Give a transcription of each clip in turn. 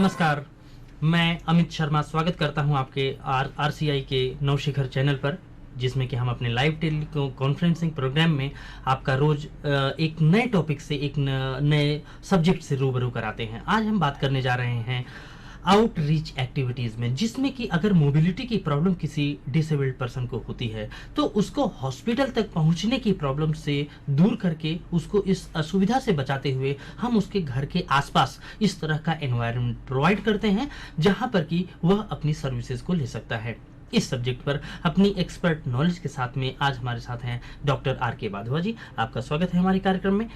नमस्कार, मैं अमित शर्मा स्वागत करता हूं आपके आरसीआई के नवशिखर चैनल पर, जिसमें कि हम अपने लाइव टेली कॉन्फ्रेंसिंग प्रोग्राम में आपका रोज एक नए टॉपिक से एक नए सब्जेक्ट से रूबरू कराते हैं। आज हम बात करने जा रहे हैं आउटरीच एक्टिविटीज़ में, जिसमें कि अगर मोबिलिटी की प्रॉब्लम किसी डिसेबल्ड पर्सन को होती है तो उसको हॉस्पिटल तक पहुंचने की प्रॉब्लम से दूर करके उसको इस असुविधा से बचाते हुए हम उसके घर के आसपास इस तरह का एनवायरनमेंट प्रोवाइड करते हैं जहां पर कि वह अपनी सर्विसेज को ले सकता है। इस सब्जेक्ट पर अपनी एक्सपर्ट नॉलेज के साथ में आज हमारे साथ हैं डॉक्टर आर के बाधवा जी। आपका स्वागत है हमारे कार्यक्रम में।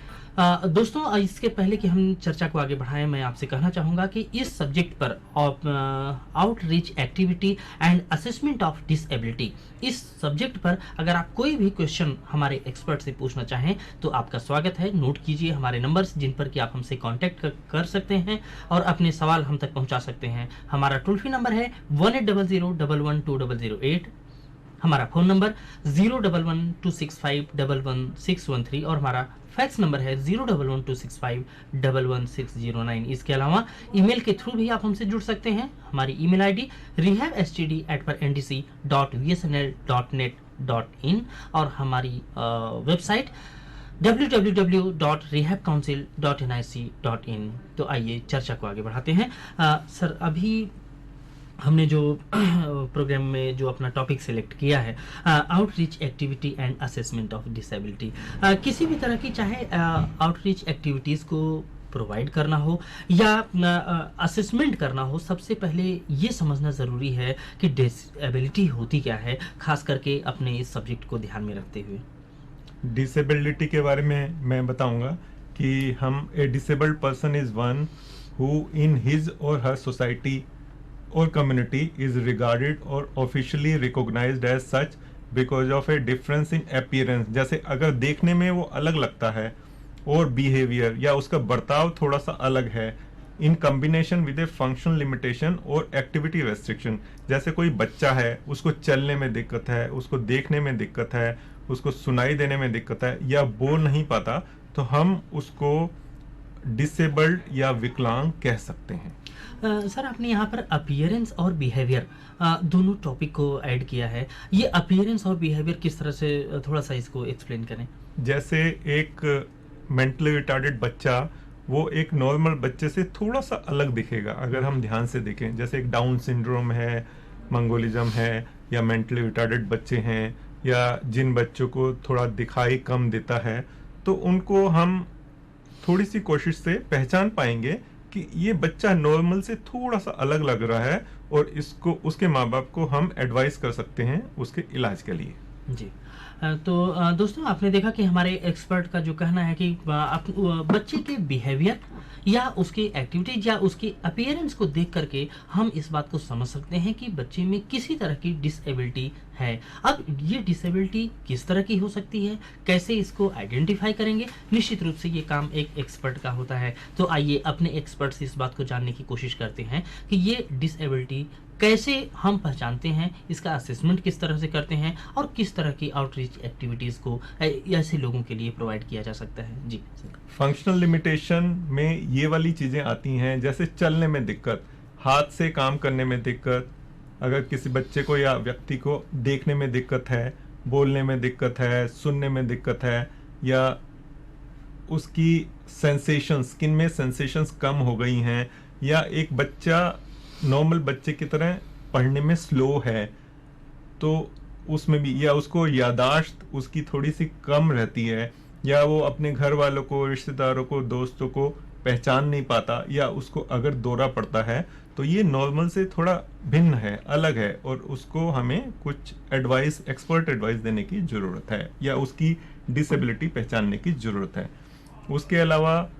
दोस्तों, इसके पहले कि हम चर्चा को आगे बढ़ाएं, मैं आपसे कहना चाहूँगा कि इस सब्जेक्ट पर outreach activity and assessment of disability, इस सब्जेक्ट पर अगर आप कोई भी क्वेश्चन हमारे एक्सपर्ट से पूछना चाहें तो आपका स्वागत है। नोट कीजिए हमारे नंबर्स जिन पर कि आप हमसे कॉन्टैक्ट कर सकते हैं और अपने सवाल हम तक पहुंचा सकते हैं। हमारा टोल फ्री नंबर है 1800112008, हमारा फ़ोन नंबर 01126511613 और हमारा फैक्स नंबर है 01126511609। इसके अलावा ईमेल के थ्रू भी आप हमसे जुड़ सकते हैं। हमारी ईमेल आईडी rehabstd@ndc.vsnl.net.in और हमारी वेबसाइट www.rehabcouncil.nic.in। तो आइए चर्चा को आगे बढ़ाते हैं। सर, अभी हमने जो प्रोग्राम में जो अपना टॉपिक सिलेक्ट किया है, outreach activity and assessment of disability, किसी भी तरह की चाहे आउटरीच एक्टिविटीज़ को प्रोवाइड करना हो या असेसमेंट करना हो, सबसे पहले ये समझना ज़रूरी है कि डिसेबिलिटी होती क्या है, खास करके अपने इस सब्जेक्ट को ध्यान में रखते हुए। डिसेबिलिटी के बारे में मैं बताऊंगा कि हम a disabled person is one who in his or her society or community is regarded or officially recognized as such because of a difference in appearance। जैसे अगर देखने में वो अलग लगता है और बिहेवियर या उसका बर्ताव थोड़ा सा अलग है, in combination with a functional limitation और एक्टिविटी रेस्ट्रिक्शन। जैसे कोई बच्चा है, उसको चलने में दिक्कत है, उसको देखने में दिक्कत है, उसको सुनाई देने में दिक्कत है या बोल नहीं पाता, तो हम उसको डिसेबल्ड या विकलांग कह सकते हैं। सर, आपने यहाँ पर अपीयरेंस और बिहेवियर दोनों टॉपिक को ऐड किया है। ये अपीयरेंस और बिहेवियर किस तरह से, थोड़ा सा इसको एक्सप्लेन करें। जैसे एक मेंटली रिटार्डेड बच्चा, वो एक नॉर्मल बच्चे से थोड़ा सा अलग दिखेगा अगर हम ध्यान से देखें। जैसे एक डाउन सिंड्रोम है, मंगोलिज्म है या मेंटली रिटार्डेड बच्चे हैं या जिन बच्चों को थोड़ा दिखाई कम देता है, तो उनको हम थोड़ी सी कोशिश से पहचान पाएंगे कि ये बच्चा नॉर्मल से थोड़ा सा अलग लग रहा है और इसको, उसके माँ बाप को हम एडवाइस कर सकते हैं उसके इलाज के लिए। जी, तो दोस्तों, आपने देखा कि हमारे एक्सपर्ट का जो कहना है कि बच्चे के बिहेवियर या उसकी एक्टिविटीज या उसकी अपीयरेंस को देख करके हम इस बात को समझ सकते हैं कि बच्चे में किसी तरह की डिसेबिलिटी है। अब ये डिसेबिलिटी किस तरह की हो सकती है, कैसे इसको आइडेंटिफाई करेंगे, निश्चित रूप से ये काम एक एक्सपर्ट का होता है। तो आइए अपने एक्सपर्ट से इस बात को जानने की कोशिश करते हैं कि ये डिसेबिलिटी कैसे हम पहचानते हैं, इसका असेसमेंट किस तरह से करते हैं और किस तरह की आउटरीच एक्टिविटीज़ को ऐसे लोगों के लिए प्रोवाइड किया जा सकता है। जी सर। फंक्शनल लिमिटेशन में ये वाली चीज़ें आती हैं, जैसे चलने में दिक्कत, हाथ से काम करने में दिक्कत, अगर किसी बच्चे को या व्यक्ति को देखने में दिक्कत है, बोलने में दिक्कत है, सुनने में दिक्कत है, या उसकी सेंसेशन, स्किन में सेंसेशंस कम हो गई हैं, या एक बच्चा नॉर्मल बच्चे की तरह पढ़ने में स्लो है, तो उसमें भी, या उसको यादाश्त उसकी थोड़ी सी कम रहती है, या वो अपने घर वालों को, रिश्तेदारों को, दोस्तों को पहचान नहीं पाता, या उसको अगर दौरा पड़ता है, तो ये नॉर्मल से थोड़ा भिन्न है, अलग है, और उसको हमें कुछ एडवाइस, एक्सपर्ट एडवाइस देने की ज़रूरत है या उसकी डिसेबिलिटी पहचानने की ज़रूरत है। उसके अलावा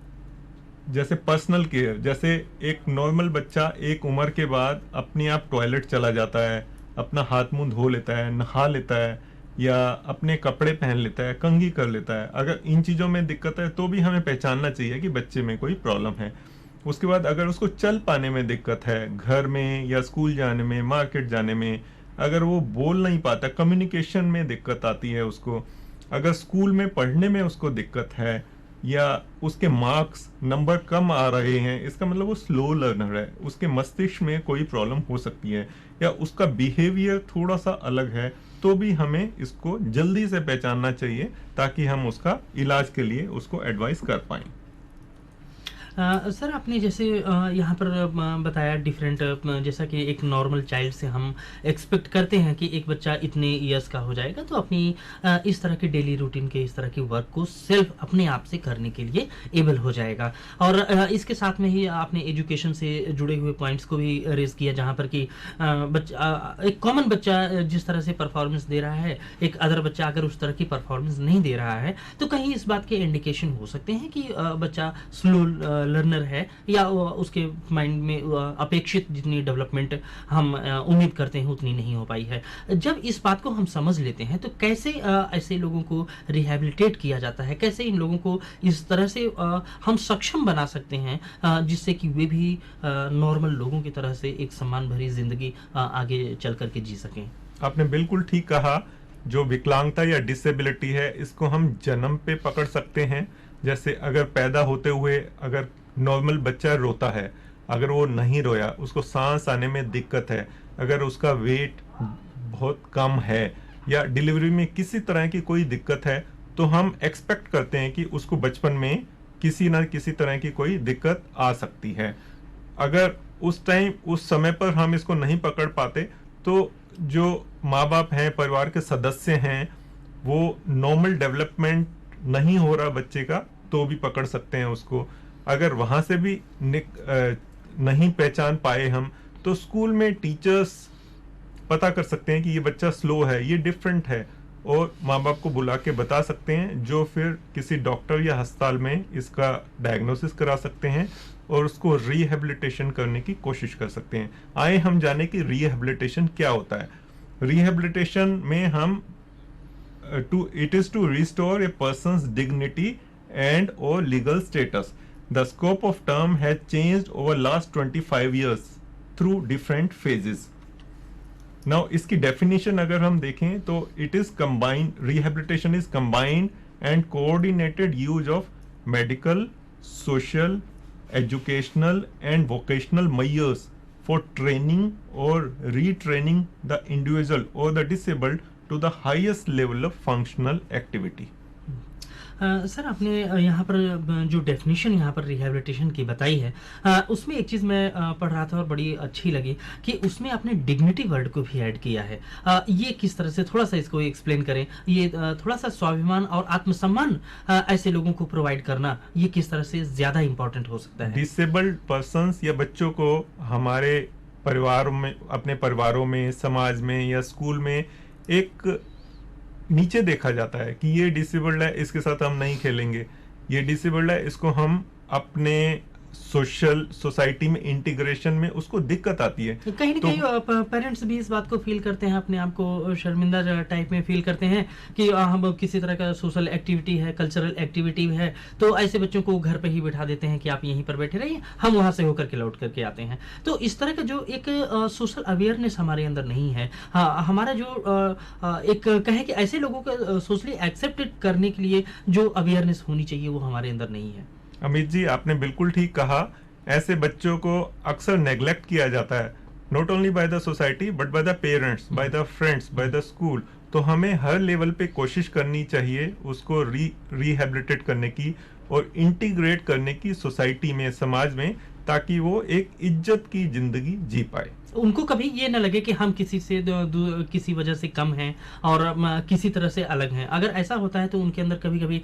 जैसे पर्सनल केयर, जैसे एक नॉर्मल बच्चा एक उम्र के बाद अपने आप टॉयलेट चला जाता है, अपना हाथ मुंह धो लेता है, नहा लेता है, या अपने कपड़े पहन लेता है, कंघी कर लेता है, अगर इन चीज़ों में दिक्कत है तो भी हमें पहचानना चाहिए कि बच्चे में कोई प्रॉब्लम है। उसके बाद अगर उसको चल पाने में दिक्कत है, घर में या स्कूल जाने में, मार्केट जाने में, अगर वो बोल नहीं पाता, कम्युनिकेशन में दिक्कत आती है उसको, अगर स्कूल में पढ़ने में उसको दिक्कत है, या उसके मार्क्स नंबर कम आ रहे हैं, इसका मतलब वो स्लो लर्नर है, उसके मस्तिष्क में कोई प्रॉब्लम हो सकती है, या उसका बिहेवियर थोड़ा सा अलग है, तो भी हमें इसको जल्दी से पहचानना चाहिए ताकि हम उसका इलाज के लिए उसको एडवाइस कर पाएं। सर आपने जैसे यहाँ पर बताया डिफरेंट, जैसा कि एक नॉर्मल चाइल्ड से हम एक्सपेक्ट करते हैं कि एक बच्चा इतने ईयर्स का हो जाएगा तो अपनी इस तरह के डेली रूटीन के इस तरह की वर्क को सेल्फ अपने आप से करने के लिए एबल हो जाएगा। और इसके साथ में ही आपने एजुकेशन से जुड़े हुए पॉइंट्स को भी रेज किया, जहाँ पर कि एक कॉमन बच्चा जिस तरह से परफॉर्मेंस दे रहा है, एक अदर बच्चा अगर उस तरह की परफॉर्मेंस नहीं दे रहा है तो कहीं इस बात के इंडिकेशन हो सकते हैं कि बच्चा स्लो लर्नर है, या उसके माइंड में अपेक्षित जितनी डेवलपमेंट हम उम्मीद करते हैं उतनी नहीं हो पाई है। जब इस बात को हम समझ लेते हैं तो कैसे ऐसे लोगों को रिहैबिलिटेट किया जाता है, कैसे इन लोगों को इस तरह से हम सक्षम बना सकते हैं जिससे कि वे भी नॉर्मल लोगों की तरह से एक सम्मान भरी जिंदगी आगे चल करके जी सकें। आपने बिल्कुल ठीक कहा। जो विकलांगता या डिसेबिलिटी है, इसको हम जन्म पे पकड़ सकते हैं। जैसे अगर पैदा होते हुए अगर नॉर्मल बच्चा रोता है, अगर वो नहीं रोया, उसको सांस आने में दिक्कत है, अगर उसका वेट बहुत कम है, या डिलीवरी में किसी तरह की कोई दिक्कत है, तो हम एक्सपेक्ट करते हैं कि उसको बचपन में किसी न किसी तरह की कोई दिक्कत आ सकती है। अगर उस टाइम उस समय पर हम इसको नहीं पकड़ पाते तो जो माँ बाप हैं, परिवार के सदस्य हैं, वो नॉर्मल डेवलपमेंट नहीं हो रहा बच्चे का तो भी पकड़ सकते हैं उसको। अगर वहां से भी नहीं पहचान पाए हम, तो स्कूल में टीचर्स पता कर सकते हैं कि ये बच्चा स्लो है, ये डिफरेंट है, और माँ बाप को बुला के बता सकते हैं, जो फिर किसी डॉक्टर या अस्पताल में इसका डायग्नोसिस करा सकते हैं और उसको रिहेबिलिटेशन करने की कोशिश कर सकते हैं। आए हम जाने कि रिहेबिलिटेशन क्या होता है। रिहेबिलिटेशन में हम it is to restore a person's dignity and or legal status. The scope of term has changed over last 25 years through different phases. Now इसकी definition अगर हम देखें तो it is combined, rehabilitation is combined and coordinated use of medical, social, educational and vocational measures for training or retraining the individual or the disabled to the highest level of functional activity. Sir आपने यहाँ पर जो definition यहाँ पर rehabilitation की बताई है, उसमें एक चीज़ मैं पढ़ रहा था और बड़ी अच्छी लगी कि उसमें आपने डिग्निटी वर्ड को भी ऐड किया है। ये किस तरह से, थोड़ा सा इसको एक्सप्लेन करें। ये थोड़ा सा स्वाभिमान और आत्मसम्मान ऐसे लोगों को प्रोवाइड करना, ये किस तरह से ज़्यादा इम्पोर्टेंट हो सकता है। डिसेबल्ड पर्सन्स या बच्चों को हमारे परिवार में, अपने परिवारों में, समाज में या स्कूल में एक नीचे देखा जाता है कि ये डिसेबल्ड है, इसके साथ हम नहीं खेलेंगे, ये डिसेबल्ड है, इसको हम अपने सोसाइटी में इंटीग्रेशन में उसको दिक्कत आती है। कहीं ना कहीं पेरेंट्स भी इस बात को फील करते हैं, अपने आप को शर्मिंदा टाइप में फील करते हैं कि हम किसी तरह का सोशल एक्टिविटी है, कल्चरल एक्टिविटी है, तो ऐसे बच्चों को घर पे ही बिठा देते हैं कि आप यहीं पर बैठे रहिए, हम वहां से होकर के लौट करके आते हैं। तो इस तरह का जो एक सोशल अवेयरनेस हमारे अंदर नहीं है, हमारा जो एक कहें कि ऐसे लोगों को सोशली एक्सेप्टेड करने के लिए जो अवेयरनेस होनी चाहिए वो हमारे अंदर नहीं है। अमित जी, आपने बिल्कुल ठीक कहा। ऐसे बच्चों को अक्सर नेग्लेक्ट किया जाता है, not only by the society but by the parents, by the friends, by the school. तो हमें हर लेवल पे कोशिश करनी चाहिए उसको रिहेबिलिटेट करने की और इंटीग्रेट करने की सोसाइटी में, समाज में, ताकि वो एक इज्जत की जिंदगी जी पाए। उनको कभी ये ना लगे कि हम किसी से किसी वजह से कम हैं और किसी तरह से अलग हैं। अगर ऐसा होता है तो उनके अंदर कभी कभी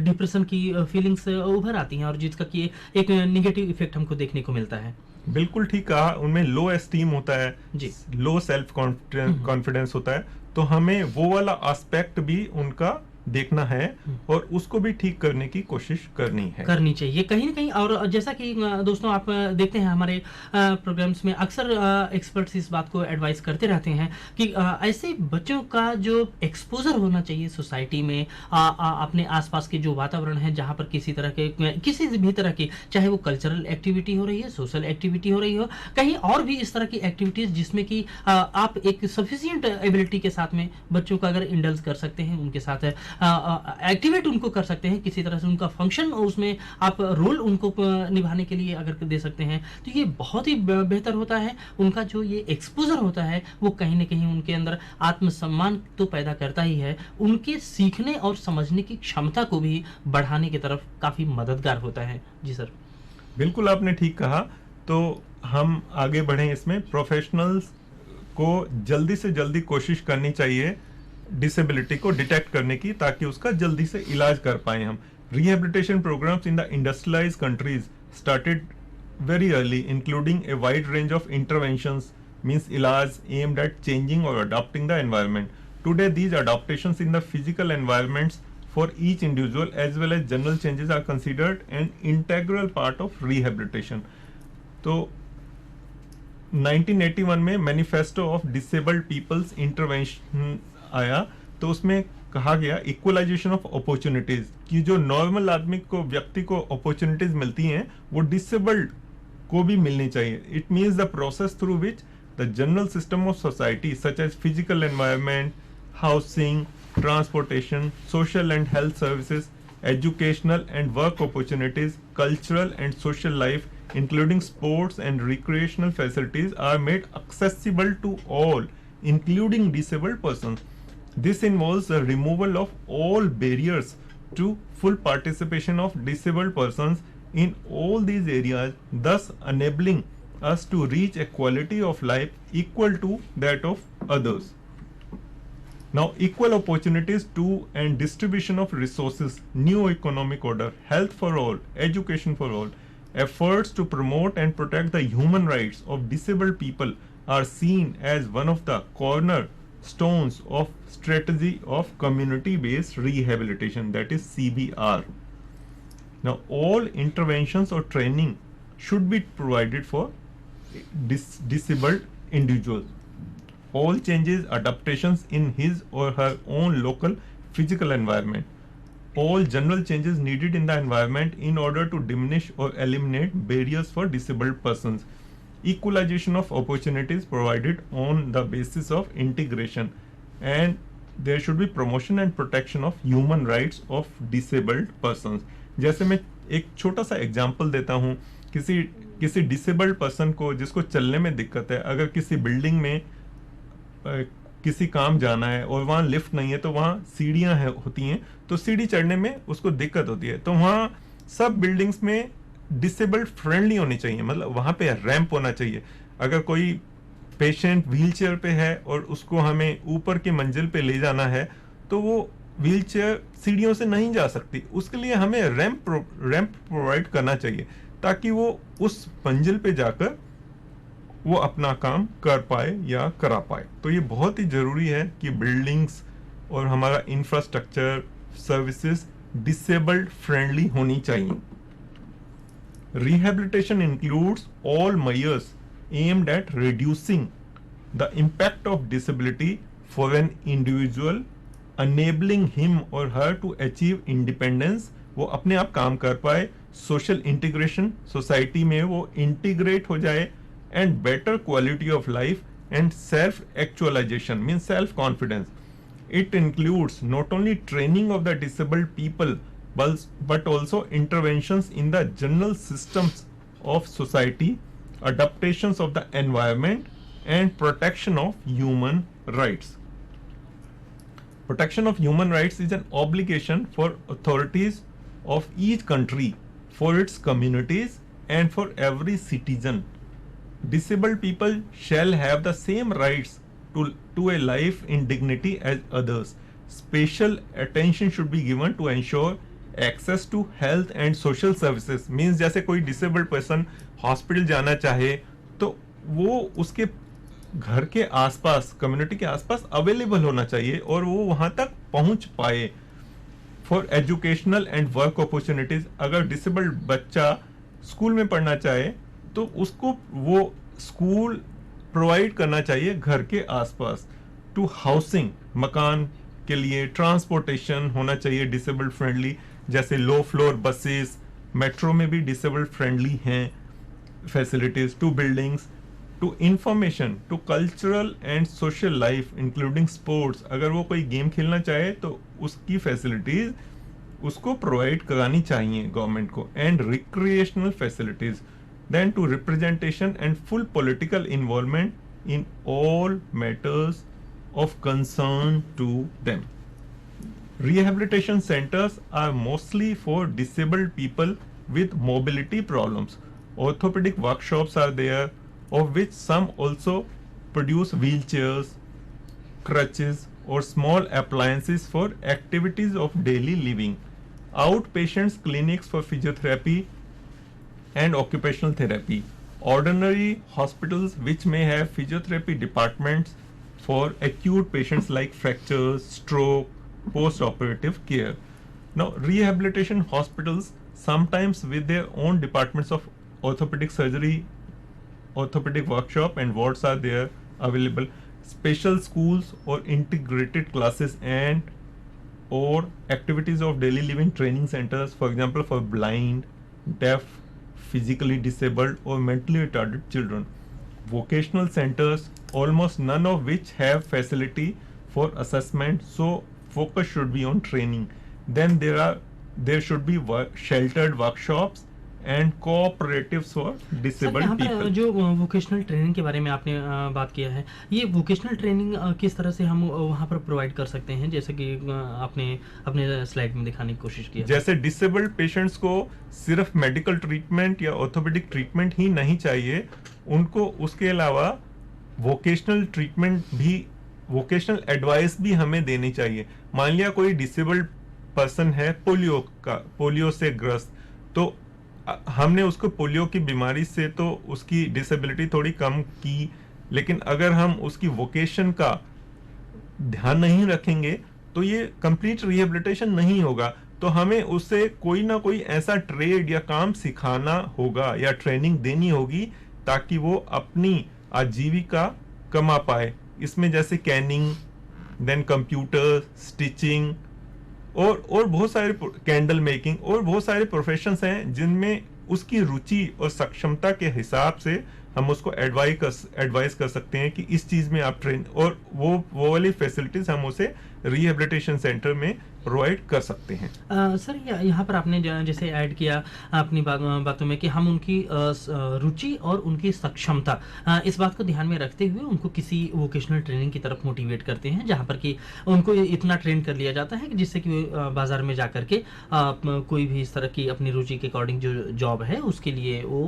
डिप्रेशन की फीलिंग्स उभर आती हैं और जिसका कि एक निगेटिव इफेक्ट हमको देखने को मिलता है। बिल्कुल ठीक कहा। उनमें लो एस्टीम होता है जी, लो सेल्फ कॉन्फिडेंस होता है, तो हमें वो वाला एस्पेक्ट भी उनका देखना है और उसको भी ठीक करने की कोशिश करनी चाहिए कहीं ना कहीं। और जैसा कि दोस्तों आप देखते हैं हमारे प्रोग्राम्स में अक्सर एक्सपर्ट्स इस बात को एडवाइस करते रहते हैं कि ऐसे बच्चों का जो एक्सपोजर होना चाहिए सोसाइटी में, अपने आसपास के जो वातावरण है जहाँ पर किसी तरह के, किसी भी तरह की, चाहे वो कल्चरल एक्टिविटी हो रही है, सोशल एक्टिविटी हो रही हो, कहीं और भी इस तरह की एक्टिविटीज जिसमें कि आप एक सफिशिएंट एबिलिटी के साथ में बच्चों का अगर इंडल्ज कर सकते हैं, उनके साथ एक्टिवेट उनको कर सकते हैं, किसी तरह से उनका फंक्शन उसमें आप रोल उनको निभाने के लिए अगर दे सकते हैं तो ये बहुत ही बेहतर होता है। उनका जो ये एक्सपोजर होता है वो कहीं ना कहीं उनके अंदर आत्मसम्मान तो पैदा करता ही है, उनके सीखने और समझने की क्षमता को भी बढ़ाने की तरफ काफ़ी मददगार होता है। जी सर। बिल्कुल आपने ठीक कहा। तो हम आगे बढ़ें, इसमें प्रोफेशनल्स को जल्दी से जल्दी कोशिश करनी चाहिए डिसेबिलिटी को डिटेक्ट करने की, ताकि उसका जल्दी से इलाज कर पाए हम। Rehabilitation programmes in the industrialised countries started very early, including a wide range of interventions, means ilaj aimed at changing or adapting the environment. Today, these adaptations in the physical environments for each individual as well as general changes are considered an integral part of rehabilitation. तो 1981 में manifesto of disabled peoples intervention आया, तो उसमें कहा गया equalisation of opportunities, कि जो normal आदमी को, व्यक्ति को अपॉर्चुनिटीज मिलती हैं वो डिसेबल्ड को भी मिलनी चाहिए. It means the process through which the general system of society such as physical environment, housing, transportation, social and health services, educational and work opportunities, cultural and social life, including sports and recreational facilities, are made accessible to all, including disabled persons. This involves the removal of all barriers to full participation of disabled persons in all these areas, thus enabling us to reach a quality of life equal to that of others. Now, equal opportunities to and distribution of resources, new economic order, health for all, education for all, efforts to promote and protect the human rights of disabled people are seen as one of the cornerstones of strategy of community-based rehabilitation, that is CBR. Now, all interventions or training should be provided for disabled individuals. All changes, adaptations in his or her own local physical environment. All general changes needed in the environment in order to diminish or eliminate barriers for disabled persons. Equalization of opportunities provided on the basis of integration, and there should be promotion and protection of human rights of disabled persons. जैसे मैं एक छोटा सा example देता हूँ, किसी disabled person को, जिसको चलने में दिक्कत है, अगर किसी बिल्डिंग में किसी काम जाना है और वहाँ लिफ्ट नहीं है, तो वहाँ सीढ़ियाँ होती हैं, तो सीढ़ी चढ़ने में उसको दिक्कत होती है, तो वहाँ सब बिल्डिंग्स में डिसेबल्ड फ्रेंडली होनी चाहिए, मतलब वहाँ पे रैंप होना चाहिए. अगर कोई पेशेंट व्हीलचेयर पे है और उसको हमें ऊपर की मंजिल पे ले जाना है, तो वो व्हीलचेयर सीढ़ियों से नहीं जा सकती, उसके लिए हमें रैंप प्रोवाइड करना चाहिए, ताकि वो उस मंजिल पे जाकर वो अपना काम कर पाए या करा पाए. तो ये बहुत ही जरूरी है कि बिल्डिंग्स और हमारा इंफ्रास्ट्रक्चर, सर्विसेज डिसेबल्ड फ्रेंडली होनी चाहिए. Rehabilitation includes all measures aimed at reducing the impact of disability for an individual, enabling him or her to achieve independence, वो अपने आप काम कर पाए, social integration, सोसाइटी में वो इंटीग्रेट हो जाए, and better quality of life, and self-actualization, means self-confidence. It includes not only training of the disabled people, but also interventions in the general systems of society, adaptations of the environment, and protection of human rights. Protection of human rights is an obligation for authorities of each country, for its communities, and for every citizen. Disabled people shall have the same rights to a life in dignity as others. Special attention should be given to ensure access to health and social services. Means जैसे कोई disabled person hospital जाना चाहे, तो वो उसके घर के आसपास, कम्युनिटी के आसपास अवेलेबल होना चाहिए और वो वहां तक पहुंच पाए. For educational and work opportunities, अगर डिसेबल्ड बच्चा स्कूल में पढ़ना चाहे तो उसको वो स्कूल प्रोवाइड करना चाहिए घर के आसपास. टू हाउसिंग, मकान के लिए, ट्रांसपोर्टेशन होना चाहिए डिसेबल्ड फ्रेंडली, जैसे लो फ्लोर बसेस, मेट्रो में भी डिसेबल्ड फ्रेंडली हैं facilities. To buildings, to to information, to cultural and social life including sports. अगर वो कोई गेम खेलना चाहे तो उसकी फैसिलिटीज उसको प्रोवाइड करानी चाहिए गवर्नमेंट को, and recreational facilities, then to representation and full political involvement in all matters of concern to them. Rehabilitation centers are mostly for disabled people with mobility problems. Orthopedic workshops are there, of which some also produce wheelchairs, crutches, or small appliances for activities of daily living. Outpatients clinics for physiotherapy and occupational therapy. Ordinary hospitals which may have physiotherapy departments for acute patients like fractures, stroke, post-operative care. Now, rehabilitation hospitals sometimes with their own departments of orthopedic surgery, orthopedic workshop and wards are there available. Special schools or integrated classes and or activities of daily living training centers, for example, for blind, deaf, physically disabled or mentally retarded children. Vocational centers, almost none of which have facility for assessment, so focus should be on training. Then there should be sheltered workshops and cooperatives for disabled यहाँ पर people. जो vocational training के बारे में आपने बात किया है, ये वोकेशनल ट्रेनिंग किस तरह से हम वहाँ पर प्रोवाइड कर सकते हैं, जैसे कि आपने अपने स्लाइड में दिखाने की कोशिश की है। जैसे डिसेबल्ड पेशेंट्स को सिर्फ मेडिकल ट्रीटमेंट या ऑर्थोपेडिक ट्रीटमेंट ही नहीं चाहिए, उनको उसके अलावा वोकेशनल ट्रीटमेंट भी, वोकेशनल एडवाइस भी हमें देनी चाहिए। मान लिया कोई डिसेबल्ड पर्सन है पोलियो से ग्रस्त, तो हमने उसको पोलियो की बीमारी से तो उसकी डिसेबिलिटी थोड़ी कम की, लेकिन अगर हम उसकी वोकेशन का ध्यान नहीं रखेंगे तो ये कंप्लीट रिहेबिलिटेशन नहीं होगा। तो हमें उसे कोई ना कोई ऐसा ट्रेड या काम सिखाना होगा या ट्रेनिंग देनी होगी ताकि वो अपनी आजीविका कमा पाए। इसमें जैसे कैनिंग, देन कंप्यूटर, स्टिचिंग और बहुत सारे कैंडल मेकिंग और बहुत सारे प्रोफेशंस हैं जिनमें उसकी रुचि और सक्षमता के हिसाब से हम उसको एडवाइस कर सकते हैं कि इस चीज में आप ट्रेन, और वो वाली फैसिलिटीज हम उसे रिहेबिलिटेशन सेंटर में प्रोवाइड कर सकते हैं। सर यहाँ पर आपने जैसे ऐड किया अपनी बातों में कि हम उनकी रुचि और उनकी सक्षमता, इस बात को ध्यान में रखते हुए उनको किसी वोकेशनल ट्रेनिंग की तरफ मोटिवेट करते हैं, जहाँ पर कि उनको इतना ट्रेन कर लिया जाता है कि जिससे कि बाजार में जा करके कोई भी इस तरह की अपनी रुचि के अकॉर्डिंग जो जॉब है उसके लिए वो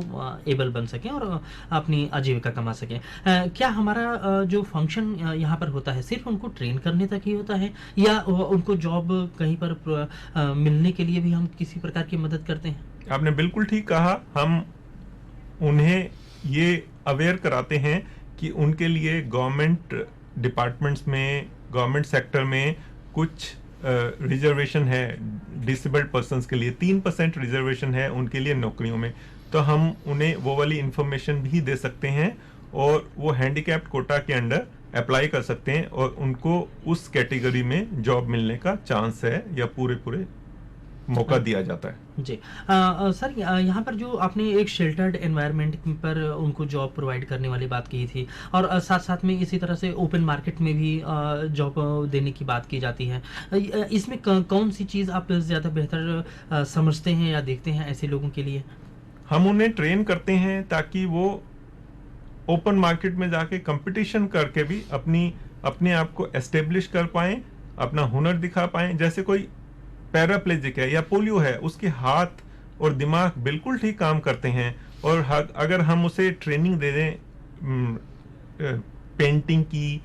एबल बन सकें और अपनी आजीविका कमा सकें। क्या हमारा जो फंक्शन यहाँ पर होता है सिर्फ उनको ट्रेन करने तक ही होता है, या उनको जॉब कहीं पर मिलने के लिए भी हम किसी प्रकार की मदद करते हैं? आपने बिल्कुल ठीक कहा। हम उन्हें ये अवेयर कराते हैं कि उनके लिए गवर्नमेंट डिपार्टमेंट्स में, गवर्नमेंट सेक्टर में कुछ रिजर्वेशन है डिसेबल्ड पर्सन्स के लिए, 3% रिजर्वेशन है उनके लिए नौकरियों में। तो हम उन्हें वो वाली इंफॉर्मेशन भी दे सकते हैं और वो हैंडीकैप्ड कोटा के अंडर अप्लाई कर सकते हैं और उनको उस कैटेगरी में जॉब मिलने का चांस है या पूरे मौका दिया जाता है। जी सर, यहाँ पर जो आपने एक शेल्टर्ड एनवायरनमेंट पर उनको जॉब प्रोवाइड करने वाली बात की थी, और साथ साथ में इसी तरह से ओपन मार्केट में भी जॉब देने की बात की जाती है। इसमें कौन सी चीज़ आप ज़्यादा बेहतर समझते हैं या देखते हैं ऐसे लोगों के लिए? हम उन्हें ट्रेन करते हैं ताकि वो ओपन मार्केट में जाके कंपटीशन करके भी अपने आप को एस्टेब्लिश कर पाएं, अपना हुनर दिखा पाएं। जैसे कोई पैराप्लेजिक है या पोलियो है, उसके हाथ और दिमाग बिल्कुल ठीक काम करते हैं, और अगर हम उसे ट्रेनिंग दे दें पेंटिंग की,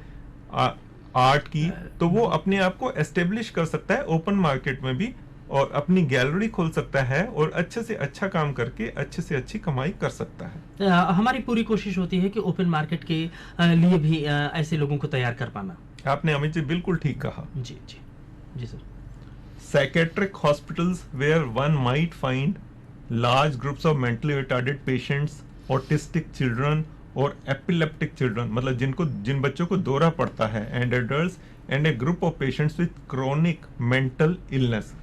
आर्ट की, तो वो अपने आप को एस्टेब्लिश कर सकता है ओपन मार्केट में भी और अपनी गैलरी खोल सकता है और अच्छे से अच्छा काम करके अच्छे से अच्छी कमाई कर सकता है। हमारी पूरी कोशिश होती है कि ओपन मार्केट के लिए भी ऐसे लोगों को तैयार कर पाना। आपने अमित जी बिल्कुल ठीक कहा। जी जी जी sir. Psychiatric hospitals where one might find large groups of mentally retarded patients, autistic children or epileptic children, मतलब जिन बच्चों को दौरा पड़ता है, and adults and a group of patients with chronic mental illness.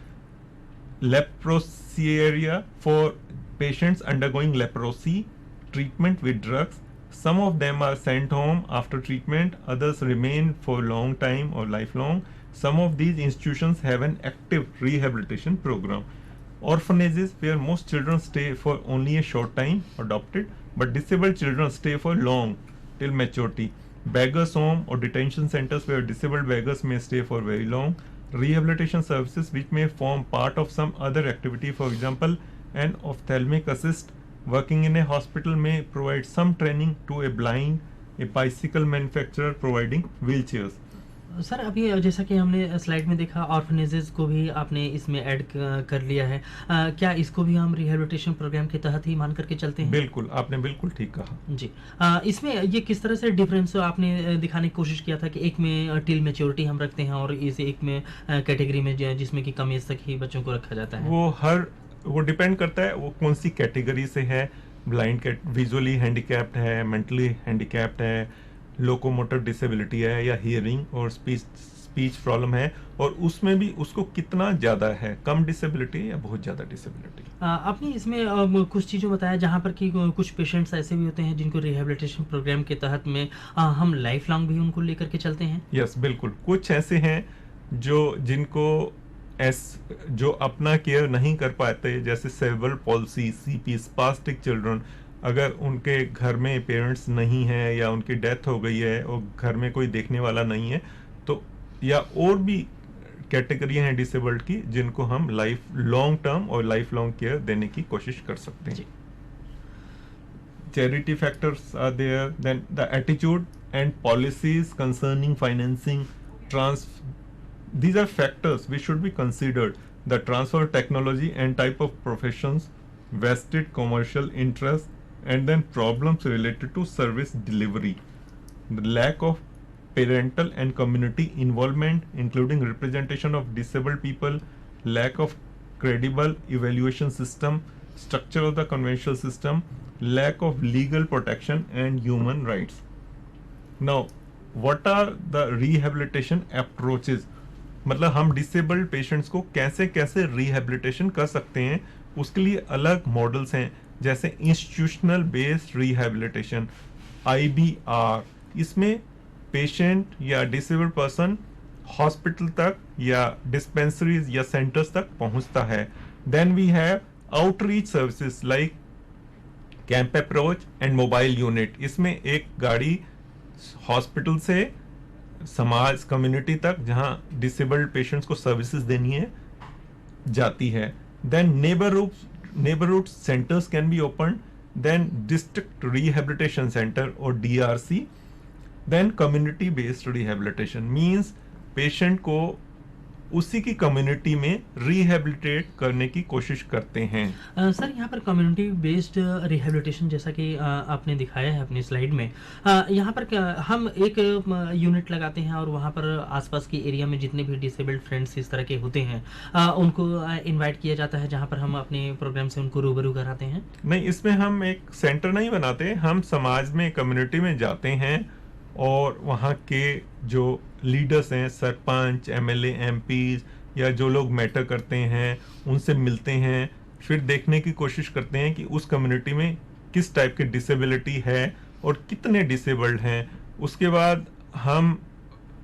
Leprosy area for patients undergoing leprosy, treatment with drugs, Some of them are sent home after treatment, others remain for long time or lifelong. Some of these institutions have an active rehabilitation program. Orphanages, where most children stay for only a short time, adopted, but disabled children stay for long, till maturity. Beggars home or detention centers, where disabled beggars may stay for very long. Rehabilitation services which may form part of some other activity, for example, an ophthalmic assist working in a hospital may provide some training to a blind, a bicycle manufacturer providing wheelchairs. Sir अभी जैसा कि हमने slide में देखा orphanages को भी आपने इसमें ऐड कर लिया है। क्या इसको भी हम रिहैबिलिटेशन प्रोग्राम के तहत ही मान करके चलते हैं? बिल्कुल, आपने बिल्कुल ठीक कहा जी। इसमें ये किस तरह से डिफरेंस आपने दिखाने की कोशिश किया था कि एक में टिल मैच्योरिटी हम रखते हैं और इस एक में कैटेगरी में जिसमें कि कम एज तक ही बच्चों को रखा जाता है? वो डिपेंड करता है वो कौन सी कैटेगरी से है। ब्लाइंड, विजुअली हैंडीकैप्ड है, मेंटली हैंडीकैप्ड है, लोकोमोटर डिसेबिलिटी है, या हियरिंग और स्पीच प्रॉब्लम है, और उसमें भी उसको कितना ज्यादा है, कम डिसेबिलिटी या बहुत ज्यादा डिसेबिलिटी। आपने इसमें कुछ चीज़ें बताया जहाँ पर कि कुछ पेशेंट्स ऐसे भी होते हैं जिनको रिहैबिलिटेशन प्रोग्राम के तहत में हम लाइफ लॉन्ग भी उनको लेकर के चलते हैं। यस, बिल्कुल। कुछ ऐसे हैं जिनको जो अपना केयर नहीं कर पाते, जैसे cerebral palsy, CP, spastic children, अगर उनके घर में पेरेंट्स नहीं है या उनकी डेथ हो गई है और घर में कोई देखने वाला नहीं है, तो या और भी कैटेगरी हैं डिसेबल्ड की जिनको हम लाइफ लॉन्ग टर्म और लाइफ लॉन्ग केयर देने की कोशिश कर सकते हैं। Charity factors are there, then the attitude and policies concerning financing, these are factors which should be considered. The transfer of technology and type of professions, vested commercial interest, and then problems related to service delivery. The lack of parental and community involvement, including representation of disabled people, lack of credible evaluation system, structure of the conventional system, lack of legal protection and human rights. Now, what are the rehabilitation approaches? मतलब हम disabled patients को कैसे कैसे rehabilitation कर सकते हैं, उसके लिए अलग मॉडल्स हैं, जैसे इंस्टीट्यूशनल बेस्ड रिहेबिलिटेशन IBR। इसमें पेशेंट या डिसेबल्ड पर्सन हॉस्पिटल तक या डिस्पेंसरीज या सेंटर्स तक पहुंचता है। Then we have outreach services like camp approach and mobile unit. इसमें एक गाड़ी हॉस्पिटल से समाज कम्युनिटी तक जहां डिसेबल्ड पेशेंट्स को सर्विसेज देनी है जाती है। Then neighbourhood centres can be open, then district rehabilitation centre और DRC, then community based rehabilitation means patient को उसी की कम्युनिटी में रिहेबिलिटेट करने की कोशिश करते हैं। सर यहाँ पर कम्युनिटी बेस्ड रिहेबिलिटेशन जैसा कि आपने दिखाया है अपनी स्लाइड में, यहाँ पर हम एक यूनिट लगाते हैं और वहाँ पर आसपास के एरिया में जितने भी डिसेबल्ड फ्रेंड्स इस तरह के होते हैं उनको इनवाइट किया जाता है जहाँ पर हम अपने प्रोग्राम से उनको रूबरू कराते हैं? नहीं, इसमें हम एक सेंटर नहीं बनाते, हम समाज में कम्युनिटी में जाते हैं और वहाँ के जो लीडर्स हैं, सरपंच, MLA, MPs या जो लोग मैटर करते हैं उनसे मिलते हैं, फिर देखने की कोशिश करते हैं कि उस कम्युनिटी में किस टाइप की डिसेबिलिटी है और कितने डिसेबल्ड हैं। उसके बाद हम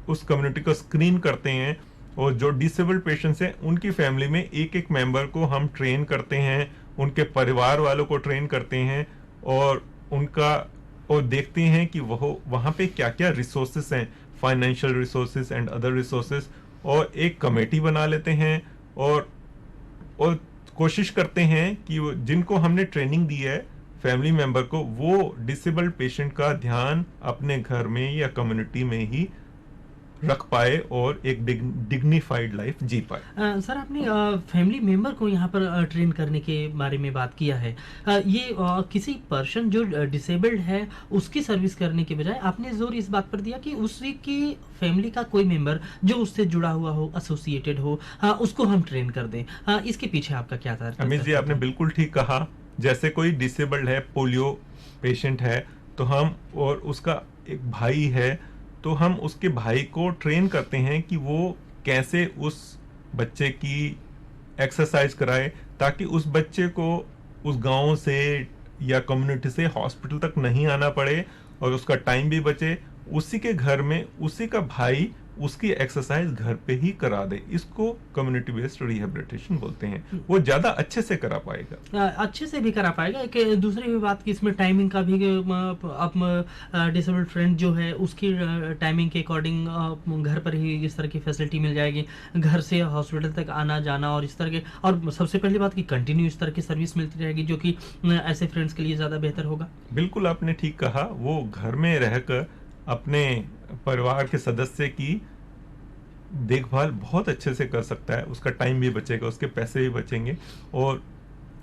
उस कम्युनिटी को स्क्रीन करते हैं और जो डिसेबल्ड पेशेंट्स हैं उनकी फैमिली में एक एक मेंबर को हम ट्रेन करते हैं, उनके परिवार वालों को ट्रेन करते हैं और देखते हैं कि वहाँ पे क्या क्या रिसोर्सेस हैं, financial resources and other resources, और एक कमेटी बना लेते हैं और कोशिश करते हैं कि जिनको हमने ट्रेनिंग दी है फैमिली मेंबर को, वो डिसेबल्ड पेशेंट का ध्यान अपने घर में या कम्युनिटी में ही रख पाए और एक डिग्निफाइड लाइफ जी पाए। सर आपने फैमिली मेंबर को यहाँ पर ट्रेन करने के बारे में बात किया है। ये किसी पर्सन जो डिसेबल्ड है उसकी सर्विस करने के बजाय आपने जोर इस बात पर दिया कि उसी की फैमिली का कोई मेंबर जो उससे जुड़ा हुआ हो, एसोसिएटेड हो, उसको हम ट्रेन कर दें। इसके पीछे आपका क्या था? अमित जी, आपने बिल्कुल ठीक कहा। जैसे कोई डिसेबल्ड है, पोलियो पेशेंट है, तो हम और उसका एक भाई है तो हम उसके भाई को ट्रेन करते हैं कि वो कैसे उस बच्चे की एक्सरसाइज कराए ताकि उस बच्चे को उस गांव से या कम्युनिटी से हॉस्पिटल तक नहीं आना पड़े और उसका टाइम भी बचे, उसी के घर में उसी का भाई उसकी एक्सरसाइज घर पे ही करा दे, इसको कम्युनिटी बेस्ड रिहेबिलिटेशन बोलते हैं। वो ज्यादा अच्छे से करा पाएगा, अच्छे से भी करा पाएगा। एक दूसरी भी बात कि इसमें टाइमिंग का भी अब डिसेबल्ड फ्रेंड जो है उसकी टाइमिंग के अकॉर्डिंग घर पर ही इस तरह की फैसिलिटी मिल जाएगी, घर से हॉस्पिटल तक आना जाना और इस तरह के, और सबसे पहली बात कि कंटिन्यू इस तरह की सर्विस मिलती रहेगी जो कि ऐसे फ्रेंड्स के लिए ज़्यादा बेहतर होगा। बिल्कुल आपने ठीक कहा। वो घर में रहकर अपने परिवार के सदस्य की देखभाल बहुत अच्छे से कर सकता है, उसका टाइम भी बचेगा, उसके पैसे भी बचेंगे और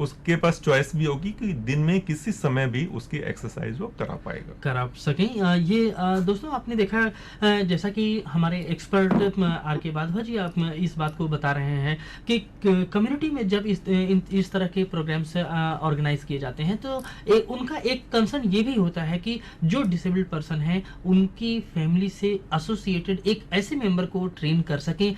उसके पास चॉइस भी होगी कि दिन में किसी समय भी उसकी एक्सरसाइज वो करा पाएगा, करा सकें। ये दोस्तों आपने देखा जैसा कि हमारे एक्सपर्ट आर के वाधवा जी आप इस बात को बता रहे हैं कि कम्युनिटी में जब इस तरह के प्रोग्राम्स ऑर्गेनाइज किए जाते हैं तो उनका एक कंसर्न ये भी होता है कि जो डिसेबल्ड पर्सन है उनकी फैमिली से एसोसिएटेड एक ऐसे मेंबर को ट्रेन कर सकें,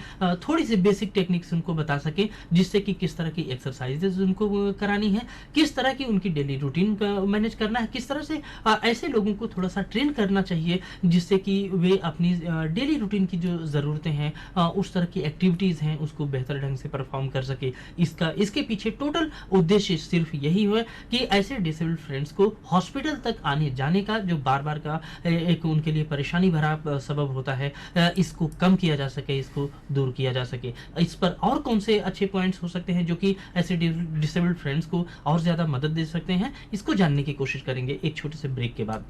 थोड़ी सी बेसिक टेक्निक्स उनको बता सकें जिससे कि किस तरह की एक्सरसाइजेज उनको करानी है, किस तरह की उनकी डेली रूटीन मैनेज करना है, किस तरह से ऐसे लोगों को थोड़ा सा ट्रेन करना चाहिए जिससे कि वे अपनी डेली रूटीन की जो ज़रूरतें हैं, उस तरह की एक्टिविटीज़ हैं उसको बेहतर ढंग से परफॉर्म कर सके। इसके पीछे टोटल उद्देश्य सिर्फ यही है कि ऐसे डिसेबल्ड फ्रेंड्स को हॉस्पिटल तक आने जाने का जो बार बार का एक उनके लिए परेशानी भरा सबब होता है, इसको कम किया जा सके, इसको दूर किया जा सके। इस पर और कौन से अच्छे पॉइंट्स हो सकते हैं जो कि ऐसे डिसेबल्ड फ्रेंड्स को और ज़्यादा मदद दे सकते हैं, इसको जानने की कोशिश करेंगे एक छोटे से ब्रेक के बाद।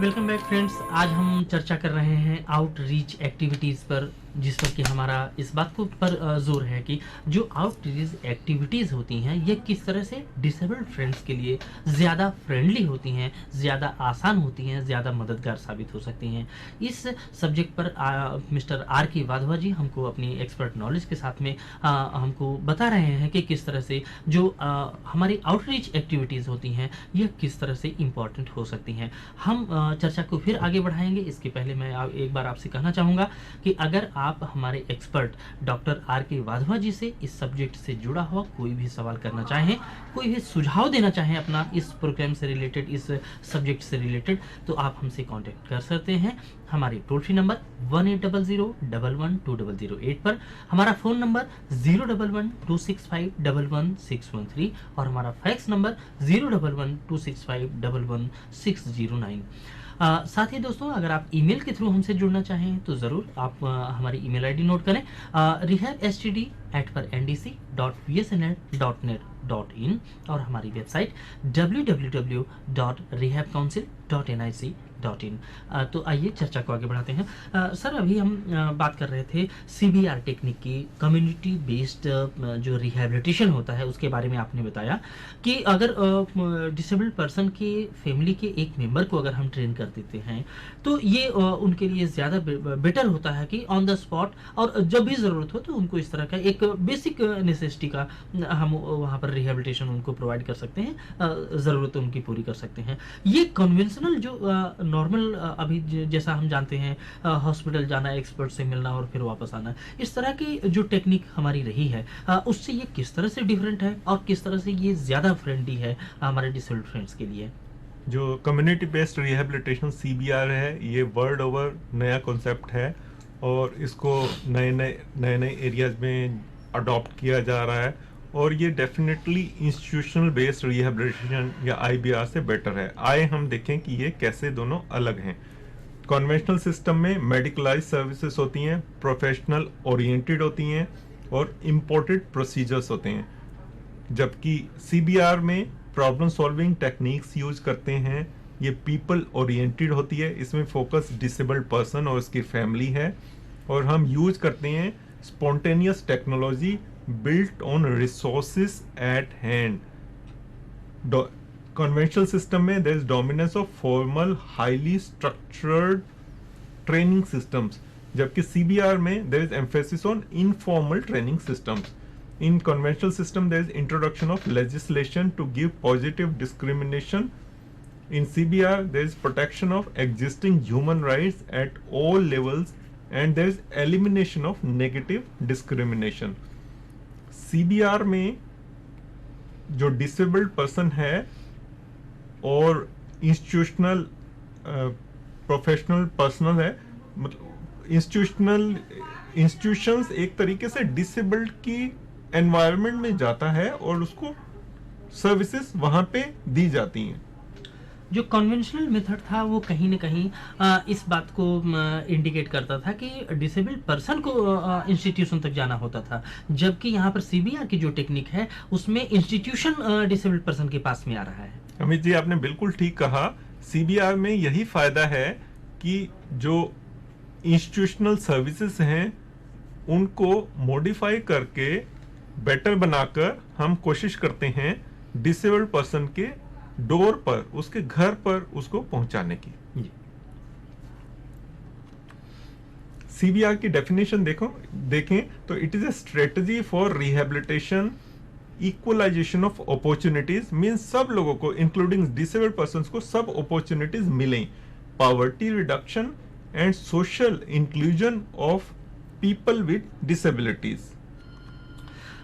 Welcome back friends. आज हम चर्चा कर रहे हैं आउटरीच एक्टिविटीज़ पर, जिस पर कि हमारा इस बात को पर जोर है कि जो आउटरीच एक्टिविटीज़ होती हैं ये किस तरह से डिसेबल्ड फ्रेंड्स के लिए ज़्यादा फ्रेंडली होती हैं, ज़्यादा आसान होती हैं, ज़्यादा मददगार साबित हो सकती हैं। इस सब्जेक्ट पर मिस्टर आर के वाधवा जी हमको अपनी एक्सपर्ट नॉलेज के साथ में हमको बता रहे हैं कि किस तरह से जो हमारी आउटरीच एक्टिविटीज़ होती हैं ये किस तरह से इम्पॉर्टेंट हो सकती हैं। हम चर्चा को फिर आगे बढ़ाएंगे। इसके पहले मैं एक बार आपसे कहना चाहूँगा कि अगर आप हमारे एक्सपर्ट डॉक्टर आर के वाधवा जी से इस सब्जेक्ट से जुड़ा हुआ कोई भी सवाल करना चाहें, कोई भी सुझाव देना चाहें अपना इस प्रोग्राम से रिलेटेड, इस सब्जेक्ट से रिलेटेड, तो आप हमसे कांटेक्ट कर सकते हैं हमारे टोल फ्री नंबर 1800112008 पर, हमारा फ़ोन नंबर 01126511613 और हमारा फैक्स नंबर 01126511609। साथ ही दोस्तों, अगर आप ईमेल के थ्रू हमसे जुड़ना चाहें तो ज़रूर आप हमारी ईमेल आईडी नोट करें, rehabstd@ndc.bsnl.net.in और हमारी वेबसाइट www.rehabcouncil.nic.in। तो आइए चर्चा को आगे बढ़ाते हैं। सर, अभी हम बात कर रहे थे CBR टेक्निक की, कम्युनिटी बेस्ड जो रिहैबिलिटेशन होता है उसके बारे में आपने बताया कि अगर डिसेबल्ड पर्सन के फैमिली के एक मेंबर को अगर हम ट्रेन कर देते हैं तो ये उनके लिए ज़्यादा बेटर होता है कि ऑन द स्पॉट, और जब भी ज़रूरत हो तो उनको इस तरह का एक बेसिक नेसेसिटी का हम वहाँ पर रिहैबिलिटेशन उनको प्रोवाइड कर सकते हैं, ज़रूरत उनकी पूरी कर सकते हैं। ये कन्वेंशनल जो नॉर्मल अभी जैसा हम जानते हैं, हॉस्पिटल जाना, एक्सपर्ट से मिलना और फिर वापस आना, इस तरह की जो टेक्निक हमारी रही है उससे ये किस तरह से डिफरेंट है और किस तरह से ये ज़्यादा फ्रेंडली है हमारे डिसेबल्ड फ्रेंड्स के लिए? जो कम्युनिटी बेस्ड रिहैबिलिटेशन CBR है, ये वर्ल्ड ओवर नया कॉन्सेप्ट है और इसको नए नए एरियाज में अडॉप्ट किया जा रहा है और ये डेफिनेटली इंस्टीट्यूशनल बेस्ड रिहैबिलिटेशन या IBR से बेटर है। आए हम देखें कि ये कैसे दोनों अलग हैं। कन्वेंशनल सिस्टम में मेडिकलाइज सर्विसेज होती हैं, प्रोफेशनल ओरिएंटेड होती हैं और इम्पोर्टेड प्रोसीजर्स होते हैं, जबकि CBR में प्रॉब्लम सॉल्विंग टेक्निक्स यूज करते हैं। ये पीपल ओरिएंटेड होती है, इसमें फोकस डिसेबल्ड पर्सन और उसकी फैमिली है और हम यूज करते हैं spontaneous technology built on resources at hand. Conventional system में there is dominance of formal highly structured training systems, जबकि CBR में there is emphasis on informal training systems. In conventional system, there is introduction of legislation to give positive discrimination. In CBR, there is protection of existing human rights at all levels, and there is elimination of negative discrimination. CBR में जो disabled person है और institutional professional personal है, मतलब institutions एक तरीके से disabled की एनवायरनमेंट में जाता है और उसको सर्विसेज वहां पे दी जाती हैं। जो कन्वेंशनल मेथड था वो कहीं ना कहीं इस बात को इंडिकेट करता था कि डिसेबल्ड पर्सन को इंस्टीट्यूशन तक जाना होता था, जबकि यहाँ पर CBR की जो टेक्निक है उसमें इंस्टीट्यूशन डिसेबल्ड पर्सन के पास में आ रहा है। अमित जी, आपने बिल्कुल ठीक कहा। CBR में यही फायदा है कि जो इंस्टीट्यूशनल सर्विसेज हैं उनको मॉडिफाई करके बेटर बनाकर हम कोशिश करते हैं डिसेबल्ड पर्सन के डोर पर, उसके घर पर उसको पहुंचाने की। CBR की डेफिनेशन देखें तो it is a strategy for rehabilitation equalisation of opportunities, means सब लोगों को इंक्लूडिंग डिसेबल्ड पर्संस को सब अपॉर्चुनिटीज मिलें, poverty reduction and social inclusion of people with disabilities.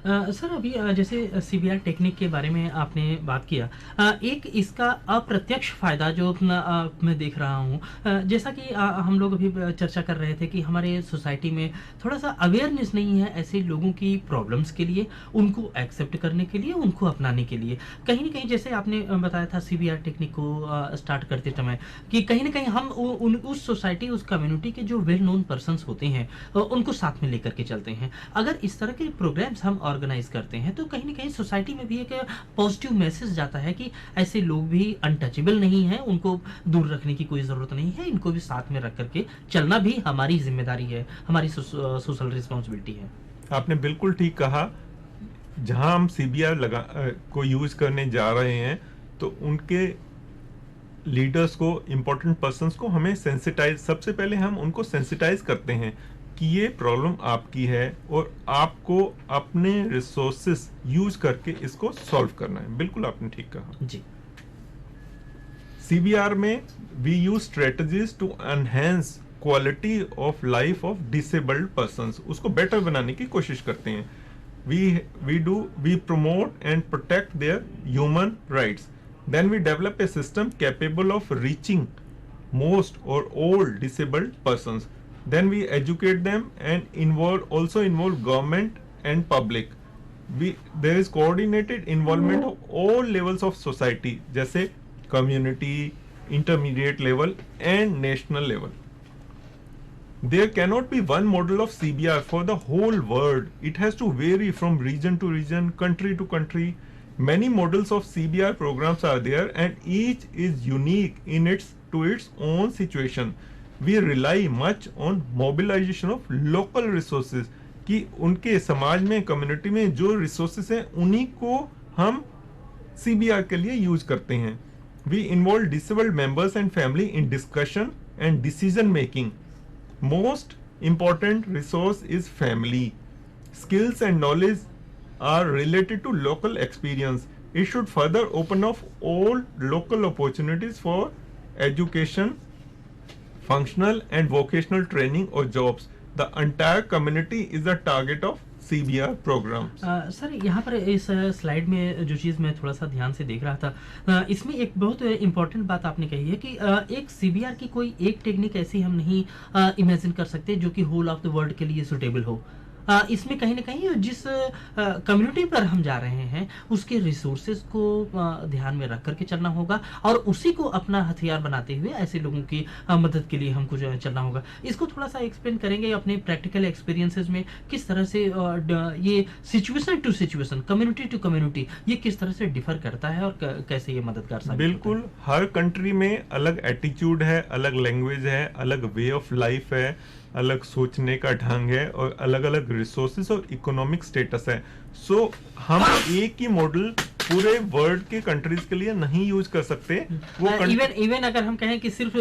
Sir, अभी जैसे CBR टेक्निक के बारे में आपने बात किया, एक इसका अप्रत्यक्ष फायदा जो मैं देख रहा हूँ, जैसा कि हम लोग अभी चर्चा कर रहे थे कि हमारे सोसाइटी में थोड़ा सा अवेयरनेस नहीं है ऐसे लोगों की प्रॉब्लम्स के लिए, उनको एक्सेप्ट करने के लिए, उनको अपनाने के लिए। कहीं ना कहीं जैसे आपने बताया था CBR टेक्निक को स्टार्ट करते समय कि कहीं ना कहीं हम उस सोसाइटी, उस कम्युनिटी के जो वेल नोन पर्सनस होते हैं उनको साथ में लेकर के चलते हैं। अगर इस तरह के प्रोग्राम्स हम ऑर्गेनाइज करते हैं तो कहीं ना कहीं सोसाइटी में भी एक पॉजिटिव मैसेज जाता है कि ऐसे लोग भी अनटचेबल नहीं हैं, उनको दूर रखने की कोई ज़रूरत नहीं है, इनको भी साथ में रख करके चलना भी हमारी जिम्मेदारी है, हमारी सोशल रिस्पॉन्सिबिलिटी है। आपने बिल्कुल ठीक कहा। जहां हम सीबीआर को यूज करने जा रहे हैं तो उनके लीडर्स को, इम्पोर्टेंट पर्सन्स को हमें सेंसिटाइज, सबसे पहले हम उनको सेंसिटाइज करते हैं कि ये प्रॉब्लम आपकी है और आपको अपने रिसोर्सेस यूज करके इसको सॉल्व करना है। बिल्कुल आपने ठीक कहा जी। सीबीआर में we use strategies to enhance quality of life of disabled persons, उसको बेटर बनाने की कोशिश करते हैं। we promote and protect their human rights. Then we develop a system capable of reaching most or all disabled persons. Then we educate them and also involve government and public. There is coordinated involvement of all levels of society, जैसे community, intermediate level and national level. There cannot be one model of CBR for the whole world. It has to vary from region to region, country to country. Many models of CBR programs are there and each is unique in its own situation. We rely much on mobilization of local resources कि उनके समाज में, community में जो resources हैं उन्हीं को हम CBR के लिए यूज करते हैं. We involve disabled members and family in discussion and decision making. Most important resource is family. Skills and knowledge are related to local experience. It should further open up all local opportunities for education, functional and vocational training or jobs. The entire community is the target of CBR programs. Sir यहाँ पर इस slide में जो चीज़ मैं थोड़ा सा ध्यान से देख रहा था, इसमें एक बहुत इम्पोर्टेंट बात आपने कही है कि एक सीबीआर की कोई एक टेक्निक ऐसी हम नहीं इमेजिन कर सकते जो कि होल ऑफ द वर्ल्ड के लिए सुटेबल हो। इसमें कहीं ना कहीं जिस कम्युनिटी पर हम जा रहे हैं उसके रिसोर्सेज को ध्यान में रख करके चलना होगा और उसी को अपना हथियार बनाते हुए ऐसे लोगों की मदद के लिए हमको जो है चलना होगा। इसको थोड़ा सा एक्सप्लेन करेंगे अपने प्रैक्टिकल एक्सपीरियंसेस में किस तरह से ये situation to situation, community to community ये किस तरह से डिफर करता है और कैसे ये मददगार साबित बिल्कुल होता है? हर कंट्री में अलग एटीट्यूड है, अलग लैंग्वेज है, अलग वे ऑफ लाइफ है, अलग सोचने का ढंग है और अलग अलग रिसोर्सेज और इकोनॉमिक स्टेटस है। सो हम एक ही मॉडल पूरे वर्ल्ड के कंट्रीज के लिए नहीं यूज कर सकते। वो इवन अगर हम कहें कि सिर्फ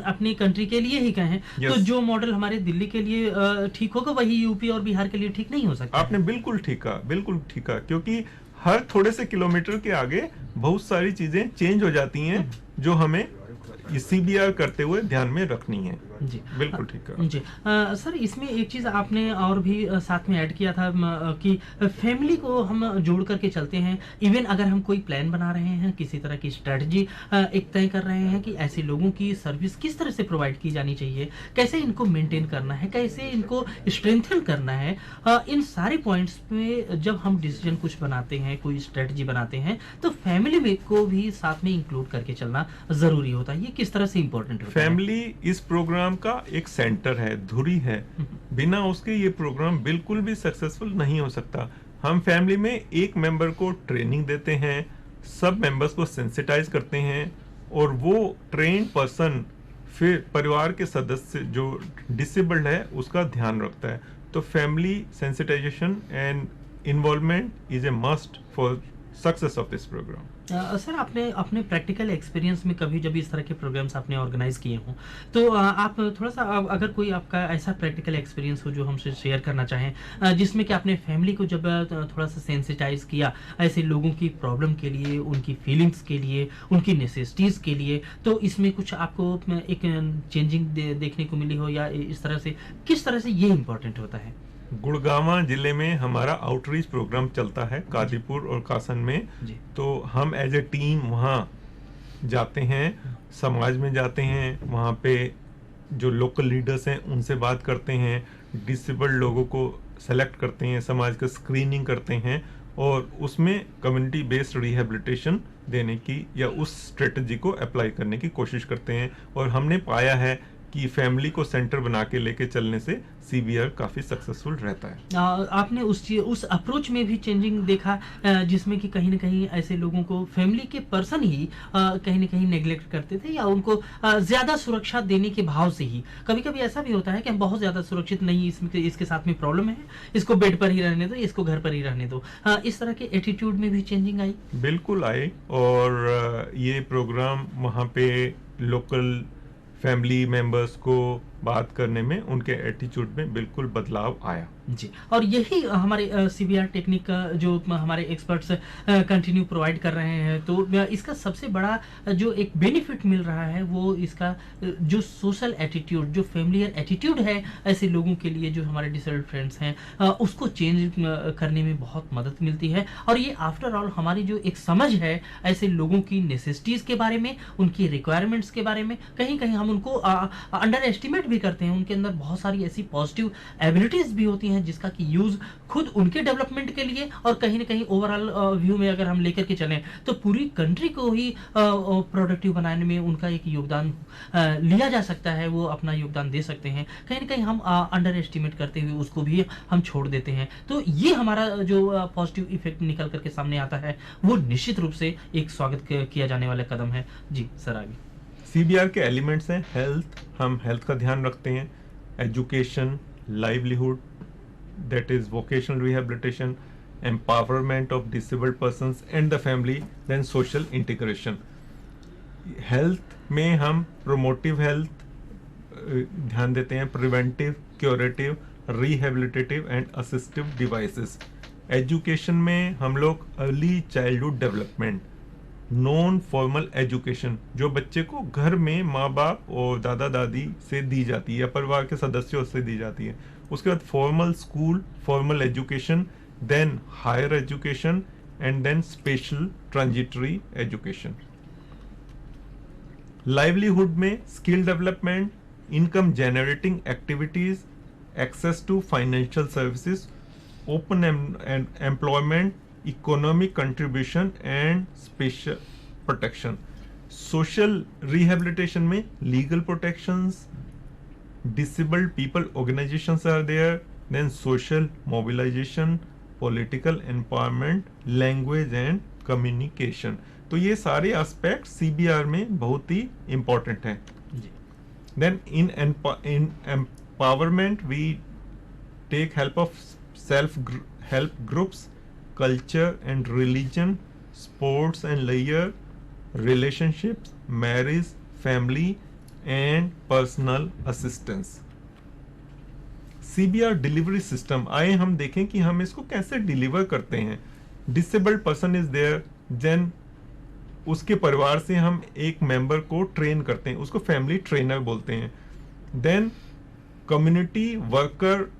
अपनी कंट्री के लिए ही कहें तो जो मॉडल हमारे दिल्ली के लिए ठीक होगा वही यूपी और बिहार के लिए ठीक नहीं हो सकता। आपने बिल्कुल ठीक कहा, बिल्कुल ठीक कहा, क्योंकि हर थोड़े से किलोमीटर के आगे बहुत सारी चीजें चेंज हो जाती हैं जो हमें सीबीआर करते हुए ध्यान में रखनी है। जी बिल्कुल ठीक है जी। सर इसमें एक चीज़ आपने और भी साथ में ऐड किया था कि फैमिली को हम जोड़ करके चलते हैं। इवन अगर हम कोई प्लान बना रहे हैं, किसी तरह की स्ट्रेटजी एक तय कर रहे हैं कि ऐसे लोगों की सर्विस किस तरह से प्रोवाइड की जानी चाहिए, कैसे इनको मेंटेन करना है, कैसे इनको स्ट्रेंथन करना है, इन सारे पॉइंट्स पे जब हम डिसीजन कुछ बनाते हैं, कोई स्ट्रेटजी बनाते हैं तो फैमिली में को भी साथ में इंक्लूड करके चलना ज़रूरी होता है। ये किस तरह से इम्पोर्टेंट होता है? फैमिली इस प्रोग्राम का एक सेंटर है, धुरी है। बिना उसके ये प्रोग्राम बिल्कुल भी सक्सेसफुल नहीं हो सकता। हम फैमिली में एक मेंबर को ट्रेनिंग देते हैं, सब मेंबर्स को सेंसिटाइज करते हैं और वो ट्रेन्ड पर्सन फिर परिवार के सदस्य जो डिसेबल्ड है उसका ध्यान रखता है। तो family sensitisation and involvement is a must for success of this programme. Sir आपने अपने प्रैक्टिकल एक्सपीरियंस में कभी जब इस तरह के प्रोग्राम्स आपने ऑर्गेनाइज किए हों तो आप थोड़ा सा अगर कोई आपका ऐसा प्रैक्टिकल एक्सपीरियंस हो जो हमसे शेयर करना चाहें जिसमें कि आपने फैमिली को जब थोड़ा सा सेंसिटाइज किया ऐसे लोगों की प्रॉब्लम के लिए, उनकी फीलिंग्स के लिए, उनकी नेसेसिटीज़ के लिए, तो इसमें कुछ आपको एक चेंजिंग देखने को मिली हो या इस तरह से किस तरह से ये इम्पोर्टेंट होता है? गुड़गांव जिले में हमारा आउटरीच प्रोग्राम चलता है कादीपुर और कासन में। तो हम एज ए टीम वहाँ जाते हैं, समाज में जाते हैं, वहाँ पे जो लोकल लीडर्स हैं उनसे बात करते हैं, डिसेबल्ड लोगों को सेलेक्ट करते हैं, समाज का स्क्रीनिंग करते हैं और उसमें कम्युनिटी बेस्ड रिहेबिलिटेशन देने की या उस स्ट्रेटजी को अप्लाई करने की कोशिश करते हैं। और हमने पाया है कि फैमिली को सेंटर बना के लेके चलने से सीबीआर काफी सक्सेसफुल रहता है। आपने उस अप्रोच में भी चेंजिंग देखा, जिसमें कि कहीं ना कहीं ऐसे लोगों को फैमिली के पर्सन ही कहीं ना कहीं नेग्लेक्ट करते थे, या उनको ज्यादा सुरक्षा देने के भाव से ही। कभी कभी ऐसा भी होता है कि हम बहुत ज्यादा सुरक्षित नहीं, इसके साथ में प्रॉब्लम है, इसको बेड पर ही रहने दो, इसको घर पर ही रहने दो। इस तरह के एटीट्यूड में भी चेंजिंग आई। बिल्कुल आई, और ये प्रोग्राम वहाँ पे लोकल फैमिली मेंबर्स को बात करने में, उनके एटीट्यूड में बिल्कुल बदलाव आया जी। और यही हमारे सीबीआर टेक्निक का जो हमारे एक्सपर्ट्स कंटिन्यू प्रोवाइड कर रहे हैं, तो इसका सबसे बड़ा जो एक बेनिफिट मिल रहा है वो इसका जो सोशल एटीट्यूड, जो फैमिलियर एटीट्यूड है ऐसे लोगों के लिए, जो हमारे डिसेबल्ड फ्रेंड्स हैं, उसको चेंज करने में बहुत मदद मिलती है। और ये आफ्टर ऑल हमारी जो एक समझ है ऐसे लोगों की नेसेसिटीज के बारे में, उनकी रिक्वायरमेंट्स के बारे में, कहीं कहीं हम उनको अंडर एस्टिमेट भी करते हैं। उनके अंदर बहुत सारी ऐसी पॉजिटिव एबिलिटीज भी होती हैं जिसका कि यूज खुद उनके डेवलपमेंट के लिए, और कहीं ना कहीं ओवरऑल व्यू में अगर हम लेकर के चलें तो पूरी कंट्री को ही प्रोडक्टिव बनाने में उनका एक योगदान लिया जा सकता है, वो अपना योगदान दे सकते हैं। कहीं ना कहीं हम अंडर एस्टिमेट करते हुए उसको भी हम छोड़ देते हैं। तो ये हमारा जो पॉजिटिव इफेक्ट निकल करके सामने आता है वो निश्चित रूप से एक स्वागत किया जाने वाला कदम है। जी सर, आगे। सीबीआर के एलिमेंट्स हैं हेल्थ, हम हेल्थ का ध्यान रखते हैं, education, livelihood, that is vocational rehabilitation, empowerment of disabled persons and the family, then social integration. Health में हम प्रोमोटिव हेल्थ ध्यान देते हैं, preventive, curative, rehabilitative and assistive devices. Education में हम लोग early childhood development, non formal education जो बच्चे को घर में माँ बाप और दादा दादी से दी जाती है या परिवार के सदस्यों से दी जाती है, उसके बाद formal school, formal education, then higher education and then special transitory education. Livelihood में skill development, income generating activities, access to financial services, open employment, economic contribution and special protection. Social rehabilitation में legal protections, disabled people organizations are there, then social mobilization, political empowerment, language and communication। तो ये सारे aspect CBR में बहुत ही important हैं। Then in empowerment we take help of self help groups, culture and religion, sports and लेयर, relationships, marriage, family and personal assistance. CBR delivery system, आए हम देखें कि हम इसको कैसे डिलीवर करते हैं। Disabled person is there, then उसके परिवार से हम एक मेंबर को ट्रेन करते हैं, उसको फैमिली ट्रेनर बोलते हैं। Then community worker,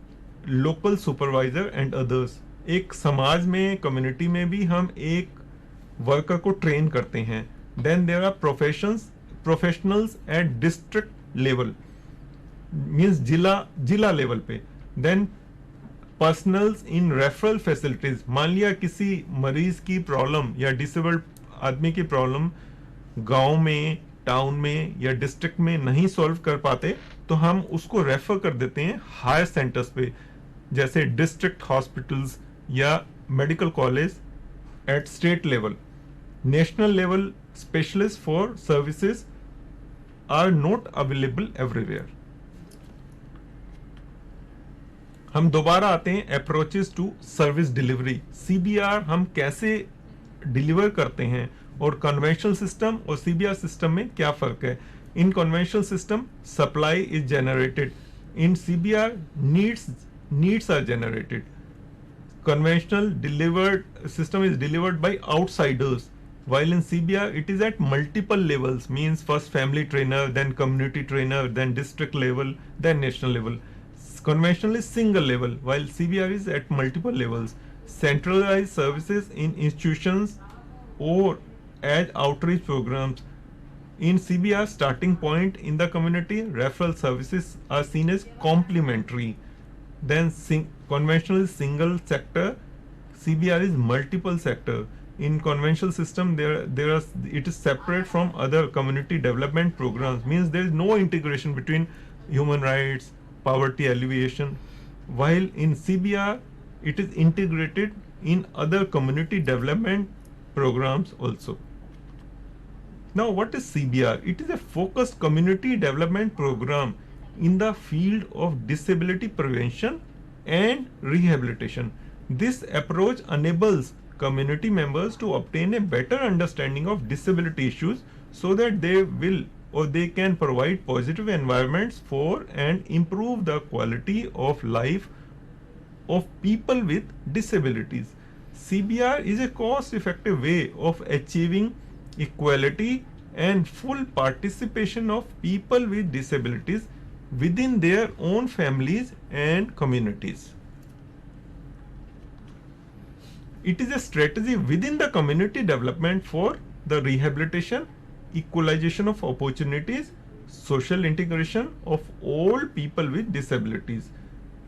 local supervisor and others, एक समाज में, कम्युनिटी में भी हम एक वर्कर को ट्रेन करते हैं। Then there are professionals at district level, means जिला लेवल पे। Then personnels in referral facilities, मान लिया किसी मरीज की प्रॉब्लम या डिसेबल्ड आदमी की प्रॉब्लम गांव में, टाउन में या डिस्ट्रिक्ट में नहीं सॉल्व कर पाते, तो हम उसको रेफर कर देते हैं हायर सेंटर्स पे, जैसे डिस्ट्रिक्ट हॉस्पिटल्स या medical college eight state level. National level specialists for services are not available everywhere। हम दोबारा आते हैं approaches to service delivery. CBR हम कैसे डिलीवर करते हैं और कन्वेंशनल सिस्टम और सीबीआर सिस्टम में क्या फर्क है। In conventional system supply is generated, in CBR needs are generated. Conventional delivered system is delivered by outsiders, while in CBR it is at multiple levels, means first family trainer, then community trainer, then district level, then national level. Conventional is single level, while CBR is at multiple levels. Centralized services in institutions or as outreach programs. In CBR starting point in the community, referral services are seen as complementary. Then conventional is single sector, CBR is multiple sector. In conventional system there are it is separate from other community development programs, means there is no integration between human rights, poverty alleviation, while in CBR it is integrated in other community development programs also. Now, what is CBR? It is a focused community development program in the field of disability prevention and rehabilitation. This approach enables community members to obtain a better understanding of disability issues so that they will or they can provide positive environments for and improve the quality of life of people with disabilities. CBR is a cost effective way of achieving equality and full participation of people with disabilities within their own families and communities. It is a strategy within the community development for the rehabilitation, equalization of opportunities, social integration of all people with disabilities.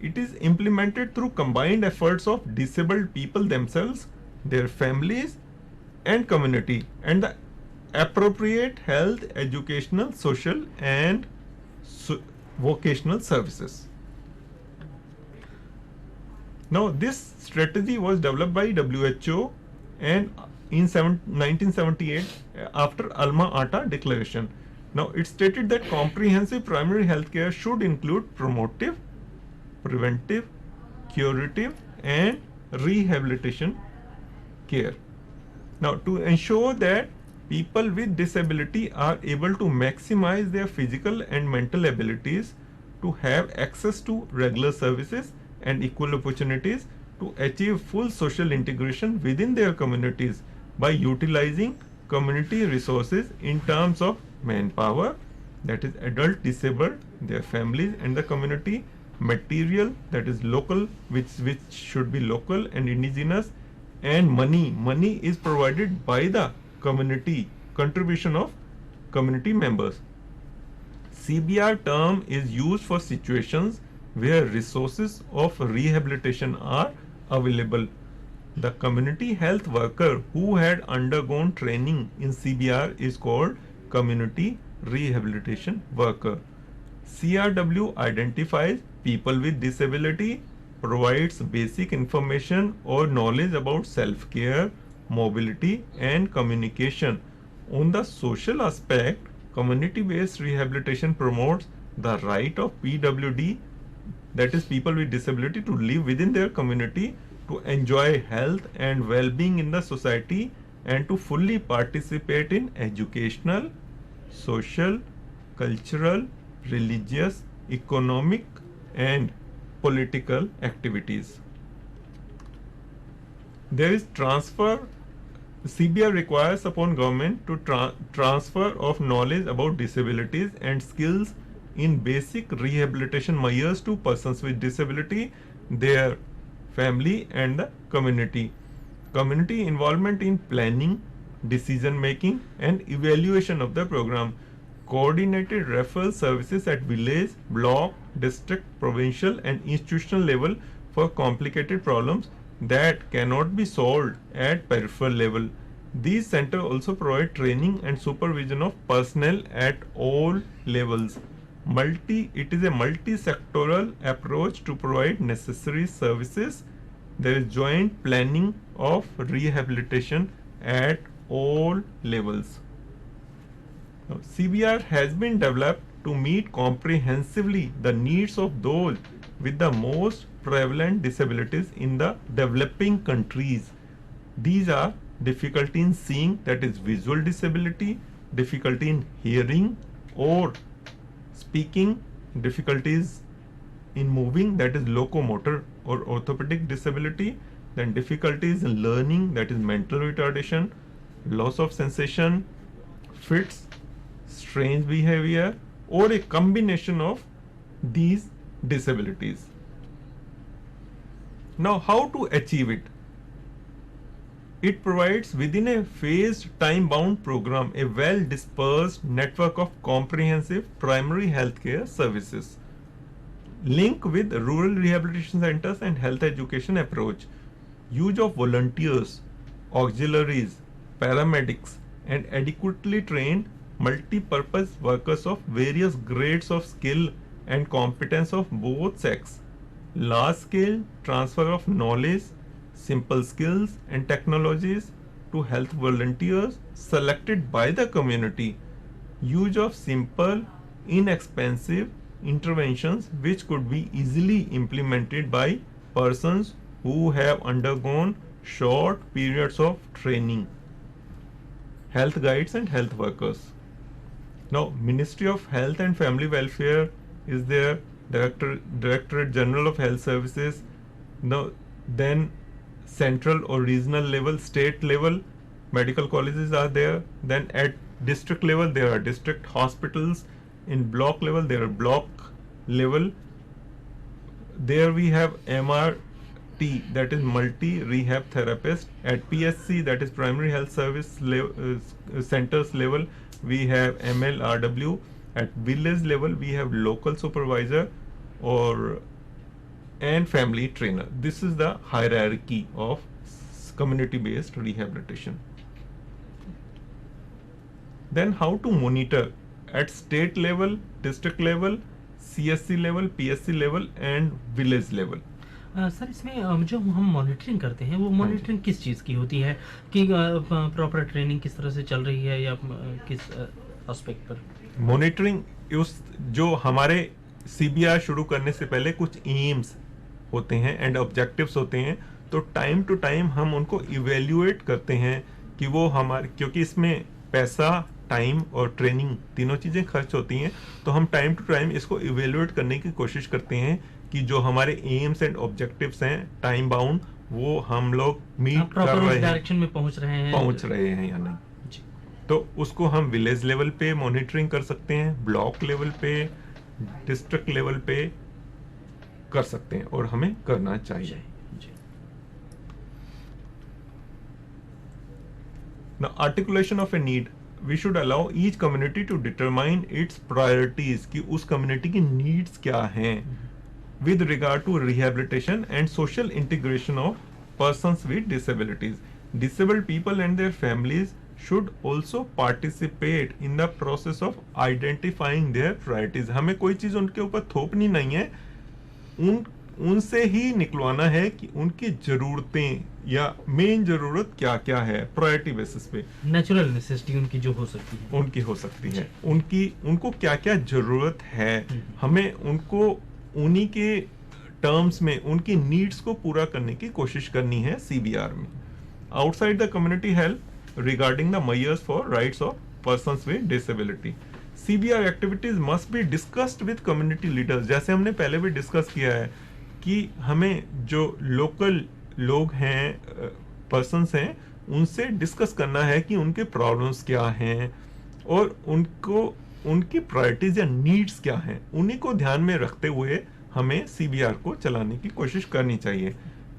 It is implemented through combined efforts of disabled people themselves, their families, and community, and the appropriate health, educational, social, and vocational services. Now, this strategy was developed by WHO and in 1978 after Alma Ata Declaration. Now, it stated that comprehensive primary health care should include promotive, preventive, curative, and rehabilitation care. Now, to ensure that people with disability are able to maximize their physical and mental abilities to have access to regular services and equal opportunities to achieve full social integration within their communities by utilizing community resources in terms of manpower, that is adult disabled, their families and the community, material, that is local, which should be local and indigenous, and money is provided by the community, contribution of community members. CBR term is used for situations where resources of rehabilitation are available. The community health worker who had undergone training in CBR is called community rehabilitation worker. CRW identifies people with disability, provides basic information or knowledge about self-care, mobility, and communication. On the social aspect, community-based rehabilitation promotes the right of PWD, that is people with disability, to live within their community, to enjoy health and well-being in the society, and to fully participate in educational, social, cultural, religious, economic, and political activities. There is transfer. CBR requires upon government to transfer of knowledge about disabilities and skills in basic rehabilitation measures to persons with disability, their family, and the community. Community involvement in planning, decision making, and evaluation of the program. Coordinated referral services at village, block, district, provincial, and institutional level for complicated problems that cannot be solved at peripheral level. These centers also provide training and supervision of personnel at all levels. It is a multi-sectoral approach to provide necessary services. There is joint planning of rehabilitation at all levels. Now, CBR has been developed to meet comprehensively the needs of those with the most prevalent disabilities in the developing countries. These are difficulty in seeing, that is visual disability, difficulty in hearing or speaking, difficulties in moving, that is locomotor or orthopedic disability, then difficulties in learning, that is mental retardation, loss of sensation, fits, strange behavior, or a combination of these disabilities. Now, how to achieve it? It provides within a phased time-bound program a well-dispersed network of comprehensive primary healthcare services. Link with rural rehabilitation centers and health education approach. Use of volunteers, auxiliaries, paramedics, and adequately trained multi-purpose workers of various grades of skill and competence of both sex, large scale transfer of knowledge, simple skills and technologies to health volunteers selected by the community, use of simple, inexpensive interventions which could be easily implemented by persons who have undergone short periods of training, health guides and health workers. Now, Ministry of Health and Family Welfare is there, Directorate General of Health Services. Now, then central or regional level, state level, medical colleges are there. Then at district level, there are district hospitals. In block level, there are block level. There we have MRT, that is multi rehab therapist. At PSC, that is primary health service centers level, we have MLRW. At village level, we have local supervisor or and family trainer. This is the hierarchy of community-based rehabilitation. Then how to monitor at state level, district level, CSC level, PSC level and village level. Sir इसमें जो हम monitoring करते हैं वो monitoring किस चीज़ की होती है कि प्रॉपर ट्रेनिंग किस तरह से चल रही है या किस एस्पेक्ट पर? मॉनिटरिंग उस जो हमारे CBR शुरू करने से पहले कुछ एम्स होते हैं एंड ऑब्जेक्टिव्स होते हैं, तो टाइम टू टाइम हम उनको इवेल्युएट करते हैं कि वो हमारे, क्योंकि इसमें पैसा, टाइम और ट्रेनिंग तीनों चीज़ें खर्च होती हैं, तो हम टाइम टू टाइम इसको इवेल्युएट करने की कोशिश करते हैं कि जो हमारे एम्स एंड ऑब्जेक्टिव्स हैं टाइम बाउंड, वो हम लोग मीट कर रहे हैं, डायरेक्शन में पहुंच रहे हैं या नहीं। तो उसको हम विलेज लेवल पे मॉनिटरिंग कर सकते हैं, ब्लॉक लेवल पे, डिस्ट्रिक्ट लेवल पे कर सकते हैं और हमें करना चाहिए। Now, articulation of a need. We should allow each community to determine its priorities कि उस community की needs क्या हैं with regard to rehabilitation and social integration of persons with disabilities. Disabled people and their families should also participate in the process of identifying their priorities. हमें कोई चीज उनके ऊपर थोपनी नहीं है, उनसे ही निकलवाना है कि उनकी जरूरतें या मेन जरूरत क्या क्या है, प्रायोरिटी बेसिस पे। नेचुरल नेसेसिटी उनकी जो हो सकती है, उनकी हो सकती है, उनको क्या क्या जरूरत है, हमें उनको उन्हीं के टर्म्स में उनकी नीड्स को पूरा करने की कोशिश करनी है CBR में। Outside the community health regarding the measures for rights of persons with disability, CBR activities must be discussed with community leaders. जैसे हमने पहले भी डिस्कस किया है कि हमें जो लोकल लोग हैं, पर्सन्स हैं, उनसे डिस्कस करना है कि उनके प्रॉब्लम्स क्या हैं और उनको उनकी प्रायोरिटीज या नीड्स क्या हैं, उन्हीं को ध्यान में रखते हुए हमें CBR को चलाने की कोशिश करनी चाहिए।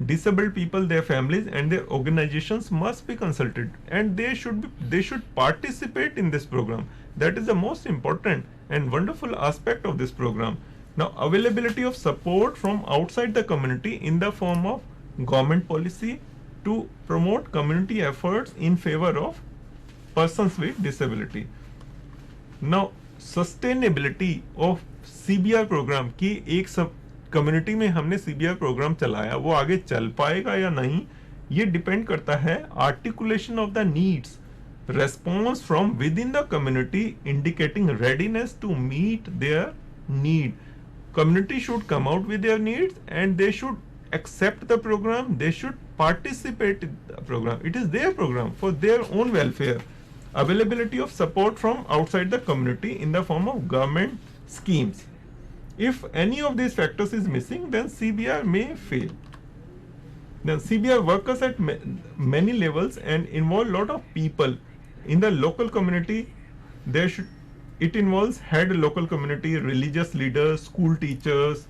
Disabled people, their families and their organizations must be consulted and they should participate in this program. That is the most important and wonderful aspect of this program. Now, availability of support from outside the community in the form of government policy to promote community efforts in favor of persons with disability. Now, sustainability of CBR program की एक सब community में हमने CBR programme चलाया, वो आगे चल पाएगा या नहीं, ये डिपेंड करता है articulation of the needs, response from within the community indicating readiness to meet their need. Community should come out with their needs and they should accept the program, they should participate in the program. It is their program for their own welfare. Availability of support from outside the community in the form of government schemes. If any of these factors is missing, then CBR may fail. Then CBR workers at many levels and involve lot of people in the local community. It involves head local community, religious leaders, school teachers,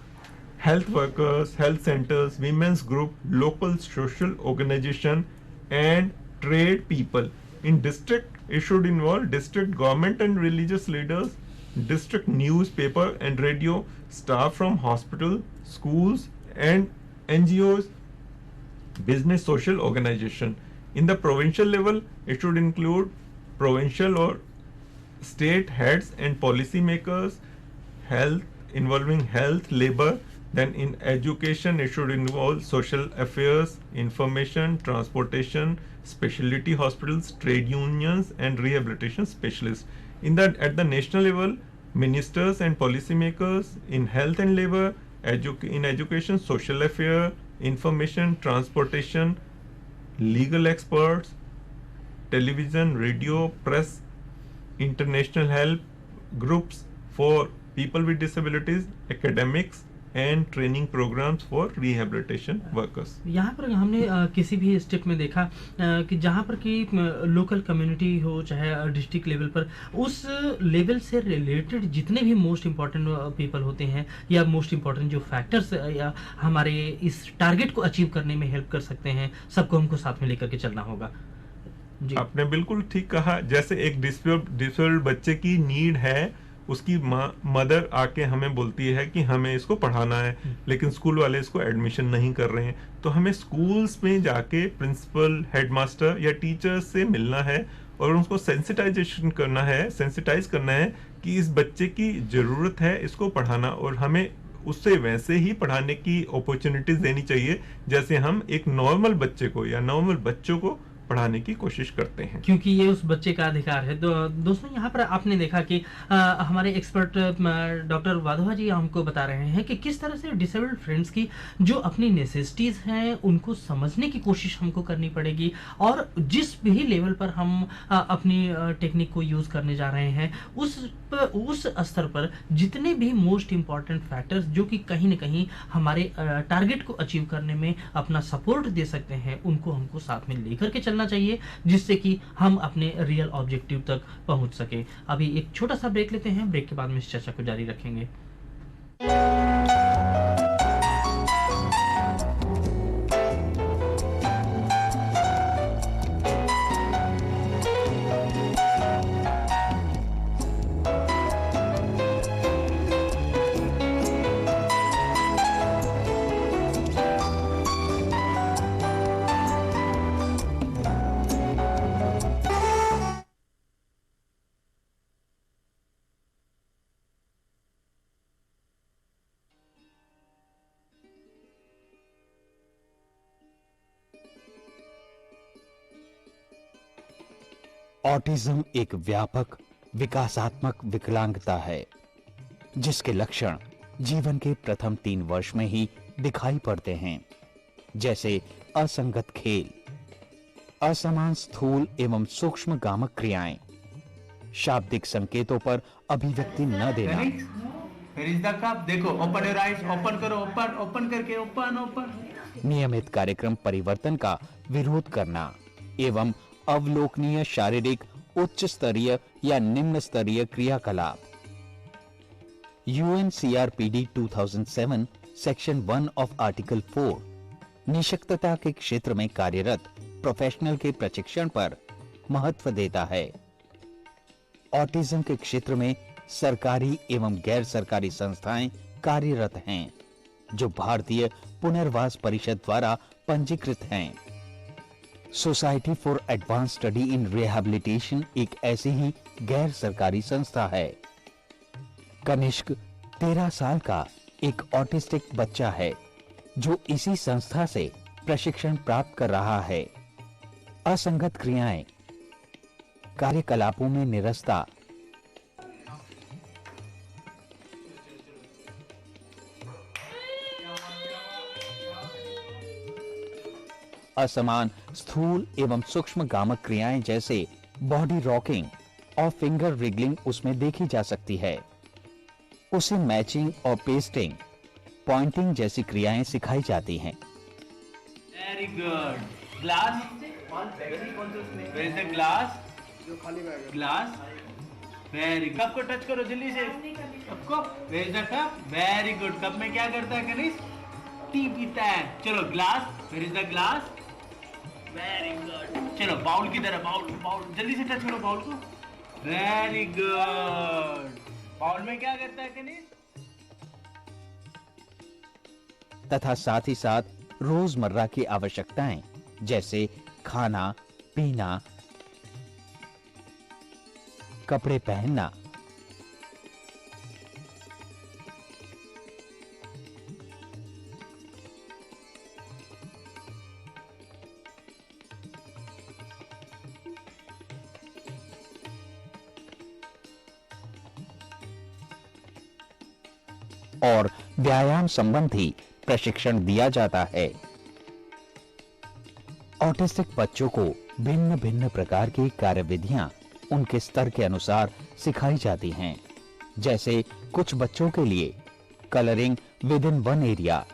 health workers, health centers, women's group, local social organization, and trade people. In district, it should involve district government and religious leaders, district newspaper and radio, staff from hospital, schools, and NGOs, business social organization. In the provincial level, it should include provincial or state heads and policy makers, health involving health, labor. Then in education, it should involve social affairs, information, transportation, specialty hospitals, trade unions, and rehabilitation specialists. In that, at the national level, ministers and policymakers in health and labor, in education, social affair, information, transportation, legal experts, television, radio, press, international help groups for people with disabilities, academics, and training programs for rehabilitation workers. यहाँ पर हमने किसी भी step में देखा कि जहाँ पर कि लोकल कम्युनिटी हो चाहे डिस्ट्रिक्ट लेवल पर, उस लेवल से रिलेटेड जितने भी मोस्ट इम्पॉर्टेंट पीपल होते हैं या मोस्ट इम्पॉर्टेंट जो फैक्टर्स या हमारे इस टारगेट को अचीव करने में हेल्प कर सकते हैं, सबको हमको साथ में लेकर के चलना होगा। जी। आपने बिल्कुल ठीक कहा। जैसे एक डिसेबल्ड बच्चे की नीड है, उसकी मदर आके हमें बोलती है कि हमें इसको पढ़ाना है, लेकिन स्कूल वाले इसको एडमिशन नहीं कर रहे हैं, तो हमें स्कूल्स में जाके प्रिंसिपल, हेडमास्टर या टीचर्स से मिलना है और उनको सेंसिटाइज करना है कि इस बच्चे की जरूरत है इसको पढ़ाना, और हमें उससे वैसे ही पढ़ाने की अपॉर्चुनिटीज देनी चाहिए जैसे हम एक नॉर्मल बच्चे को या नॉर्मल बच्चों को पढ़ाने की कोशिश करते हैं, क्योंकि ये उस बच्चे का अधिकार है। दोस्तों, यहाँ पर आपने देखा कि हमारे एक्सपर्ट डॉक्टर वाधवा जी हमको बता रहे हैं कि किस तरह से डिसेबल्ड फ्रेंड्स की जो अपनी नेसेसिटीज हैं उनको समझने की कोशिश हमको करनी पड़ेगी, और जिस भी लेवल पर हम अपनी टेक्निक को यूज करने जा रहे हैं उस स्तर पर जितने भी मोस्ट इम्पॉर्टेंट फैक्टर्स जो कि कहीं ना कहीं हमारे टारगेट को अचीव करने में अपना सपोर्ट दे सकते हैं, उनको हमको साथ में लेकर के चलना चाहिए, जिससे कि हम अपने रियल ऑब्जेक्टिव तक पहुंच सके। अभी एक छोटा सा ब्रेक लेते हैं, ब्रेक के बाद में इस चर्चा को जारी रखेंगे। ऑटिज्म एक व्यापक विकासात्मक विकलांगता है जिसके लक्षण जीवन के प्रथम 3 वर्ष में ही दिखाई पड़ते हैं, जैसे असंगत खेल, असमान स्थूल एवं सूक्ष्म गामक क्रियाएं, शाब्दिक संकेतों पर अभिव्यक्ति न देना। देखो, ओपन योर आईज, ओपन करो, ओपन करके ओपन। नियमित कार्यक्रम परिवर्तन का विरोध करना एवं अवलोकनीय शारीरिक उच्च स्तरीय या निम्न स्तरीय क्रियाकलाप। UNCRPD 2007 सेक्शन 1 ऑफ आर्टिकल 4 निशक्तता के क्षेत्र में कार्यरत प्रोफेशनल के प्रशिक्षण पर महत्व देता है। ऑटिज्म के क्षेत्र में सरकारी एवं गैर सरकारी संस्थाएं कार्यरत हैं जो भारतीय पुनर्वास परिषद द्वारा पंजीकृत हैं। Society for advance study in rehabilitation एक ऐसी ही गैर सरकारी संस्था है। कनिष्क 13 साल का एक ऑटिस्टिक बच्चा है जो इसी संस्था से प्रशिक्षण प्राप्त कर रहा है। असंगत क्रियाएं, कार्यकलापों में निरस्ता, असमान स्थूल एवं सूक्ष्म गामक क्रियाएं जैसे बॉडी रॉकिंग और फिंगर रिगलिंग उसमें देखी जा सकती है। उसे मैचिंग और पेस्टिंग, पॉइंटिंग जैसी क्रियाएं सिखाई जाती हैं। Very good. Glass, where is the glass? जो खाली बैग है। Glass, very good. कप को टच करो जल्दी से। कप को, where is the cup? Very good. Cup में क्या करता है कनिष्क? टी पीता है। चलो glass, where is the glass? Very good. चलो बाउल की तरह, बाउल जल्दी से टच करो बाउल को। Very good. बाउल में क्या करता है कनिष्क? तथा साथ ही साथ रोजमर्रा की आवश्यकताएं जैसे खाना, पीना, कपड़े पहनना, और व्यायाम संबंधी प्रशिक्षण दिया जाता है। ऑटिस्टिक बच्चों को भिन्न भिन्न प्रकार की कार्यविधियां उनके स्तर के अनुसार सिखाई जाती हैं। जैसे कुछ बच्चों के लिए colouring with in one area,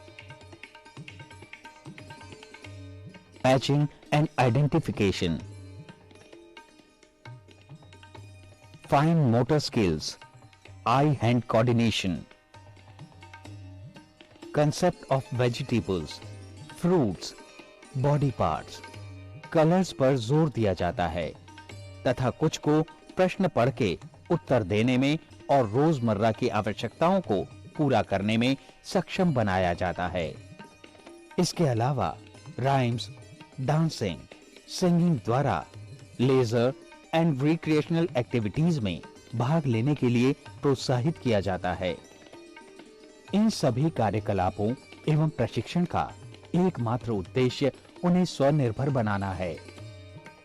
matching and identification, fine motor skills, I hand coordination, concept of vegetables, fruits, body parts, colours पर जोर दिया जाता है तथा कुछ को प्रश्न पढ़ के उत्तर देने में और रोजमर्रा की आवश्यकताओं को पूरा करने में सक्षम बनाया जाता है। इसके अलावा राइम्स, डांसिंग, सिंगिंग द्वारा लेजर एंड रिक्रिएशनल एक्टिविटीज में भाग लेने के लिए प्रोत्साहित किया जाता है। इन सभी कार्यकलापों एवं प्रशिक्षण का एकमात्र उद्देश्य उन्हें स्वनिर्भर बनाना है,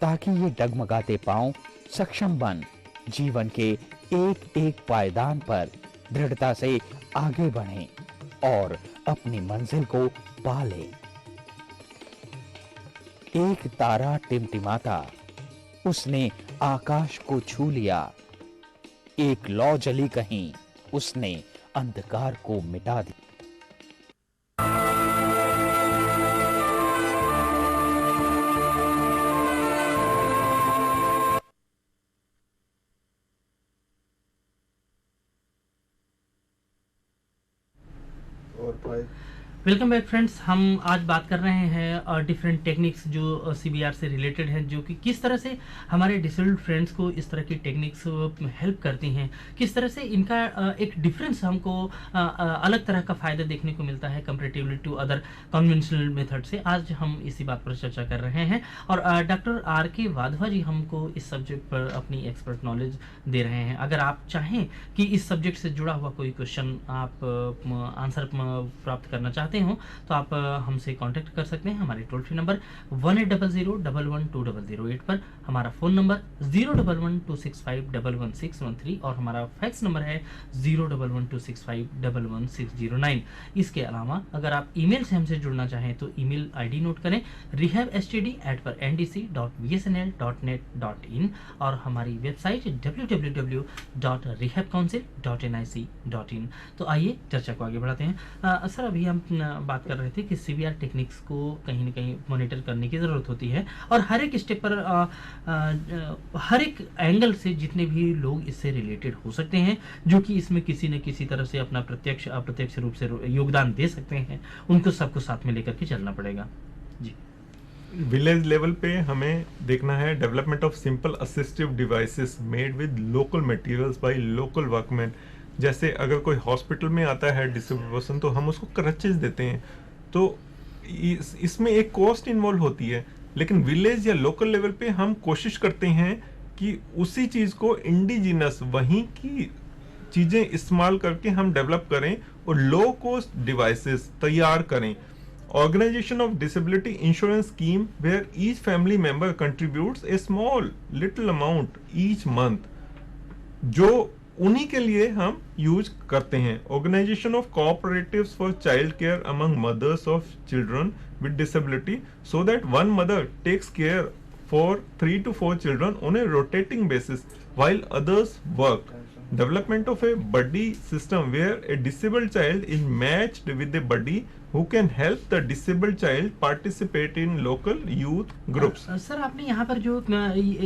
ताकि ये डगमगाते पांव सक्षम बन जीवन के एक एक पायदान पर दृढ़ता से आगे बढ़ें और अपनी मंजिल को पा लें। एक तारा टिमटिमाता, उसने आकाश को छू लिया। एक लौ जली कहीं, उसने अंधकार को मिटा दिया। Welcome back friends. हम आज बात कर रहे हैं डिफरेंट टेक्निक्स जो सीबीआर से रिलेटेड हैं, जो कि किस तरह से हमारे डिसेबल्ड फ्रेंड्स को इस तरह की टेक्निक्स हेल्प करती हैं, किस तरह से इनका एक डिफरेंस हमको अलग तरह का फ़ायदा देखने को मिलता है comparatively to other conventional method से। आज हम इसी बात पर चर्चा कर रहे हैं और डॉक्टर आर के वाधवा जी हमको इस सब्जेक्ट पर अपनी एक्सपर्ट नॉलेज दे रहे हैं। अगर आप चाहें कि इस सब्जेक्ट से जुड़ा हुआ कोई क्वेश्चन आप आंसर प्राप्त करना चाहते हो तो आप हमसे कांटेक्ट कर सकते हैं। हमारे टोल फ्री नंबर 1800112008 पर, हमारा फोन नंबर 01126511613 और हमारा फैक्स नंबर है 01126511609। इसके अलावा अगर आप ईमेल से हमसे जुड़ना चाहें तो ईमेल आईडी नोट करें rehabstd@ndc.bsnl.net.in और हमारी वेबसाइट www.rehabcouncil.nic.in। तो आइए चर्चा को आगे बढ़ाते हैं। सर, अभी हम बात कर रहे थे कि सीबीआर टेक्निक्स को कहीं ना कहीं मॉनिटर करने की ज़रूरत होती है और हर एक स्टेप पर हर एक एंगल से जितने भी लोग इससे रिलेटेड हो सकते हैं, जो कि इसमें किसी न किसी तरह से अपना प्रत्यक्ष अप्रत्यक्ष रूप से योगदान दे सकते हैं, उनको सबको साथ में लेकर के चलना पड़ेगा। जी, विलेज लेवल पे हमें देखना है development of simple assistive devices made with local materials by local workman. जैसे अगर कोई हॉस्पिटल में आता है डिसेबल्ड पर्सन तो हम उसको क्रचेस देते हैं, तो इसमें एक कॉस्ट इन्वॉल्व होती है। लेकिन विलेज या लोकल लेवल पे हम कोशिश करते हैं कि उसी चीज को इंडिजिनस वहीं की चीजें इस्तेमाल करके हम डेवलप करें और लो कॉस्ट डिवाइसेस तैयार करें। Organisation of disability insurance scheme where each family member contributes a small little amount each month, जो उन्हीं के लिए हम यूज करते हैं। Organisation of cooperatives for child care among mothers of children with disability so that one mother takes care for 3 to 4 children on a rotating basis while others work. Development of a buddy system where a disabled child is matched with a buddy who can help the disabled child participate in local youth groups. Sir, आपने यहाँ पर जो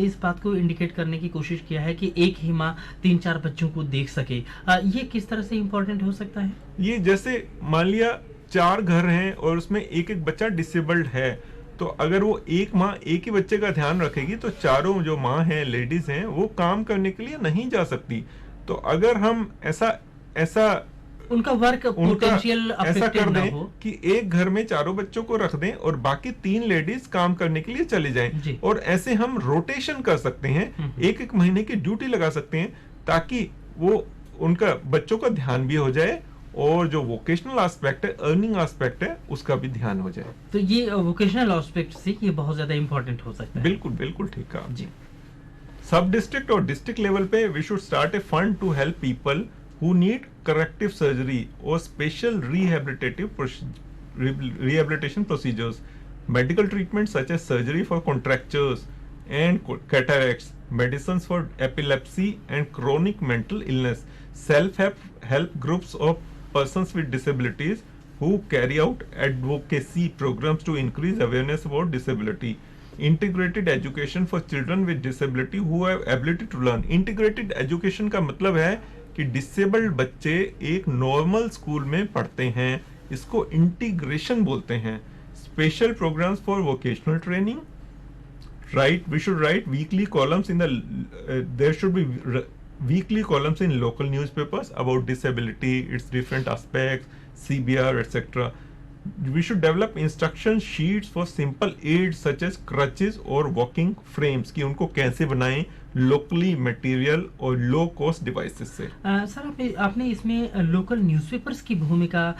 इस बात को indicate करने की कोशिश किया है कि एक ही माँ 3-4 बच्चों को देख सके, ये किस तरह से इम्पोर्टेंट हो सकता है? ये जैसे मान लिया 4 घर हैं और उसमें एक एक बच्चा डिसेबल्ड है, तो अगर वो एक माँ एक ही बच्चे का ध्यान रखेगी तो चारों जो माँ हैं, लेडीज हैं, वो काम करने के लिए नहीं जा सकती। तो अगर हम ऐसा उनका वर्क पोटेंशियल ऐसा कर दें कि एक घर में चारों बच्चों को रख दें और बाकी 3 लेडीज काम करने के लिए चले जाएं, और ऐसे हम रोटेशन कर सकते हैं, एक महीने की ड्यूटी लगा सकते हैं, ताकि वो उनका बच्चों का ध्यान भी हो जाए और जो वोकेशनल एस्पेक्ट है, अर्निंग एस्पेक्ट है, उसका भी ध्यान हो जाए। तो ये वोकेशनल एस्पेक्ट से ये बहुत ज्यादा इंपॉर्टेंट हो सकता है। बिल्कुल बिल्कुल ठीक है जी। सब डिस्ट्रिक्ट और डिस्ट्रिक्ट लेवल पे we should start a fund to help people who need corrective surgery or special rehabilitation procedures. Medical treatments such as surgery for contractures and cataracts, medicines for epilepsy and chronic mental illness, self-help groups of persons with disabilities who carry out advocacy programs to increase awareness about disability. Integrated education for children with disability who have ability to learn. Integrated education का मतलब है कि disabled बच्चे एक normal school में पढ़ते हैं, इसको इंटीग्रेशन बोलते हैं. Special programmes for vocational training. We should write weekly columns in there should be weekly columns in local newspapers about disability, its different aspects, CBR, etc. We should develop instruction sheets for simple aids such as crutches or walking frames कि उनको कैसे बनाएं locally material और low cost devices से. Sir आपने इसमें local newspapers की भूमिका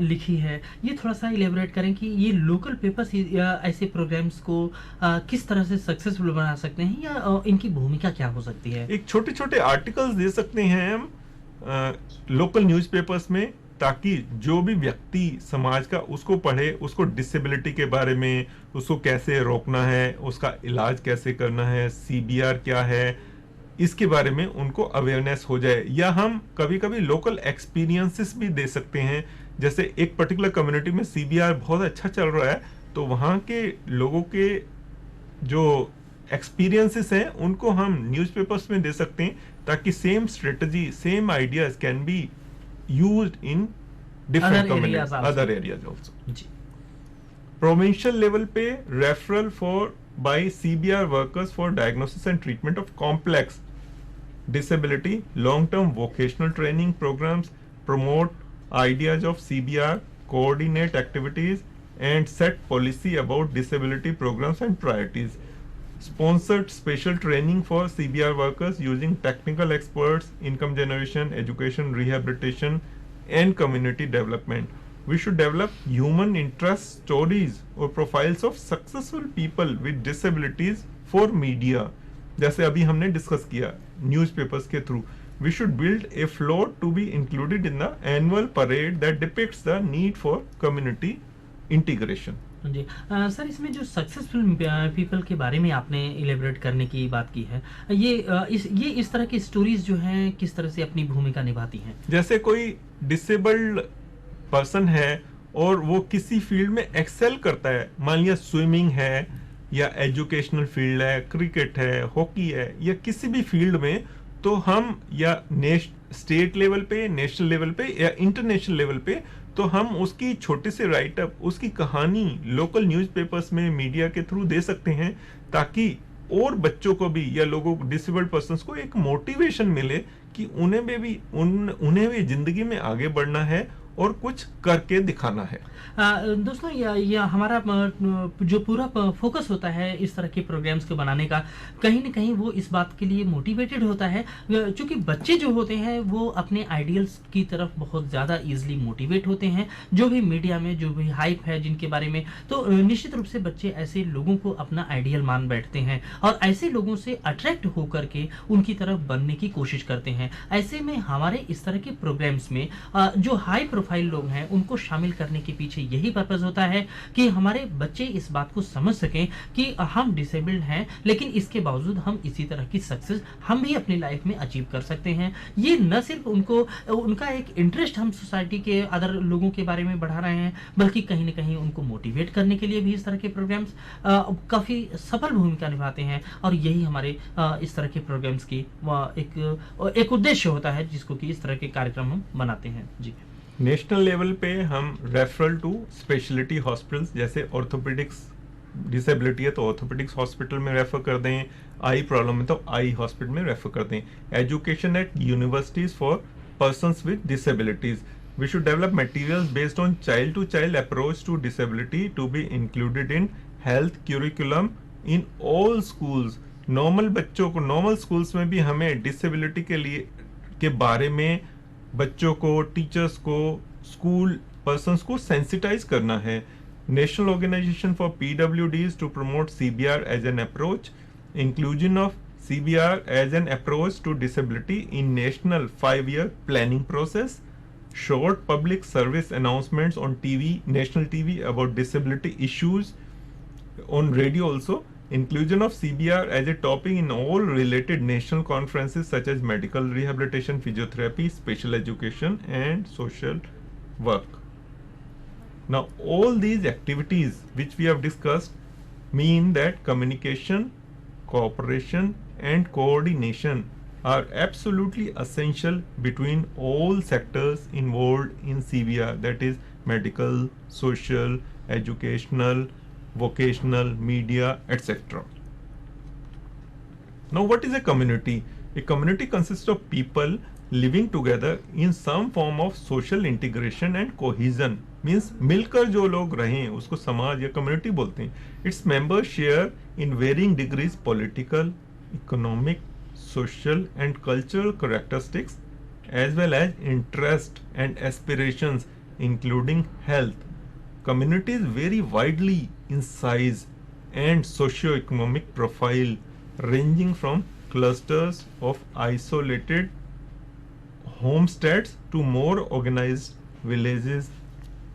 लिखी है, ये थोड़ा सा इलेबोरेट करें कि ये लोकल पेपर्स ऐसे प्रोग्राम्स को किस तरह से सक्सेसफुल बना सकते हैं या इनकी भूमिका क्या हो सकती है? एक छोटे छोटे आर्टिकल्स दे सकते हैं हम लोकल न्यूज़पेपर्स में, ताकि जो भी व्यक्ति समाज का उसको पढ़े, उसको डिसेबिलिटी के बारे में, उसको कैसे रोकना है, उसका इलाज कैसे करना है, CBR क्या है, इसके बारे में उनको अवेयरनेस हो जाए. या हम कभी कभी लोकल एक्सपीरियंसेस भी दे सकते हैं. जैसे एक पर्टिकुलर कम्युनिटी में CBR बहुत अच्छा चल रहा है, तो वहाँ के लोगों के जो एक्सपीरियंसेस हैं उनको हम न्यूज़पेपर्स में दे सकते हैं, ताकि same strategy, same ideas can be used in different communities, other areas also. जी. Provincial level पे referral by CBR workers for diagnosis and treatment of complex disability, long-term vocational training programs, promote ideas of CBR, coordinate activities and set policy about disability programs and priorities. Sponsored special training for CBR workers using technical experts, income generation, education, rehabilitation, and community development. We should develop human interest stories or profiles of successful people with disabilities for media. जैसे अभी हमने discuss किया newspapers के through. We should build a float to be included in the annual parade that depicts the need for community integration. जी. Sir इसमें जो successful people के बारे में आपने इलेबोरेट करने की बात की है, ये इस तरह की स्टोरीज जो हैं किस तरह से अपनी भूमिका निभाती हैं? जैसे कोई डिसेबल्ड पर्सन है और वो किसी फील्ड में एक्सेल करता है, मान लिया स्विमिंग है या एजुकेशनल फील्ड है, क्रिकेट है, हॉकी है, या किसी भी फील्ड में, तो हम या स्टेट लेवल पे, नेशनल लेवल पे या इंटरनेशनल लेवल पे, तो हम उसकी छोटे से राइटअप, उसकी कहानी लोकल न्यूज़पेपर्स में, मीडिया के थ्रू दे सकते हैं, ताकि और बच्चों को भी या लोगों को, डिसेबल्ड पर्सन्स को एक मोटिवेशन मिले कि उन्हें भी जिंदगी में आगे बढ़ना है और कुछ करके दिखाना है. दोस्तों यह हमारा जो पूरा फोकस होता है इस तरह के प्रोग्राम्स को बनाने का, कहीं ना कहीं वो इस बात के लिए मोटिवेटेड होता है, क्योंकि बच्चे जो होते हैं वो अपने आइडियल्स की तरफ बहुत ज़्यादा इजीली मोटिवेट होते हैं. जो भी मीडिया में जो भी हाइप है जिनके बारे में, तो निश्चित रूप से बच्चे ऐसे लोगों को अपना आइडियल मान बैठते हैं और ऐसे लोगों से अट्रैक्ट होकर के उनकी तरफ बनने की कोशिश करते हैं. ऐसे में हमारे इस तरह के प्रोग्राम्स में जो हाई प्रोफाइल लोग हैं उनको शामिल करने के पीछे यही पर्पस होता है कि हमारे बच्चे इस बात को समझ सकें कि हम डिसेबल्ड हैं, लेकिन इसके बावजूद हम इसी तरह की सक्सेस हम भी अपनी लाइफ में अचीव कर सकते हैं. ये न सिर्फ उनका एक इंटरेस्ट हम सोसाइटी के अदर लोगों के बारे में बढ़ा रहे हैं, बल्कि कहीं ना कहीं उनको मोटिवेट करने के लिए भी इस तरह के प्रोग्राम्स काफ़ी सफल भूमिका निभाते हैं. और यही हमारे इस तरह के प्रोग्राम्स की एक उद्देश्य होता है, जिसको कि इस तरह के कार्यक्रम हम बनाते हैं. जी. नेशनल लेवल पे हम रेफरल टू स्पेशलिटी हॉस्पिटल्स, जैसे ऑर्थोपेडिक्स डिसेबिलिटी है तो ऑर्थोपेडिक्स हॉस्पिटल में रेफर कर दें, आई प्रॉब्लम है तो आई हॉस्पिटल में रेफर कर दें. Education at universities for persons with disabilities. We should develop materials based on child to child approach to disability to be included in health curriculum in all schools. Normal बच्चों को, normal schools में भी हमें disability के बारे में बच्चों को, टीचर्स को, स्कूल पर्सन्स को सेंसिटाइज करना है. National Organization for PWDs to promote CBR as an approach, inclusion of CBR as an approach to disability in national 5-year planning process, short public service announcements on TV, national TV about disability issues, on radio also, inclusion of CBR as a topic in all related national conferences such as medical rehabilitation, physiotherapy, special education and social work. Now all these activities which we have discussed mean that communication, cooperation and coordination are absolutely essential between all sectors involved in CBR, that is medical, social, educational, vocational, media, etc. Now what is a community? A community consists of people living together in some form of social integration and cohesion. Means मिलकर जो लोग रहें उसको समाज या community बोलते हैं. Its members share in varying degrees political, economic, social and cultural characteristics as well as interest and aspirations including health. Communities vary widely in size and socio-economic profile, ranging from clusters of isolated homesteads to more organized villages,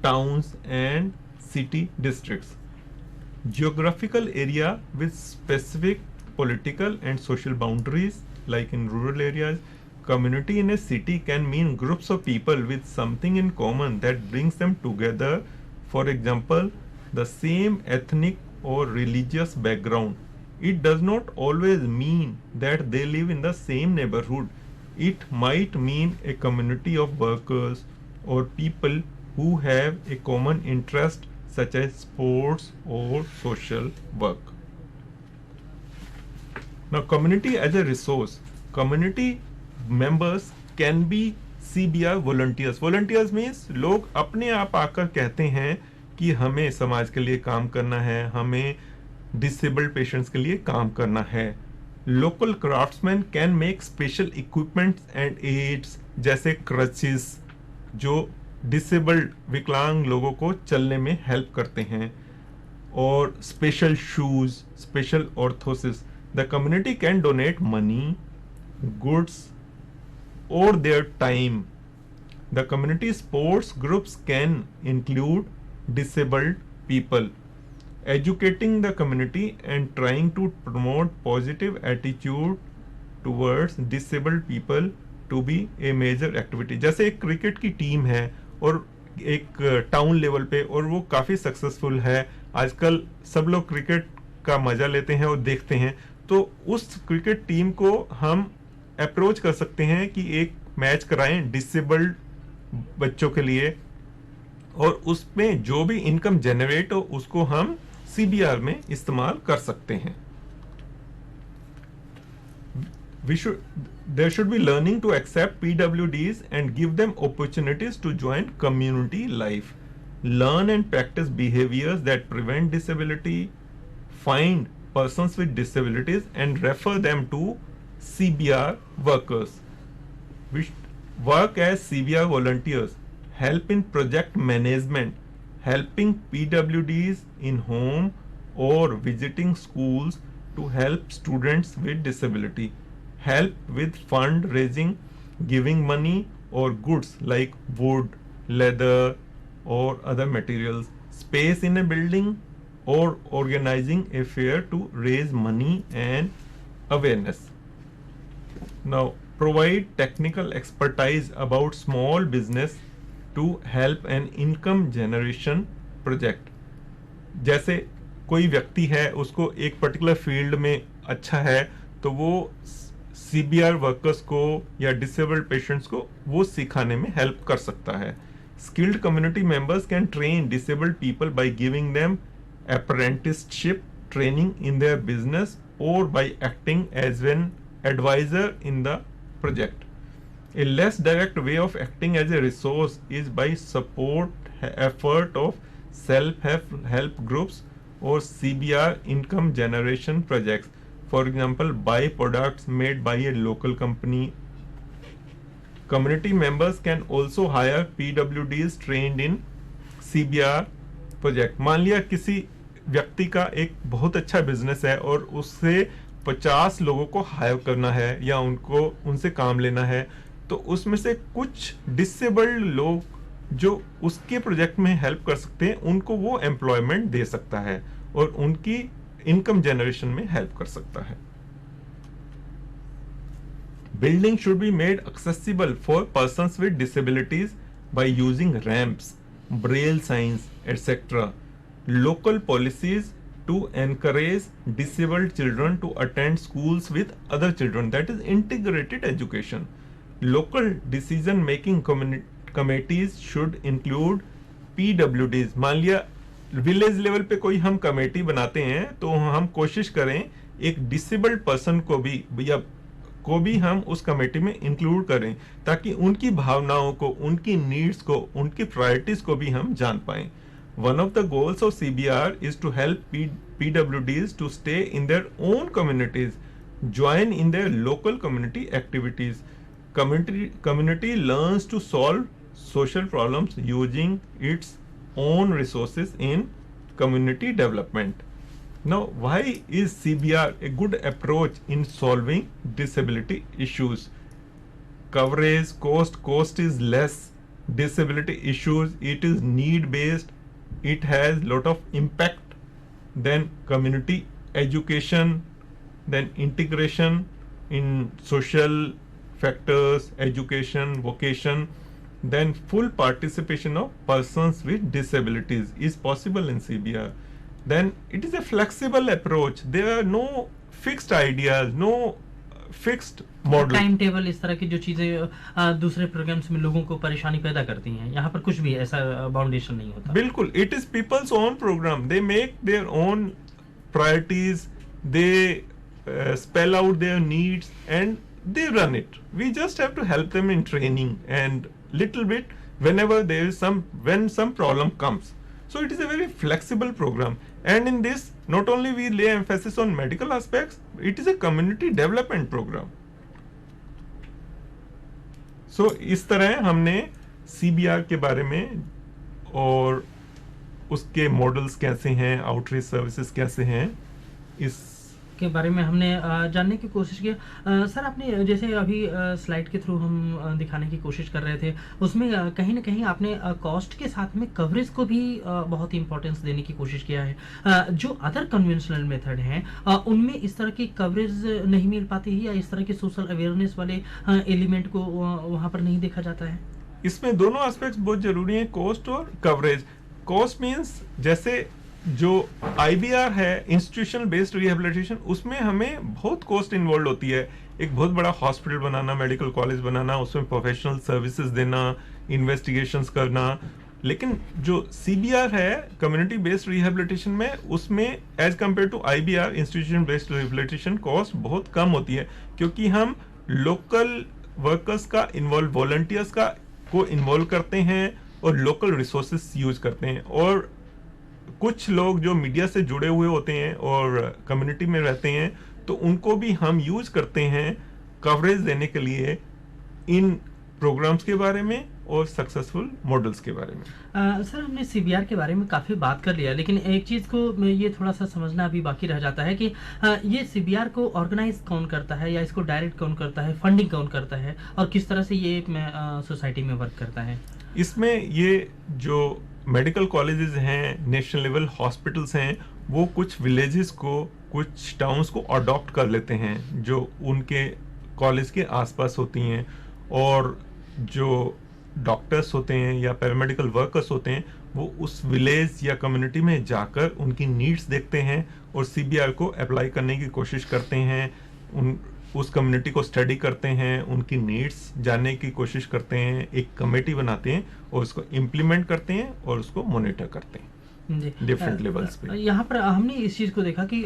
towns and city districts. Geographical area with specific political and social boundaries, like in rural areas. Community in a city can mean groups of people with something in common that brings them together. For example, the same ethnic or religious background. It does not always mean that they live in the same neighborhood. It might mean a community of workers or people who have a common interest such as sports or social work. Now, community as a resource. Community members can be CBR volunteers. Volunteers means लोग अपने आप आकर कहते हैं कि हमें समाज के लिए काम करना है, हमें disabled patients के लिए काम करना है. Local craftsmen can make special equipments and aids जैसे crutches जो disabled विकलांग लोगों को चलने में help करते हैं, और special shoes, special orthosis. The community can donate money, goods or their time. The community sports groups can include disabled people. Educating the community and trying to promote positive attitude towards disabled people to be a major activity. जैसे एक cricket की team है और एक town level पे और वो काफ़ी सक्सेसफुल है, आजकल सब लोग क्रिकेट का मजा लेते हैं और देखते हैं, तो उस क्रिकेट टीम को हम अप्रोच कर सकते हैं कि एक मैच कराएं डिसेबल्ड बच्चों के लिए, और उसमें जो भी इनकम जनरेट हो उसको हम CBR में इस्तेमाल कर सकते हैं. There should be learning to accept PWDs and give them opportunities to join community life. Learn and practice behaviors that prevent disability. Find persons with disabilities and refer them to CBR workers. We work as CBR volunteers. Help in project management, helping PWDs in home or visiting schools to help students with disability. Help with fundraising, giving money or goods like wood, leather or other materials, space in a building, or organizing a fair to raise money and awareness. Now, provide technical expertise about small business to help an income generation project. जैसे कोई व्यक्ति है उसको एक particular field में अच्छा है, तो वो CBR वर्कर्स को या डिसेबल्ड पेशेंट्स को वो सिखाने में हेल्प कर सकता है. Skilled community members can train disabled people by giving them apprenticeship training in their business or by acting as an advisor in the project. A less direct way of acting as a resource is by support effort of self-help groups or CBR income generation projects. For example, buy products made by a local company. Community members can also hire PWDs trained in CBR project. मान लिया किसी व्यक्ति का एक बहुत अच्छा business है और उससे 50 लोगों को हायर करना है या उनसे काम लेना है, तो उसमें से कुछ डिसेबल्ड लोग जो उसके प्रोजेक्ट में हेल्प कर सकते हैं, उनको वो एम्प्लॉयमेंट दे सकता है और उनकी इनकम जनरेशन में हेल्प कर सकता है। Building should be made accessible for persons with disabilities by using ramps, Braille science etcetera. Local policies to encourage disabled children to attend schools with other children, that is integrated education. Local decision making committees should include PWDs. मान लिया village level पे कोई हम committee बनाते हैं तो हम कोशिश करें एक डिसेबल्ड पर्सन को भी हम उस कमेटी में इंक्लूड करें, ताकि उनकी भावनाओं को, उनकी नीड्स को, उनकी प्रायोरिटीज को भी हम जान पाएं। One of the goals of CBR is to help PWDs to stay in their own communities, join in their local community activities. Community learns to solve social problems using its own resources in community development. Now, why is CBR a good approach in solving disability issues? Coverage, cost is less. Disability issues, it is need based. It has lot of impact. Then community education, then integration in social factors, education, vocation, then full participation of persons with disabilities is possible in CBR. Then it is a flexible approach. There are no fixed ideas, no fixed model. Time table, इस तरह की जो चीजें दूसरे programmes में लोगों को परेशानी पैदा करती हैं, यहाँ पर कुछ भी ऐसा बाउंडेशन नहीं होता। बिल्कुल, it is people's own programme. They make their own priorities, they spell out their needs and they run it. We just have to help them in training and little bit whenever there is when some problem comes. So it is a very flexible program, and in this not only we lay emphasis on medical aspects, it is a community development program. So इस तरह हमने CBR के बारे में और उसके models कैसे हैं, आउटरीच सर्विसेज कैसे हैं, इस के बारे में हमने जानने की कोशिश की। सर, आपने जैसे अभी स्लाइड के थ्रू हम दिखाने की कोशिश कर रहे थे, उसमें कहीं ना कहीं आपने कॉस्ट के साथ में कवरेज को भी बहुत इंपॉर्टेंस देने की कोशिश किया है। जो अदर कन्वेंशनल मेथड हैं उनमें इस तरह की कवरेज नहीं मिल पाती है, या इस तरह के सोशल अवेयरनेस वाले एलिमेंट को वहाँ पर नहीं देखा जाता है? इसमें दोनों एस्पेक्ट्स बहुत जरूरी हैं, कॉस्ट और कवरेज। कॉस्ट मीन्स जैसे जो IBR है, इंस्टीट्यूशनल बेस्ड रिहेबिलिटेशन, उसमें हमें बहुत कॉस्ट इन्वॉल्व होती है। एक बहुत बड़ा हॉस्पिटल बनाना, मेडिकल कॉलेज बनाना, उसमें प्रोफेशनल सर्विसेज देना, इन्वेस्टिगेशंस करना। लेकिन जो CBR है, कम्युनिटी बेस्ड रिहेबिलिटेशन में, उसमें as compare to IBR, institution based rehabilitation, cost बहुत कम होती है, क्योंकि हम लोकल वर्कर्स का इन्वॉल्व, वॉलंटियर्स को इन्वॉल्व करते हैं और लोकल रिसोर्सेज यूज करते हैं। और कुछ लोग जो मीडिया से जुड़े हुए होते हैं और कम्युनिटी में रहते हैं, तो उनको भी हम यूज करते हैं कवरेज देने के लिए इन प्रोग्राम्स के बारे में और सक्सेसफुल मॉडल्स के बारे में। सर, हमने CBR के बारे में काफ़ी बात कर लिया, लेकिन एक चीज़ को ये थोड़ा सा समझना अभी बाकी रह जाता है कि ये CBR को ऑर्गेनाइज कौन करता है, या इसको डायरेक्ट कौन करता है, फंडिंग कौन करता है, और किस तरह से ये सोसाइटी में वर्क करता है? इसमें ये जो मेडिकल कॉलेजेस हैं, नेशनल लेवल हॉस्पिटल्स हैं, वो कुछ विलेजेस को, कुछ टाउन्स को अडॉप्ट कर लेते हैं जो उनके कॉलेज के आसपास होती हैं, और जो डॉक्टर्स होते हैं या पैरामेडिकल वर्कर्स होते हैं, वो उस विलेज या कम्युनिटी में जाकर उनकी नीड्स देखते हैं और CBR को अप्लाई करने की कोशिश करते हैं, उस कम्युनिटी को स्टडी करते हैं, उनकी नीड्स जानने की कोशिश करते हैं, एक कमेटी बनाते हैं और उसको इम्प्लीमेंट करते हैं और उसको मॉनिटर करते हैं डिफरेंट लेवल्स पे। यहाँ पर हमने इस चीज़ को देखा कि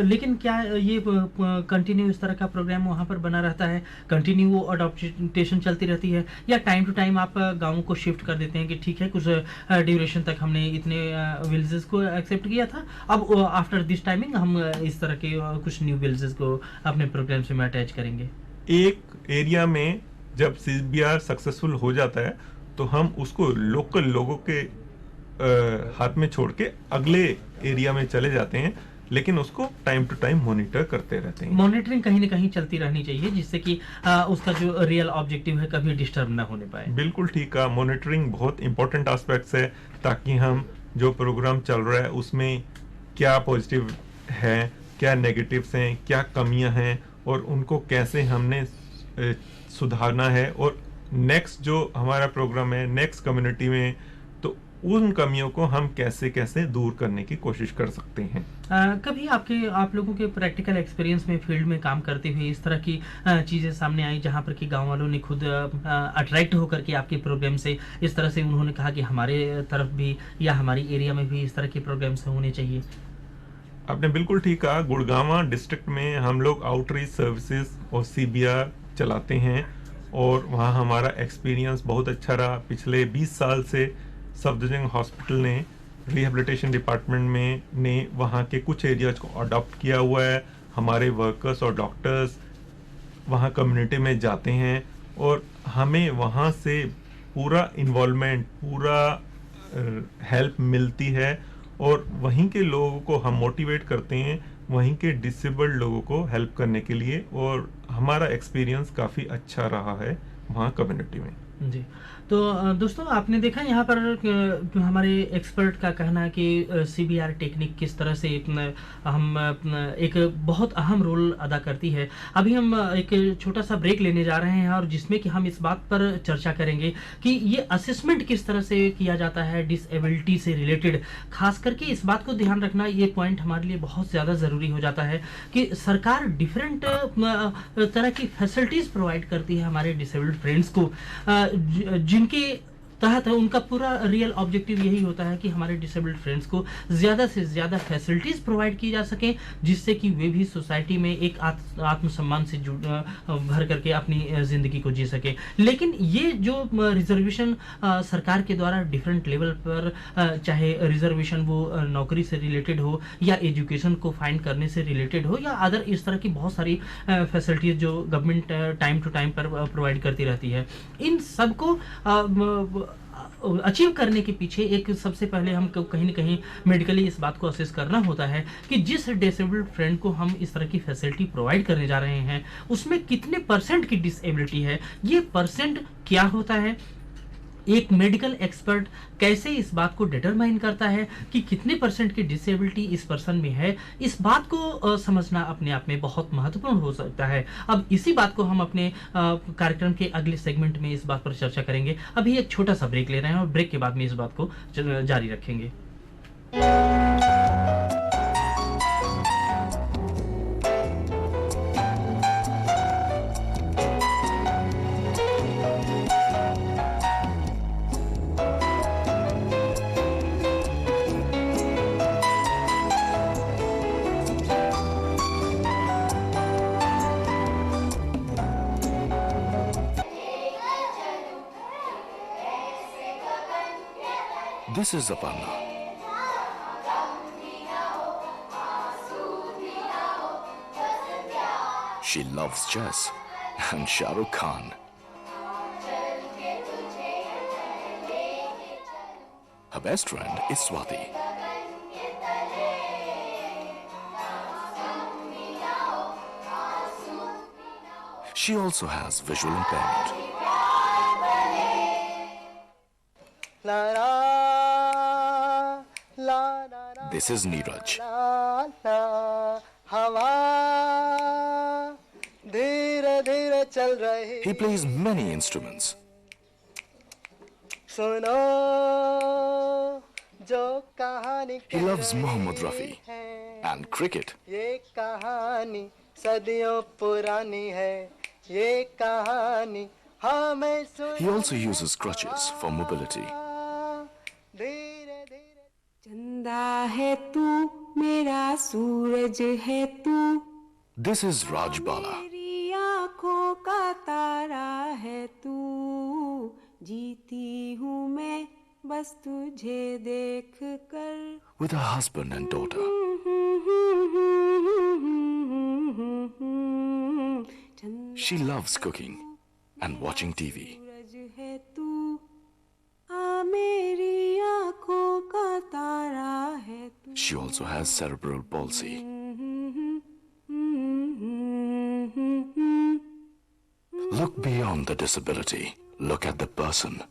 लेकिन क्या ये कंटिन्यू इस तरह का प्रोग्राम वहाँ पर बना रहता है, कंटिन्यू वो अडॉप्टेशन चलती रहती है, या टाइम टू टाइम आप गाँव को शिफ्ट कर देते हैं कि ठीक है, कुछ ड्यूरेशन तक हमने इतने विलेजेस को एक्सेप्ट किया था, अब आफ्टर दिस टाइमिंग हम इस तरह के कुछ न्यू विलेजेस को अपने प्रोग्राम से में अटैच करेंगे? एक एरिया में जब CBR सक्सेसफुल हो जाता है तो हम उसको लोकल लोगों के हाथ में छोड़ के अगले एरिया में चले जाते हैं, लेकिन उसको टाइम टू टाइम मॉनिटर करते रहते हैं। मॉनिटरिंग कहीं ना कहीं चलती रहनी चाहिए, जिससे कि उसका जो रियल ऑब्जेक्टिव है कभी डिस्टर्ब ना होने पाए। बिल्कुल ठीक है, मॉनिटरिंग बहुत इंपॉर्टेंट एस्पेक्ट्स है, ताकि हम जो प्रोग्राम चल रहा है उसमें क्या पॉजिटिव है, क्या नेगेटिव्स हैं, क्या कमियां हैं, और उनको कैसे हमने सुधारना है, और नेक्स्ट जो हमारा प्रोग्राम है नेक्स्ट कम्युनिटी में, तो उन कमियों को हम कैसे कैसे दूर करने की कोशिश कर सकते हैं। कभी आप लोगों के प्रैक्टिकल एक्सपीरियंस में फील्ड में काम करते हुए इस तरह की चीज़ें सामने आई जहां पर कि गांव वालों ने खुद अट्रैक्ट होकर के आपके प्रोग्राम से इस तरह से उन्होंने कहा कि हमारे तरफ भी या हमारी एरिया में भी इस तरह के प्रोग्राम्स होने चाहिए? आपने बिल्कुल ठीक कहा। गुड़गांव डिस्ट्रिक्ट में हम लोग आउटरीच सर्विसेज और CBR चलाते हैं, और वहाँ हमारा एक्सपीरियंस बहुत अच्छा रहा। पिछले 20 साल से सफदरजंग हॉस्पिटल ने रिहेबिलिटेशन डिपार्टमेंट में ने वहाँ के कुछ एरियाज को अडॉप्ट किया हुआ है। हमारे वर्कर्स और डॉक्टर्स वहाँ कम्युनिटी में जाते हैं, और हमें वहाँ से पूरा इन्वॉल्वमेंट, पूरा हेल्प मिलती है, और वहीं के लोगों को हम मोटिवेट करते हैं वहीं के डिसेबल्ड लोगों को हेल्प करने के लिए, और हमारा एक्सपीरियंस काफ़ी अच्छा रहा है वहाँ कम्युनिटी में। जी, तो दोस्तों आपने देखा यहाँ पर हमारे एक्सपर्ट का कहना है कि CBR टेक्निक किस तरह से हम एक बहुत अहम रोल अदा करती है। अभी हम एक छोटा सा ब्रेक लेने जा रहे हैं, और जिसमें कि हम इस बात पर चर्चा करेंगे कि ये असेसमेंट किस तरह से किया जाता है डिसेबिलिटी से रिलेटेड। खास करके इस बात को ध्यान रखना, ये पॉइंट हमारे लिए बहुत ज़्यादा ज़रूरी हो जाता है कि सरकार डिफरेंट तरह की फैसिलिटीज़ प्रोवाइड करती है हमारे डिसेबल्ड फ्रेंड्स को, जिनके तहत उनका पूरा रियल ऑब्जेक्टिव यही होता है कि हमारे डिसेबल्ड फ्रेंड्स को ज़्यादा से ज़्यादा फैसिलिटीज़ प्रोवाइड की जा सकें, जिससे कि वे भी सोसाइटी में एक आत्मसम्मान से भर करके अपनी ज़िंदगी को जी सके। लेकिन ये जो रिजर्वेशन सरकार के द्वारा डिफरेंट लेवल पर, चाहे रिजर्वेशन वो नौकरी से रिलेटेड हो या एजुकेशन को फाइंड करने से रिलेटेड हो या अदर इस तरह की बहुत सारी फैसिलिटीज़ जो गवर्नमेंट टाइम टू टाइम पर प्रोवाइड करती रहती है, इन सबको अचीव करने के पीछे एक सबसे पहले हम कहीं ना कहीं मेडिकली इस बात को असेस करना होता है कि जिस डिसेबल्ड फ्रेंड को हम इस तरह की फैसिलिटी प्रोवाइड करने जा रहे हैं उसमें कितने परसेंट की डिसेबिलिटी है, ये परसेंट क्या होता है। एक मेडिकल एक्सपर्ट कैसे इस बात को डिटरमाइन करता है कि कितने परसेंट की डिसेबिलिटी इस पर्सन में है, इस बात को समझना अपने आप में बहुत महत्वपूर्ण हो सकता है। अब इसी बात को हम अपने कार्यक्रम के अगले सेगमेंट में इस बात पर चर्चा करेंगे। अभी एक छोटा सा ब्रेक ले रहे हैं और ब्रेक के बाद में इस बात को जारी रखेंगे। This is Aparna. She loves chess and Shah Rukh Khan. Her best friend is Swati. She also has visual impairment. This is Neeraj. He plays many instruments. He loves Mohammad Rafi and cricket. He also uses crutches for mobility. चंदा है तू मेरा सूरज है तू, This is Raj Bala. मेरी आँखों का तारा है तू, जीती हूँ मैं बस तुझे देख कर। With her husband and daughter. She loves cooking and watching TV. सूरज है तू, आ मेरी आँखों का तारा है तू। She also has cerebral palsy. Look beyond the disability. Look at the person.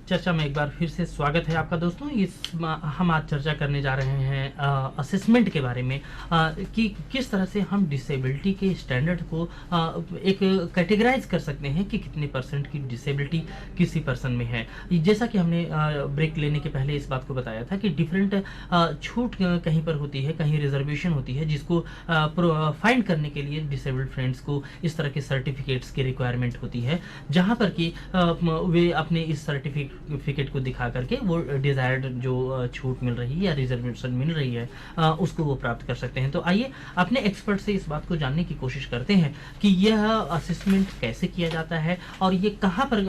चर्चा में एक बार फिर से स्वागत है आपका दोस्तों। हम आज चर्चा करने जा रहे हैं असेसमेंट के बारे में, कि किस तरह से हम डिसेबिलिटी के स्टैंडर्ड को एक कैटेगराइज कर सकते हैं कि कितने परसेंट की डिसेबिलिटी किसी पर्सन में है। जैसा कि हमने ब्रेक लेने के पहले इस बात को बताया था कि डिफरेंट छूट कहीं पर होती है, कहीं रिजर्वेशन होती है, जिसको फाइंड करने के लिए डिसेबल्ड फ्रेंड्स को इस तरह के सर्टिफिकेट्स की रिक्वायरमेंट होती है, जहाँ पर कि वे अपने इस सर्टिफिकेट को दिखा करके वो डिजायर्ड जो छूट मिल रही है या रिजर्वेशन मिल रही है उसको वो प्राप्त कर सकते हैं। तो आइए अपने एक्सपर्ट से इस बात को जानने की कोशिश करते हैं कि यह असेसमेंट कैसे किया जाता है और ये कहाँ पर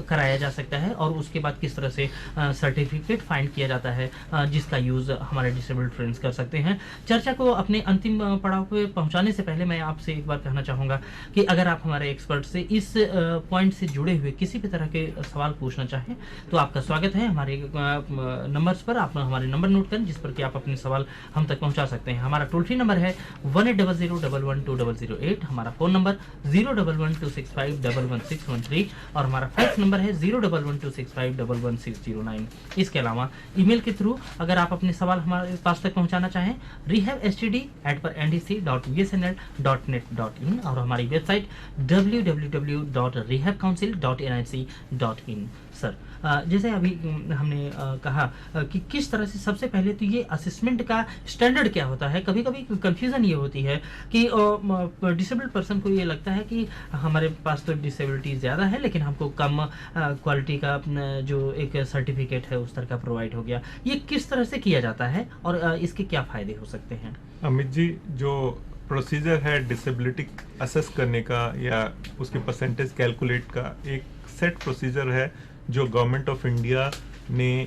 कराया जा सकता है और उसके बाद किस तरह से सर्टिफिकेट फाइंड किया जाता है जिसका यूज हमारे डिसेबल्ड फ्रेंड्स कर सकते हैं। चर्चा को अपने अंतिम पड़ाव पे पहुंचाने से पहले मैं आपसे एक बार कहना चाहूंगा कि अगर आप हमारे एक्सपर्ट से इस पॉइंट से जुड़े हुए किसी भी तरह के सवाल पूछना चाहें तो आपका स्वागत है। हमारे नंबर्स पर आप हमारे नंबर नोट करें जिस पर कि आप अपने सवाल हम तक पहुंचा सकते हैं। हमारा टोल फ्री नंबर है 1800112008, हमारा फोन नंबर 01126511613 और हमारा फैक्स नंबर है 01126511609। इसके अलावा ईमेल के थ्रू अगर आप अपने सवाल हमारे पास तक पहुंचाना चाहें rehabstd@ndc.bsnl.net.in और हमारी वेबसाइट www.rehabcouncil.nic.in। सर, जैसे अभी हमने कहा कि किस तरह से सबसे पहले तो ये असेसमेंट का स्टैंडर्ड क्या होता है। कभी कभी कंफ्यूजन ये होती है कि डिसेबल्ड पर्सन को ये लगता है कि हमारे पास तो डिसेबिलिटी ज़्यादा है लेकिन हमको कम क्वालिटी का जो एक सर्टिफिकेट है उस तरह का प्रोवाइड हो गया। ये किस तरह से किया जाता है और इसके क्या फ़ायदे हो सकते हैं? अमित जी, जो प्रोसीजर है डिसेबिलिटी असेस करने का या उसके परसेंटेज कैलकुलेट का, एक सेट प्रोसीजर है जो गवर्नमेंट ऑफ इंडिया ने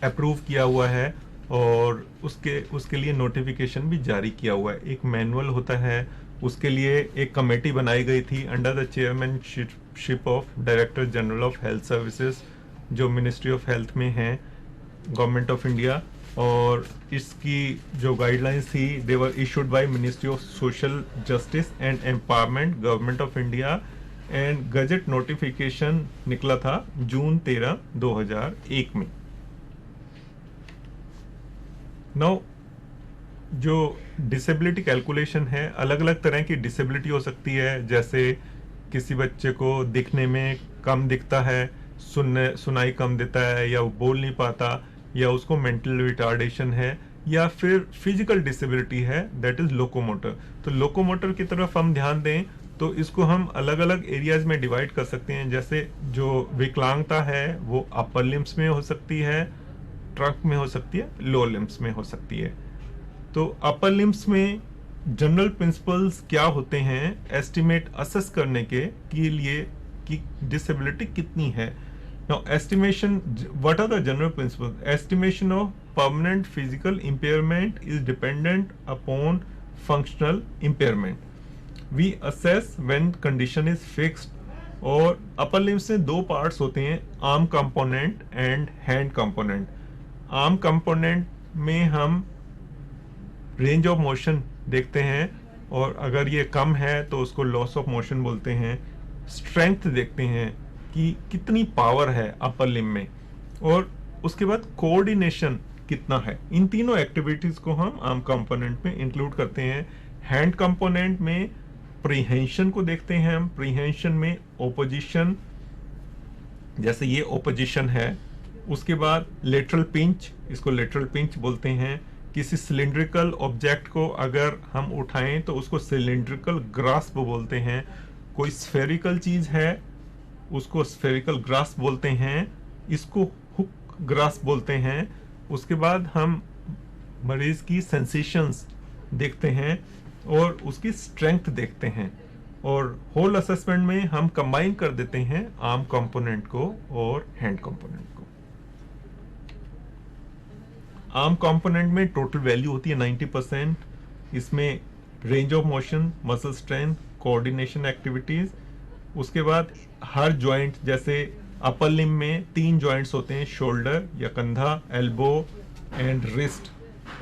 अप्रूव किया हुआ है और उसके लिए नोटिफिकेशन भी जारी किया हुआ है। एक मैनुअल होता है, उसके लिए एक कमेटी बनाई गई थी under the chairmanship of director general of health services, जो मिनिस्ट्री ऑफ हेल्थ में है, गवर्नमेंट ऑफ इंडिया। और इसकी जो गाइडलाइंस थी they were issued by ministry of social justice and empowerment, government of India, and gazette notification निकला था जून 13, 2001 में। नाउ जो डिसेबिलिटी कैलकुलेशन है, अलग अलग तरह की डिसेबिलिटी हो सकती है, जैसे किसी बच्चे को दिखने में कम दिखता है, सुनाई कम देता है, या वो बोल नहीं पाता, या उसको मेंटल रिटार्डेशन है, या फिर फिजिकल डिसेबिलिटी है, दैट इज लोकोमोटर। तो लोकोमोटर की तरफ हम ध्यान दें तो इसको हम अलग अलग एरियाज में डिवाइड कर सकते हैं। जैसे जो विकलांगता है वो अपर लिम्स में हो सकती है, ट्रंक में हो सकती है, लोअर लिम्स में हो सकती है। तो अपर लिम्स में जनरल प्रिंसिपल्स क्या होते हैं एस्टिमेट असेस करने के लिए कि डिसेबिलिटी कितनी है। Now estimation, what are the general principles? Estimation of permanent physical impairment is dependent upon functional impairment. We assess when condition is fixed. और अपर लिम्स में दो पार्ट्स होते हैं, arm component and hand component. Arm component में हम range of motion देखते हैं, और अगर ये कम है तो उसको लॉस ऑफ मोशन बोलते हैं। स्ट्रेंथ देखते हैं कि कितनी पावर है अपर लिम में, और उसके बाद कोऑर्डिनेशन कितना है। इन तीनों एक्टिविटीज को हम आर्म कंपोनेंट में इंक्लूड करते हैं। हैंड कंपोनेंट में प्रीहेंशन को देखते हैं हम। प्रीहेंशन में ओपोजिशन, जैसे ये ओपोजिशन है। उसके बाद लेटरल पिंच, इसको लेटरल पिंच बोलते हैं। किसी सिलिंड्रिकल ऑब्जेक्ट को अगर हम उठाएं तो उसको सिलिंड्रिकल ग्रास्प बोलते हैं। कोई स्फेरिकल चीज है उसको स्फेरिकल ग्रास्प बोलते हैं, इसको हुक ग्रास्प बोलते हैं। उसके बाद हम मरीज की सेंसेशंस देखते हैं और उसकी स्ट्रेंथ देखते हैं, और होल असेसमेंट में हम कंबाइन कर देते हैं आर्म कंपोनेंट को और हैंड कंपोनेंट को। आर्म कंपोनेंट में टोटल वैल्यू होती है 90%। इसमें range of motion, muscle strength, coordination activities. उसके बाद हर जॉइंट, जैसे अपर लिम में 3 जॉइंट्स होते हैं, शोल्डर या कंधा, एल्बो एंड रिस्ट,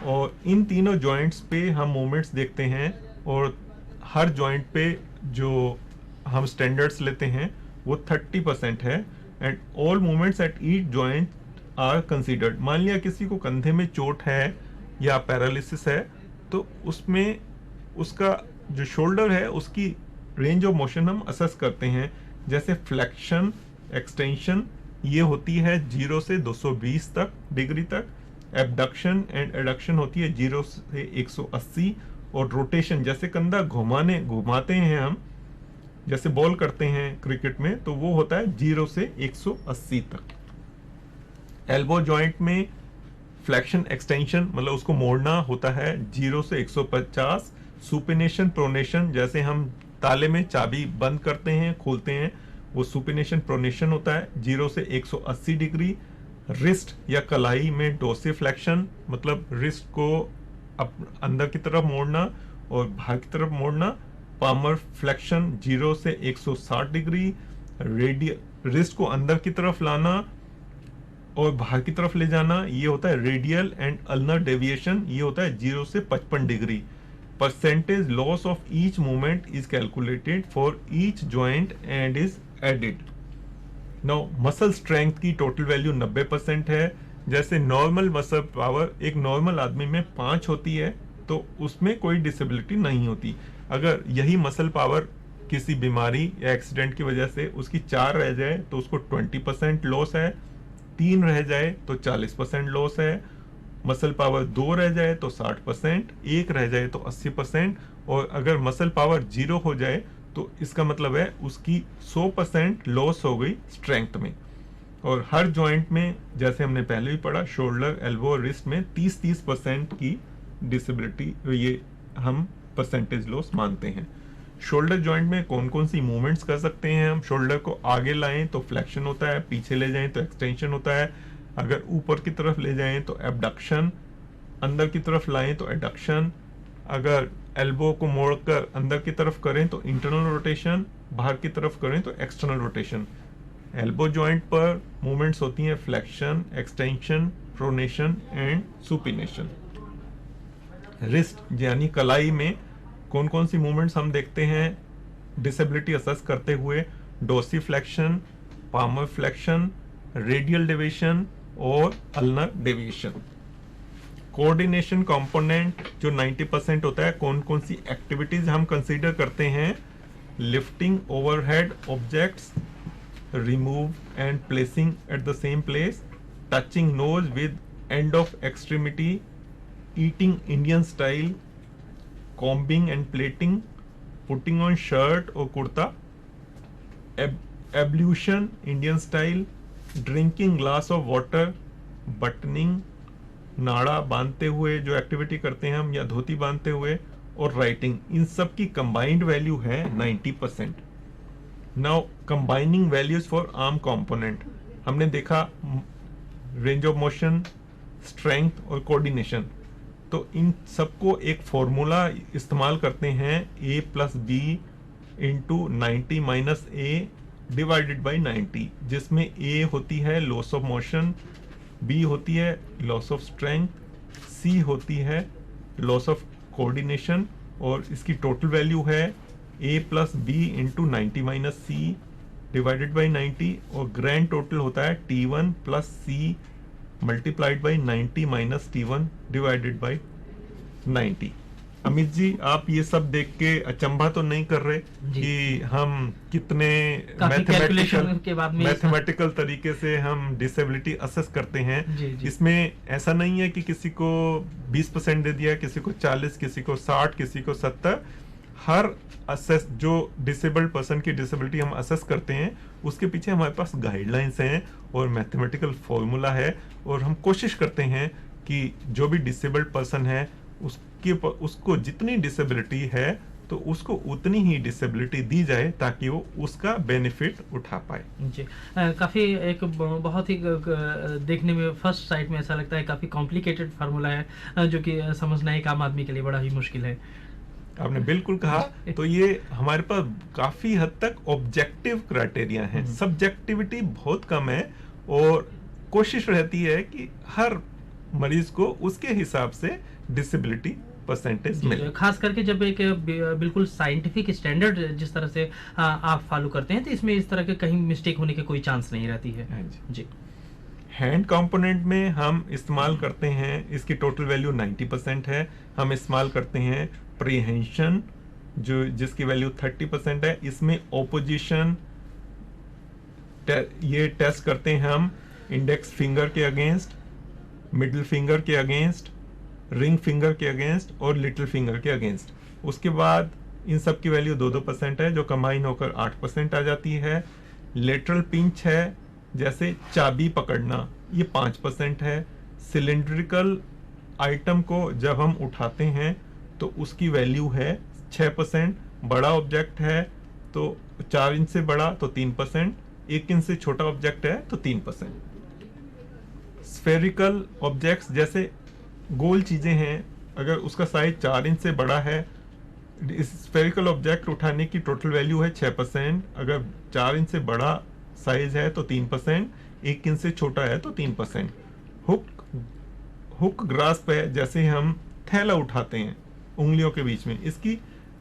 और इन तीनों जॉइंट्स पे हम मूवमेंट्स देखते हैं, और हर जॉइंट पे जो हम स्टैंडर्ड्स लेते हैं वो 30% है। And all movements at each joint are considered. मान लिया किसी को कंधे में चोट है या पैरालिसिस है, तो उसमें उसका जो शोल्डर है उसकी रेंज ऑफ मोशन हम असेस करते हैं। जैसे फ्लेक्शन, एक्सटेंशन, ये होती है 0 से 220 तक डिग्री तक। एबडक्शन एंड एडक्शन होती है 0 से 180। और रोटेशन, जैसे कंधा घुमाते हैं हम, जैसे बॉल करते हैं क्रिकेट में, तो वो होता है 0 से 180 तक। एल्बो जॉइंट में फ्लेक्शन, एक्सटेंशन मतलब उसको मोड़ना होता है 0 से 150। सुपिनेशन, प्रोनेशन, जैसे हम ताले में चाबी बंद करते हैं खोलते हैं, वो सुपिनेशन प्रोनेशन होता है 0 से 180 डिग्री। रिस्ट या कलाई में डोर्सिफ्लेक्शन, मतलब रिस्ट को अंदर की तरफ मोड़ना और बाहर की तरफ मोड़ना। पामर फ्लेक्शन 0 से 160 डिग्री। रिस्ट को अंदर की तरफ लाना और बाहर की तरफ ले जाना, ये होता है रेडियल। एंड अल्नर डेविएशन, ये होता है 0 से 55 degree. Percentage loss of each movement is calculated for each joint and is added. Now muscle strength की टोटल वैल्यू 90% है। जैसे नॉर्मल मसल पावर एक नॉर्मल आदमी में 5 होती है, तो उसमें कोई डिसेबिलिटी नहीं होती। अगर यही मसल पावर किसी बीमारी या एक्सीडेंट की वजह से उसकी 4 रह जाए तो उसको 20% लॉस है। 3 रह जाए तो 40% लॉस है। मसल पावर 2 रह जाए तो 60%, 1 रह जाए तो 80%, और अगर मसल पावर 0 हो जाए तो इसका मतलब है उसकी 100% लॉस हो गई स्ट्रेंथ में। और हर जॉइंट में, जैसे हमने पहले भी पढ़ा, शोल्डर, एल्बो, रिस्ट में 30% की डिसेबिलिटी, ये हम परसेंटेज लॉस मानते हैं। शोल्डर जॉइंट में कौन कौन सी मूवमेंट्स कर सकते हैं हम? शोल्डर को आगे लाएं तो फ्लेक्शन होता है, पीछे ले जाएं तो एक्सटेंशन होता है, अगर ऊपर की तरफ ले जाएं तो एबडक्शन, अंदर की तरफ लाएं तो एडक्शन, अगर एल्बो को मोड़कर अंदर की तरफ करें तो इंटरनल रोटेशन, बाहर की तरफ करें तो एक्सटर्नल रोटेशन। एल्बो जॉइंट पर मूवमेंट्स होती हैं flexion, extension, pronation and supination. Wrist यानी कलाई में कौन कौन सी मूवमेंट्स हम देखते हैं डिसेबिलिटी असेस करते हुए? Dorsiflexion, palmar flexion, radial deviation और अल्नर डेविएशन। कोऑर्डिनेशन कंपोनेंट जो 90% होता है, कौन कौन सी एक्टिविटीज हम कंसीडर करते हैं? Lifting overhead objects, remove and placing at the same place, touching nose with end of extremity, eating Indian style, combing and plaiting, putting on shirt और kurta, ablution Indian style, drinking glass of water, buttoning नाड़ा बांधते हुए जो activity करते हैं हम या धोती बांधते हुए, और राइटिंग, इन सब की कंबाइंड वैल्यू है 90%। Now combining values for arm component, हमने देखा रेंज ऑफ मोशन, स्ट्रेंथ और कोऑर्डिनेशन। तो इन सबको एक फॉर्मूला इस्तेमाल करते हैं a plus B into 90 minus A divided by 90, जिसमें a होती है लॉस ऑफ मोशन, b होती है लॉस ऑफ स्ट्रेंथ, c होती है लॉस ऑफ कोऑर्डिनेशन, और इसकी टोटल वैल्यू है a plus B into 90 minus C divided by 90, और ग्रैंड टोटल होता है t1 plus C multiplied by 90 minus t1 divided by 90। Amit ji, आप ये सब देख के अचंभा तो नहीं कर रहे कि हम कितने मैथमेटिकल तरीके से हम डिसेबिलिटी असेस करते हैं? जी। इसमें ऐसा नहीं है कि किसी को 20% दे दिया, किसी को 40, किसी को 60, किसी को 70। हर असेस जो डिसेबल्ड पर्सन की डिसेबिलिटी हम असेस करते हैं उसके पीछे हमारे पास गाइडलाइंस हैं और मैथमेटिकल फॉर्मूला है, और हम कोशिश करते हैं कि जो भी डिसेबल्ड पर्सन है उसको जितनी डिसेबिलिटी है तो उसको उतनी ही डिसेबिलिटी दी जाए ताकि वो उसका बेनिफिट उठा पाए। जी, काफ़ी एक बहुत ही देखने में फर्स्ट साइट में ऐसा लगता है काफ़ी कॉम्प्लिकेटेड फार्मूला है, जो कि समझना एक आम आदमी के लिए बड़ा ही मुश्किल है। आपने बिल्कुल कहा। तो ये हमारे पास काफी हद तक ऑब्जेक्टिव क्राइटेरिया हैं, सब्जेक्टिविटी बहुत कम है, और कोशिश रहती है कि हर मरीज को उसके हिसाब से डिसेबिलिटी परसेंटेज मिले। खास करके जब एक बिल्कुल साइंटिफिक स्टैंडर्ड जिस तरह से आप फॉलो करते हैं, तो इसमें इस तरह के कहीं मिस्टेक होने की कोई चांस नहीं रहती है। जी। हैंड कंपोनेंट में हम इस्तेमाल करते हैं, इसकी टोटल वैल्यू 90% है। हम इस्तेमाल करते हैं प्रीहेंशन जिसकी वैल्यू 30% है। इसमें ओपोजिशन ये टेस्ट करते हैं हम इंडेक्स फिंगर के अगेंस्ट, मिडिल फिंगर के अगेंस्ट, रिंग फिंगर के अगेंस्ट और लिटिल फिंगर के अगेंस्ट। उसके बाद इन सब की वैल्यू 2% है, जो कंबाइन होकर 8% आ जाती है। लेटरल पिंच है, जैसे चाबी पकड़ना, ये 5% है। सिलेंड्रिकल आइटम को जब हम उठाते हैं तो उसकी वैल्यू है 6%। बड़ा ऑब्जेक्ट है तो 4 इंच से बड़ा तो 3%, 1 इंच से छोटा ऑब्जेक्ट है तो 3%। स्फेरिकल ऑब्जेक्ट्स जैसे गोल चीजें हैं, अगर उसका साइज 4 इंच से बड़ा है, इस स्फेरिकल ऑब्जेक्ट उठाने की टोटल वैल्यू है 6%। अगर 4 इंच से बड़ा साइज है तो 3%, 1 इंच से छोटा है तो 3%। हुक ग्रास्प है, जैसे हम थैला उठाते हैं उंगलियों के बीच में, इसकी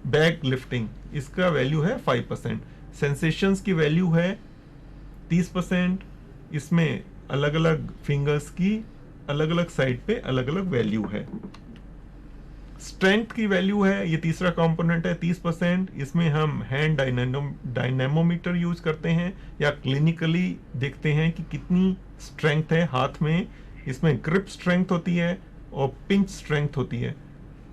बैक लिफ्टिंग, इसका वैल्यू है 5%। सेंसेशंस की वैल्यू है 30%। इसमें अलग अलग फिंगर्स की अलग अलग साइड पे अलग अलग वैल्यू है। स्ट्रेंथ की वैल्यू है, ये तीसरा कंपोनेंट है, 30%। इसमें हम हैंड डायनेमोमीटर यूज करते हैं या क्लिनिकली देखते हैं कि कितनी स्ट्रेंथ है हाथ में। इसमें ग्रिप स्ट्रेंथ होती है और पिंच स्ट्रेंथ होती है।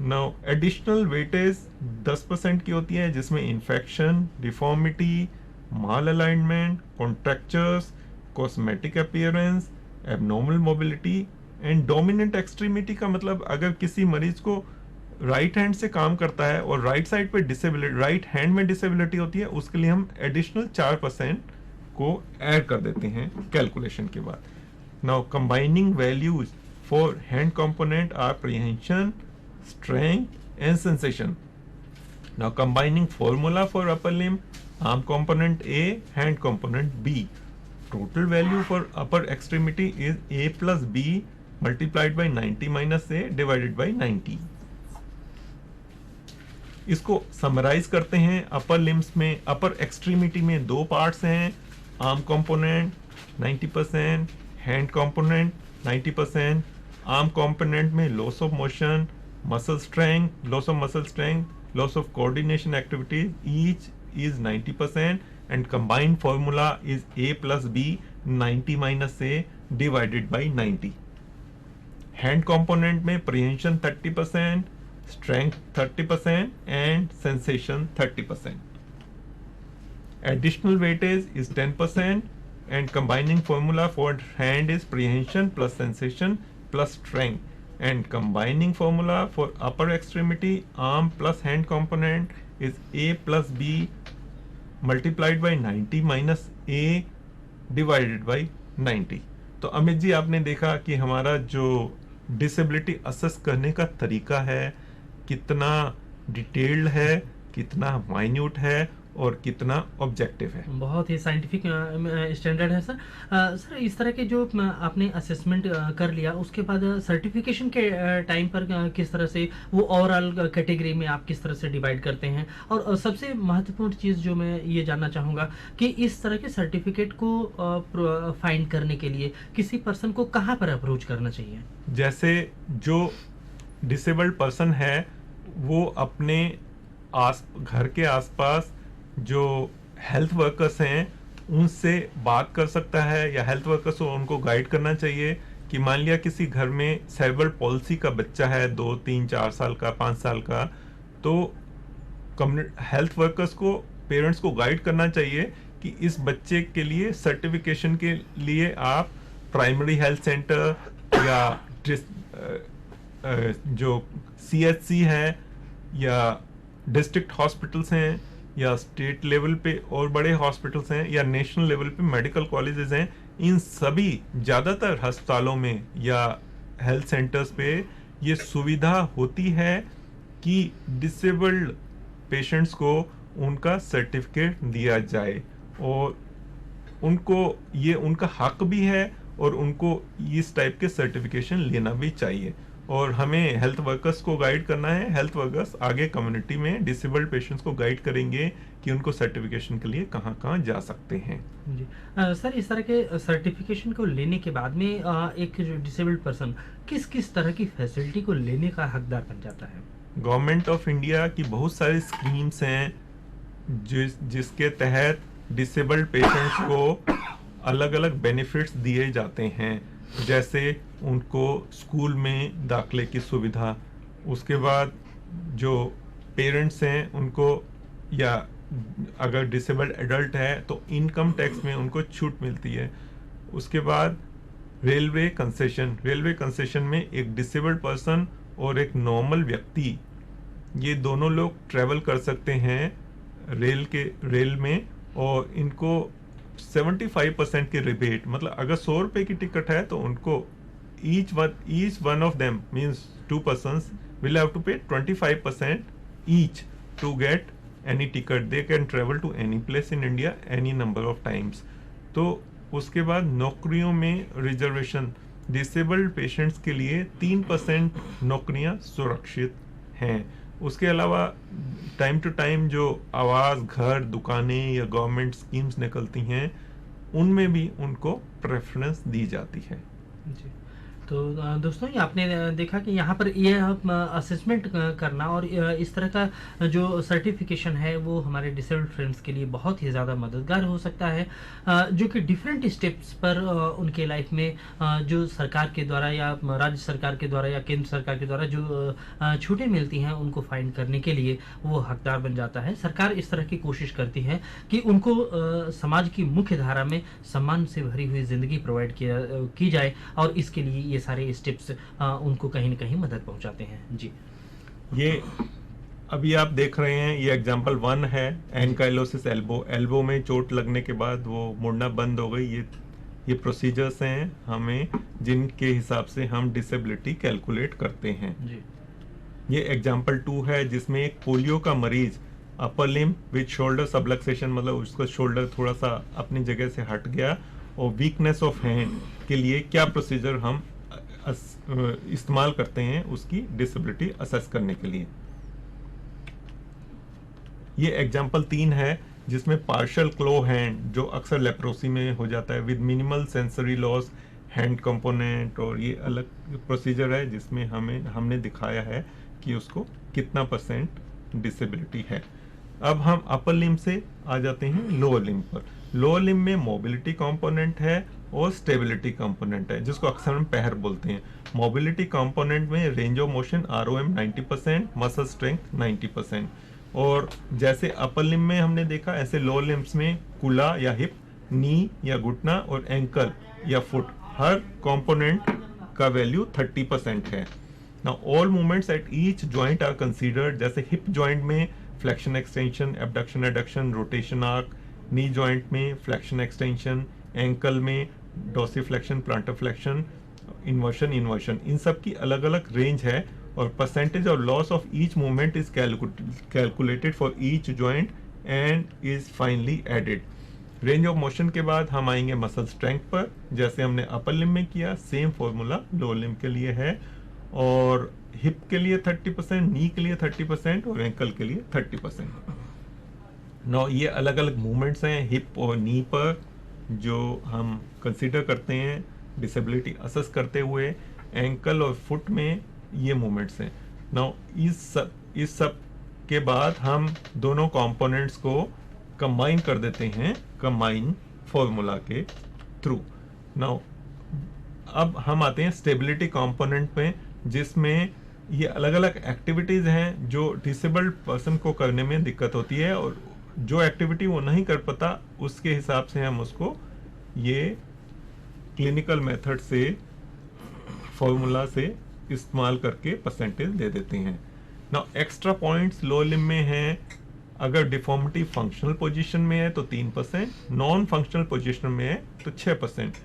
नाउ एडिशनल वेटेज 10% की होती है, जिसमें infection, deformity, mall alignment, contractures, cosmetic appearance, abnormal mobility and dominant extremity का मतलब अगर किसी मरीज को राइट हैंड से काम करता है और राइट साइड पे डिसेबिलिटी, राइट हैंड में डिसेबिलिटी होती है, उसके लिए हम एडिशनल 4% को ऐड कर देते हैं कैलकुलेशन के बाद। Now combining values for hand component are prehension, strength, and sensation. Now combining formula for upper limb, arm component A, hand component B. Total value for upper extremity is A plus B multiplied by 90 minus A divided by 90. इसको summarise करते हैं. अपर limbs में, अपर extremity में दो parts हैं, arm component 90%, hand component 90%. Arm component में loss of motion, muscle strength, loss of muscle strength, loss of coordination activities, each is 90% and combined formula is A plus B 90 minus A divided by 90. Hand component में prehension 30%, strength 30% and sensation 30%. Additional weightage is 10% and combining formula for hand is prehension plus sensation plus strength and combining formula for upper extremity arm plus hand component is A plus B multiplied by 90 minus A divided by 90. तो अमित जी, आपने देखा कि हमारा जो disability assess करने का तरीका है कितना डिटेल्ड है, कितना माइन्यूट है और कितना ऑब्जेक्टिव है. बहुत ही साइंटिफिक स्टैंडर्ड है सर. सर, इस तरह के जो आपने असेसमेंट कर लिया, उसके बाद सर्टिफिकेशन के टाइम पर किस तरह से वो ओवरऑल कैटेगरी में आप किस तरह से डिवाइड करते हैं? और सबसे महत्वपूर्ण चीज़ जो मैं ये जानना चाहूँगा कि इस तरह के सर्टिफिकेट को फाइंड करने के लिए किसी पर्सन को कहाँ पर अप्रोच करना चाहिए? जैसे जो डिसेबल्ड पर्सन है वो अपने घर के आसपास जो हेल्थ वर्कर्स हैं उनसे बात कर सकता है, या हेल्थ वर्कर्स को उनको गाइड करना चाहिए कि मान लिया किसी घर में सेरेब्रल पॉलिसी का बच्चा है 2, 3, 4 साल का, 5 साल का, तो हेल्थ वर्कर्स को, पेरेंट्स को गाइड करना चाहिए कि इस बच्चे के लिए सर्टिफिकेशन के लिए आप प्राइमरी हेल्थ सेंटर या जो CHC है या डिस्ट्रिक्ट हॉस्पिटल्स हैं या स्टेट लेवल पे और बड़े हॉस्पिटल्स हैं या नेशनल लेवल पे मेडिकल कॉलेजेस हैं, इन सभी ज़्यादातर अस्पतालों में या हेल्थ सेंटर्स पे ये सुविधा होती है कि डिसेबल्ड पेशेंट्स को उनका सर्टिफिकेट दिया जाए और उनको ये उनका हक भी है और उनको इस टाइप के सर्टिफिकेशन लेना भी चाहिए. और हमें हेल्थ वर्कर्स को गाइड करना है. हेल्थ वर्कर्स आगे कम्युनिटी में डिसेबल्ड पेशेंट्स को गाइड करेंगे कि उनको सर्टिफिकेशन के लिए कहाँ कहाँ जा सकते हैं. जी सर, इस तरह के सर्टिफिकेशन को लेने के बाद में एक जो डिसेबल्ड पर्सन किस किस तरह की फैसिलिटी को लेने का हकदार बन जाता है? गवर्नमेंट ऑफ इंडिया की बहुत सारी स्कीम्स हैं जिसके तहत डिसेबल्ड पेशेंट्स को अलग अलग बेनिफिट्स दिए जाते हैं. जैसे उनको स्कूल में दाखिले की सुविधा, उसके बाद जो पेरेंट्स हैं उनको, या अगर डिसेबल्ड एडल्ट है तो इनकम टैक्स में उनको छूट मिलती है. उसके बाद रेलवे कंसेशन में एक डिसेबल्ड पर्सन और एक नॉर्मल व्यक्ति, ये दोनों लोग ट्रैवल कर सकते हैं रेल में, और इनको 75% की रिबेट, मतलब अगर 100 रुपए की टिकट है तो उनको each one of them means 2 persons will have to pay 25% each to get any ticket. They can travel to any place in India any number of times. तो उसके बाद नौकरियों में रिजर्वेशन, डिसेबल्ड पेशेंट्स के लिए 3% नौकरियां सुरक्षित हैं. उसके अलावा टाइम टू टाइम जो आवास, घर, दुकानें या गवर्नमेंट स्कीम्स निकलती हैं उनमें भी उनको प्रेफरेंस दी जाती है. जी, तो दोस्तों, ये आपने देखा कि यहाँ पर ये असेसमेंट करना और इस तरह का जो सर्टिफिकेशन है वो हमारे डिसेबल्ड फ्रेंड्स के लिए बहुत ही ज़्यादा मददगार हो सकता है, जो कि डिफरेंट स्टेप्स पर उनके लाइफ में जो सरकार के द्वारा या राज्य सरकार के द्वारा या केंद्र सरकार के द्वारा जो छूटें मिलती हैं उनको फाइंड करने के लिए वो हकदार बन जाता है. सरकार इस तरह की कोशिश करती है कि उनको समाज की मुख्य धारा में सम्मान से भरी हुई ज़िंदगी प्रोवाइड की जाए, और इसके लिए ये सारे स्टेप्स उनको कहीं न कहीं मदद पहुंचाते हैं. जी, ये अभी आप देख रहे हैं, ये एग्जांपल 1 है, एनकाइलोसिस एल्बो में चोट लगने के बाद वो मुड़ना बंद हो गई. ये ये प्रोसीजर्स हैं हमें जिनके हिसाब से हम डिसेबिलिटी कैलकुलेट करते हैं। जी। ये एग्जाम्पल 2 है जिसमें एक पोलियो का मरीज upper limb with shoulder subluxation, मतलब उसका शोल्डर थोड़ा सा अपनी जगह से हट गया, और वीकनेस ऑफ हैंड के लिए क्या प्रोसीजर हम इस्तेमाल करते हैं उसकी डिसेबिलिटी असेस करने के लिए। ये एग्जाम्पल 3 है जिसमें पार्शियल क्लो हैंड, जो अक्सर लेप्रोसी में हो जाता है, with minimal sensory loss hand component, और ये अलग प्रोसीजर है जिसमें हमने दिखाया है कि उसको कितना % डिसेबिलिटी है। अब हम अपर लिम्ब से आ जाते हैं लोअर लिम्ब पर। लोअर लिम्ब में मोबिलिटी कंपोनेंट है और स्टेबिलिटी कंपोनेंट है, जिसको अक्सर हम पैर बोलते हैं। मोबिलिटी कंपोनेंट में range of motion ROM 90%, muscle strength 90%। और जैसे अपर लिम्ब में हमने देखा, ऐसे लोअर लिम्ब्स में कुला या हिप, नी या घुटना और एंकल या फुट, हर कंपोनेंट का वैल्यू 30% है। Now all movements at each joint are considered, जैसे हिप जॉइंट में flexion extension, abduction adduction, rotation arc, knee joint में फ्लेक्शन एक्सटेंशन, एंकल में डोर्सिफ्लेक्शन, प्लांटर फ्लेक्शन, इन्वर्शन, इन सब की अलग अलग रेंज है, और percentage of loss of each movement is calculated for each joint and is finally added. Range of motion के बाद हम आएंगे मसल स्ट्रेंथ पर। जैसे हमने अपर लिम्ब में किया, सेम फॉर्मूला लोअर लिम्ब के लिए है, और हिप के लिए 30%, नी के लिए 30% और एंकल के लिए 30%। नौ ये अलग अलग मूवमेंट्स हैं हिप और नी पर जो हम कंसीडर करते हैं डिसेबिलिटी असेस करते हुए। एंकल और फुट में ये मूवमेंट्स हैं। नाउ इस सब के बाद हम दोनों कंपोनेंट्स को कंबाइन कर देते हैं कंबाइन फॉर्मूला के थ्रू। नाउ अब हम आते हैं स्टेबिलिटी कंपोनेंट में, जिसमें ये अलग अलग एक्टिविटीज हैं जो डिसेबल्ड पर्सन को करने में दिक्कत होती है, और जो एक्टिविटी वो नहीं कर पाता उसके हिसाब से हम उसको ये क्लिनिकल मेथड से फॉर्मूला से इस्तेमाल करके परसेंटेज दे देते हैं। Now extra points lower limb में हैं। अगर डिफॉर्मिटी फंक्शनल पोजीशन में है तो 3%, नॉन फंक्शनल पोजीशन में है तो 6%।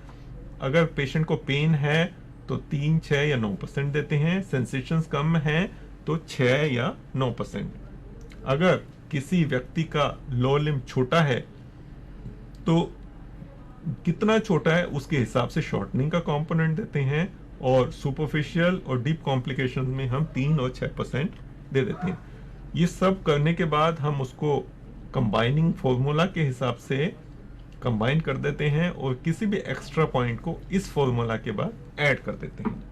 अगर पेशेंट को पेन है तो 3, 6 या 9% देते हैं। सेंसेशंस कम हैं तो 6 या 9%। अगर किसी व्यक्ति का लोअर लिम्ब छोटा है तो कितना छोटा है उसके हिसाब से शॉर्टनिंग का कंपोनेंट देते हैं, और सुपरफिशियल और डीप कॉम्प्लिकेशन में हम 3 और 6% दे देते हैं। ये सब करने के बाद हम उसको कंबाइनिंग फॉर्मूला के हिसाब से कंबाइन कर देते हैं, और किसी भी एक्स्ट्रा पॉइंट को इस फॉर्मूला के बाद ऐड कर देते हैं।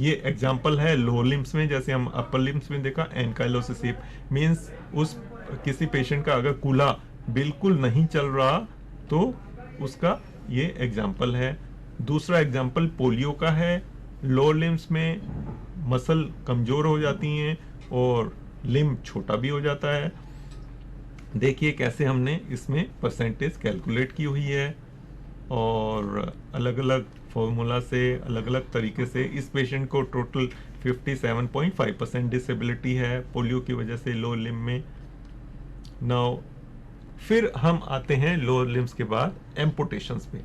ये एग्जांपल है लोअर लिम्ब्स में। जैसे हम अपर लिम्ब्स में देखा, एंकाइलोसिस हिप मींस उस किसी पेशेंट का अगर कूल्हा बिल्कुल नहीं चल रहा तो उसका ये एग्जांपल है। दूसरा एग्जांपल पोलियो का है। लोअर लिम्ब्स में मसल कमजोर हो जाती हैं और लिम्ब छोटा भी हो जाता है। देखिए कैसे हमने इसमें परसेंटेज कैलकुलेट की हुई है, और अलग अलग फॉर्मूला से अलग अलग तरीके से इस पेशेंट को टोटल 57.5% डिसेबिलिटी है पोलियो की वजह से लोअर लिम्ब में। नाउ फिर हम आते हैं लोअर लिम्ब्स के बाद एम्पुटेशंस पे।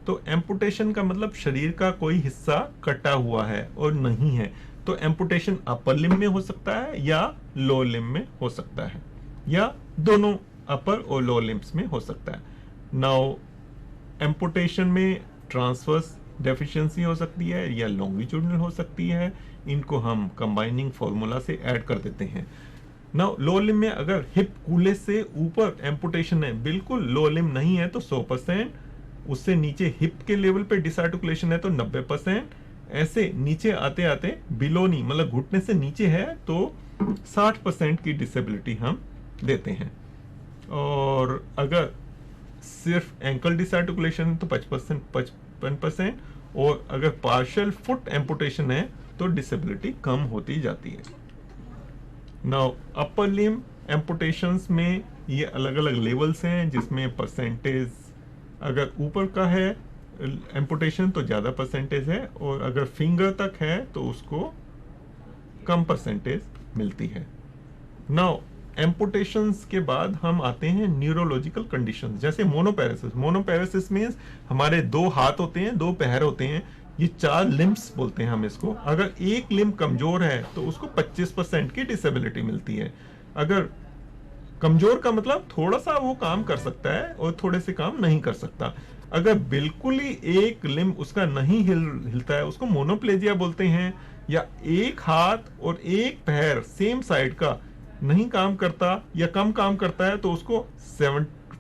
तो एम्पुटेशन का मतलब शरीर का कोई हिस्सा कटा हुआ है और नहीं है। तो एम्पुटेशन अपर लिम्ब में हो सकता है या लोअर लिम्ब में हो सकता है, या दोनों अपर और लोअर लिम्ब्स में हो सकता है। नाउ एम्पुटेशन में ट्रांसवर्स डेफिशिएंसी हो सकती है या लॉन्गिट्यूडनल हो सकती है। इनको हम कंबाइनिंग फॉर्मूला से ऐड कर देते हैं। नाउ लोअर लिम्ब में अगर हिप कूले से ऊपर एम्पुटेशन है, बिल्कुल लोअर लिम्ब नहीं है तो 100%, उससे नीचे हिप के लेवल पे डिसआर्टिकुलेशन है तो 90%, ऐसे नीचे आते आते बिलो नी मतलब घुटने से नीचे है तो 60% की डिसेबिलिटी हम देते हैं। और अगर सिर्फ एंकल डिसआर्टिकुलेशन है तो 55%, और अगर पार्शियल फुट एम्पुटेशन है तो डिसेबिलिटी कम होती जाती है। नाउ अपर लिम्ब एम्पुटेशंस में ये अलग अलग लेवल्स हैं, जिसमें परसेंटेज अगर ऊपर का है एम्पुटेशन तो ज़्यादा परसेंटेज है, और अगर फिंगर तक है तो उसको कम परसेंटेज मिलती है। नाउ एम्पुटेशंस के बाद हम आते हैं न्यूरोलॉजिकल कंडीशंस, जैसे मोनोपैरासिस। मोनोपैरासिस मीन्स हमारे 2 हाथ होते हैं, 2 पैर होते हैं, ये 4 लिम्ब्स बोलते हैं हम इसको। अगर एक लिम्ब कमजोर है तो उसको 25% की डिसेबिलिटी मिलती है। अगर कमजोर का मतलब थोड़ा सा वो काम कर सकता है और थोड़े से काम नहीं कर सकता। अगर बिल्कुल ही एक लिम्ब उसका नहीं हिलता है, उसको मोनोप्लेजिया बोलते हैं। या एक हाथ और एक पैर सेम साइड का नहीं काम करता या कम काम करता है तो उसको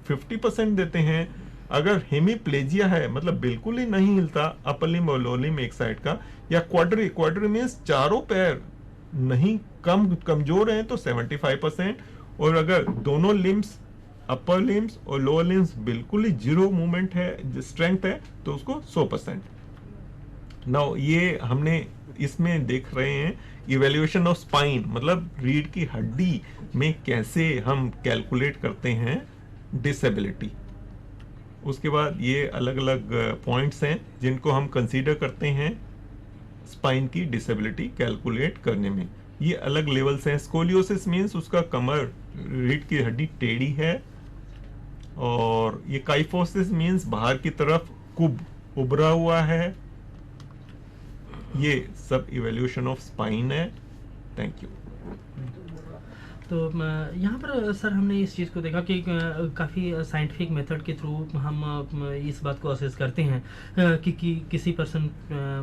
50% देते हैं। अगर हेमीप्लेजिया है, मतलब बिल्कुल ही नहीं हिलता, अपर लिम्ब और लोअर लिम्ब एक साइड का, या क्वाड्री मीन्स चारों पैर नहीं कमजोर हैं तो 75%। और अगर दोनों लिम्ब्स, अपर लिम्ब्स और लोअर लिम्ब्स बिल्कुल ही जीरो मूवमेंट है, स्ट्रेंथ है, तो उसको 100%। नाउ ये हमने इसमें देख रहे हैं इवेल्युएशन ऑफ स्पाइन, मतलब रीढ़ की हड्डी में कैसे हम कैलकुलेट करते हैं डिसेबिलिटी। उसके बाद ये अलग अलग पॉइंट्स हैं जिनको हम कंसीडर करते हैं स्पाइन की डिसेबिलिटी कैलकुलेट करने में। ये अलग लेवल्स हैं। स्कोलियोसिस मीन्स उसका कमर, रीढ़ की हड्डी टेढ़ी है। और ये काइफोसिस मीन्स बाहर की तरफ कुब उभरा हुआ है। ये सब इवोल्यूशन ऑफ स्पाइन है। Thank you. तो यहाँ पर सर हमने इस चीज़ को देखा कि काफ़ी साइंटिफिक मेथड के थ्रू हम इस बात को असेस करते हैं कि किसी पर्सन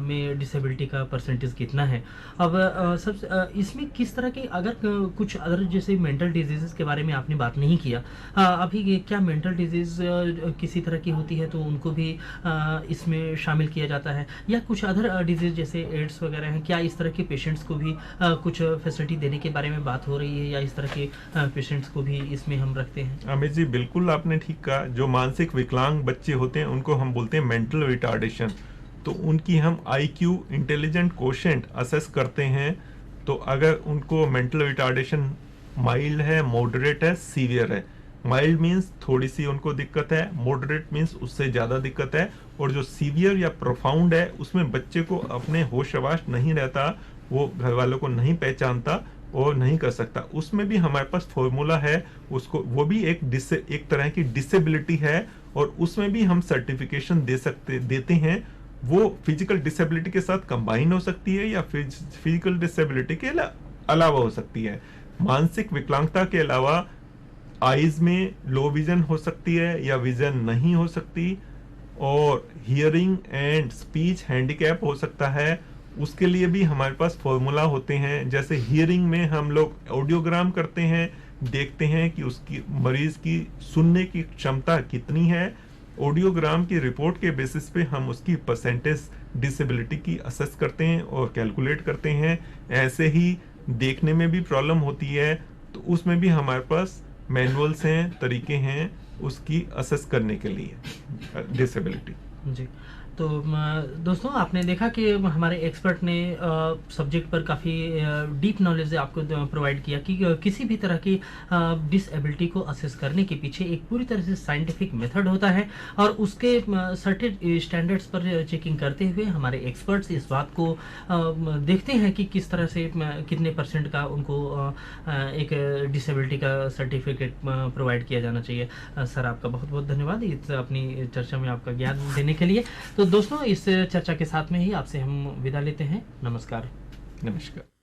में डिसेबिलिटी का परसेंटेज कितना है। अब सब इसमें किस तरह के, अगर कुछ अदर जैसे मेंटल डिजीज़ के बारे में आपने बात नहीं किया अभी, क्या मेंटल डिजीज़ किसी तरह की होती है तो उनको भी इसमें शामिल किया जाता है, या कुछ अदर डिजीज़ जैसे एड्स वगैरह हैं, क्या इस तरह के पेशेंट्स को भी कुछ फैसिलिटी देने के बारे में बात हो रही है, या इस तरह के पेशेंट्स को भी इसमें हम रखते हैं? अमित जी बिल्कुल आपने ठीक कहा। जो मानसिक विकलांग बच्चे होते हैं उनको हम बोलते हैं मेंटल रिटार्डेशन। तो उनकी हम IQ, इंटेलिजेंट कोशेंट असेस करते हैं। तो अगर उनको मेंटल रिटार्डेशन माइल्ड है, मॉडरेट है, सीवियर है। माइल्ड मीन्स थोड़ी सी उनको दिक्कत है, मॉडरेट मीन्स उससे ज़्यादा दिक्कत है, और जो सीवियर या प्रोफाउंड है उसमें बच्चे को अपने होश हवास नहीं रहता, वो घर वालों को नहीं पहचानता और नहीं कर सकता। उसमें भी हमारे पास फॉर्मूला है, उसको वो भी एक तरह की डिसेबिलिटी है, और उसमें भी हम सर्टिफिकेशन देते हैं। वो फिजिकल डिसेबिलिटी के साथ कंबाइन हो सकती है या फिजिकल डिसेबिलिटी के अलावा हो सकती है। मानसिक विकलांगता के अलावा आईज में लो विजन हो सकती है या विजन नहीं हो सकती, और हियरिंग एंड स्पीच हैंडीकैप हो सकता है। उसके लिए भी हमारे पास फॉर्मूला होते हैं। जैसे हियरिंग में हम लोग ऑडियोग्राम करते हैं, देखते हैं कि उसकी मरीज की सुनने की क्षमता कितनी है। ऑडियोग्राम की रिपोर्ट के बेसिस पे हम उसकी परसेंटेज डिसेबिलिटी की असेस करते हैं और कैलकुलेट करते हैं। ऐसे ही देखने में भी प्रॉब्लम होती है तो उसमें भी हमारे पास मैनुअल्स हैं, तरीके हैं उसकी असेस करने के लिए डिसेबिलिटी। जी, तो दोस्तों आपने देखा कि हमारे एक्सपर्ट ने सब्जेक्ट पर काफ़ी डीप नॉलेज आपको प्रोवाइड किया कि किसी भी तरह की डिसेबिलिटी को असेस करने के पीछे एक पूरी तरह से साइंटिफिक मेथड होता है, और उसके सर्टेन स्टैंडर्ड्स पर चेकिंग करते हुए हमारे एक्सपर्ट्स इस बात को देखते हैं कि किस तरह से कितने % का उनको एक डिसेबिलिटी का सर्टिफिकेट प्रोवाइड किया जाना चाहिए। सर आपका बहुत बहुत धन्यवाद इस अपनी चर्चा में आपका ज्ञान देने के लिए। तो दोस्तों इस चर्चा के साथ में ही आपसे हम विदा लेते हैं। नमस्कार। नमस्कार।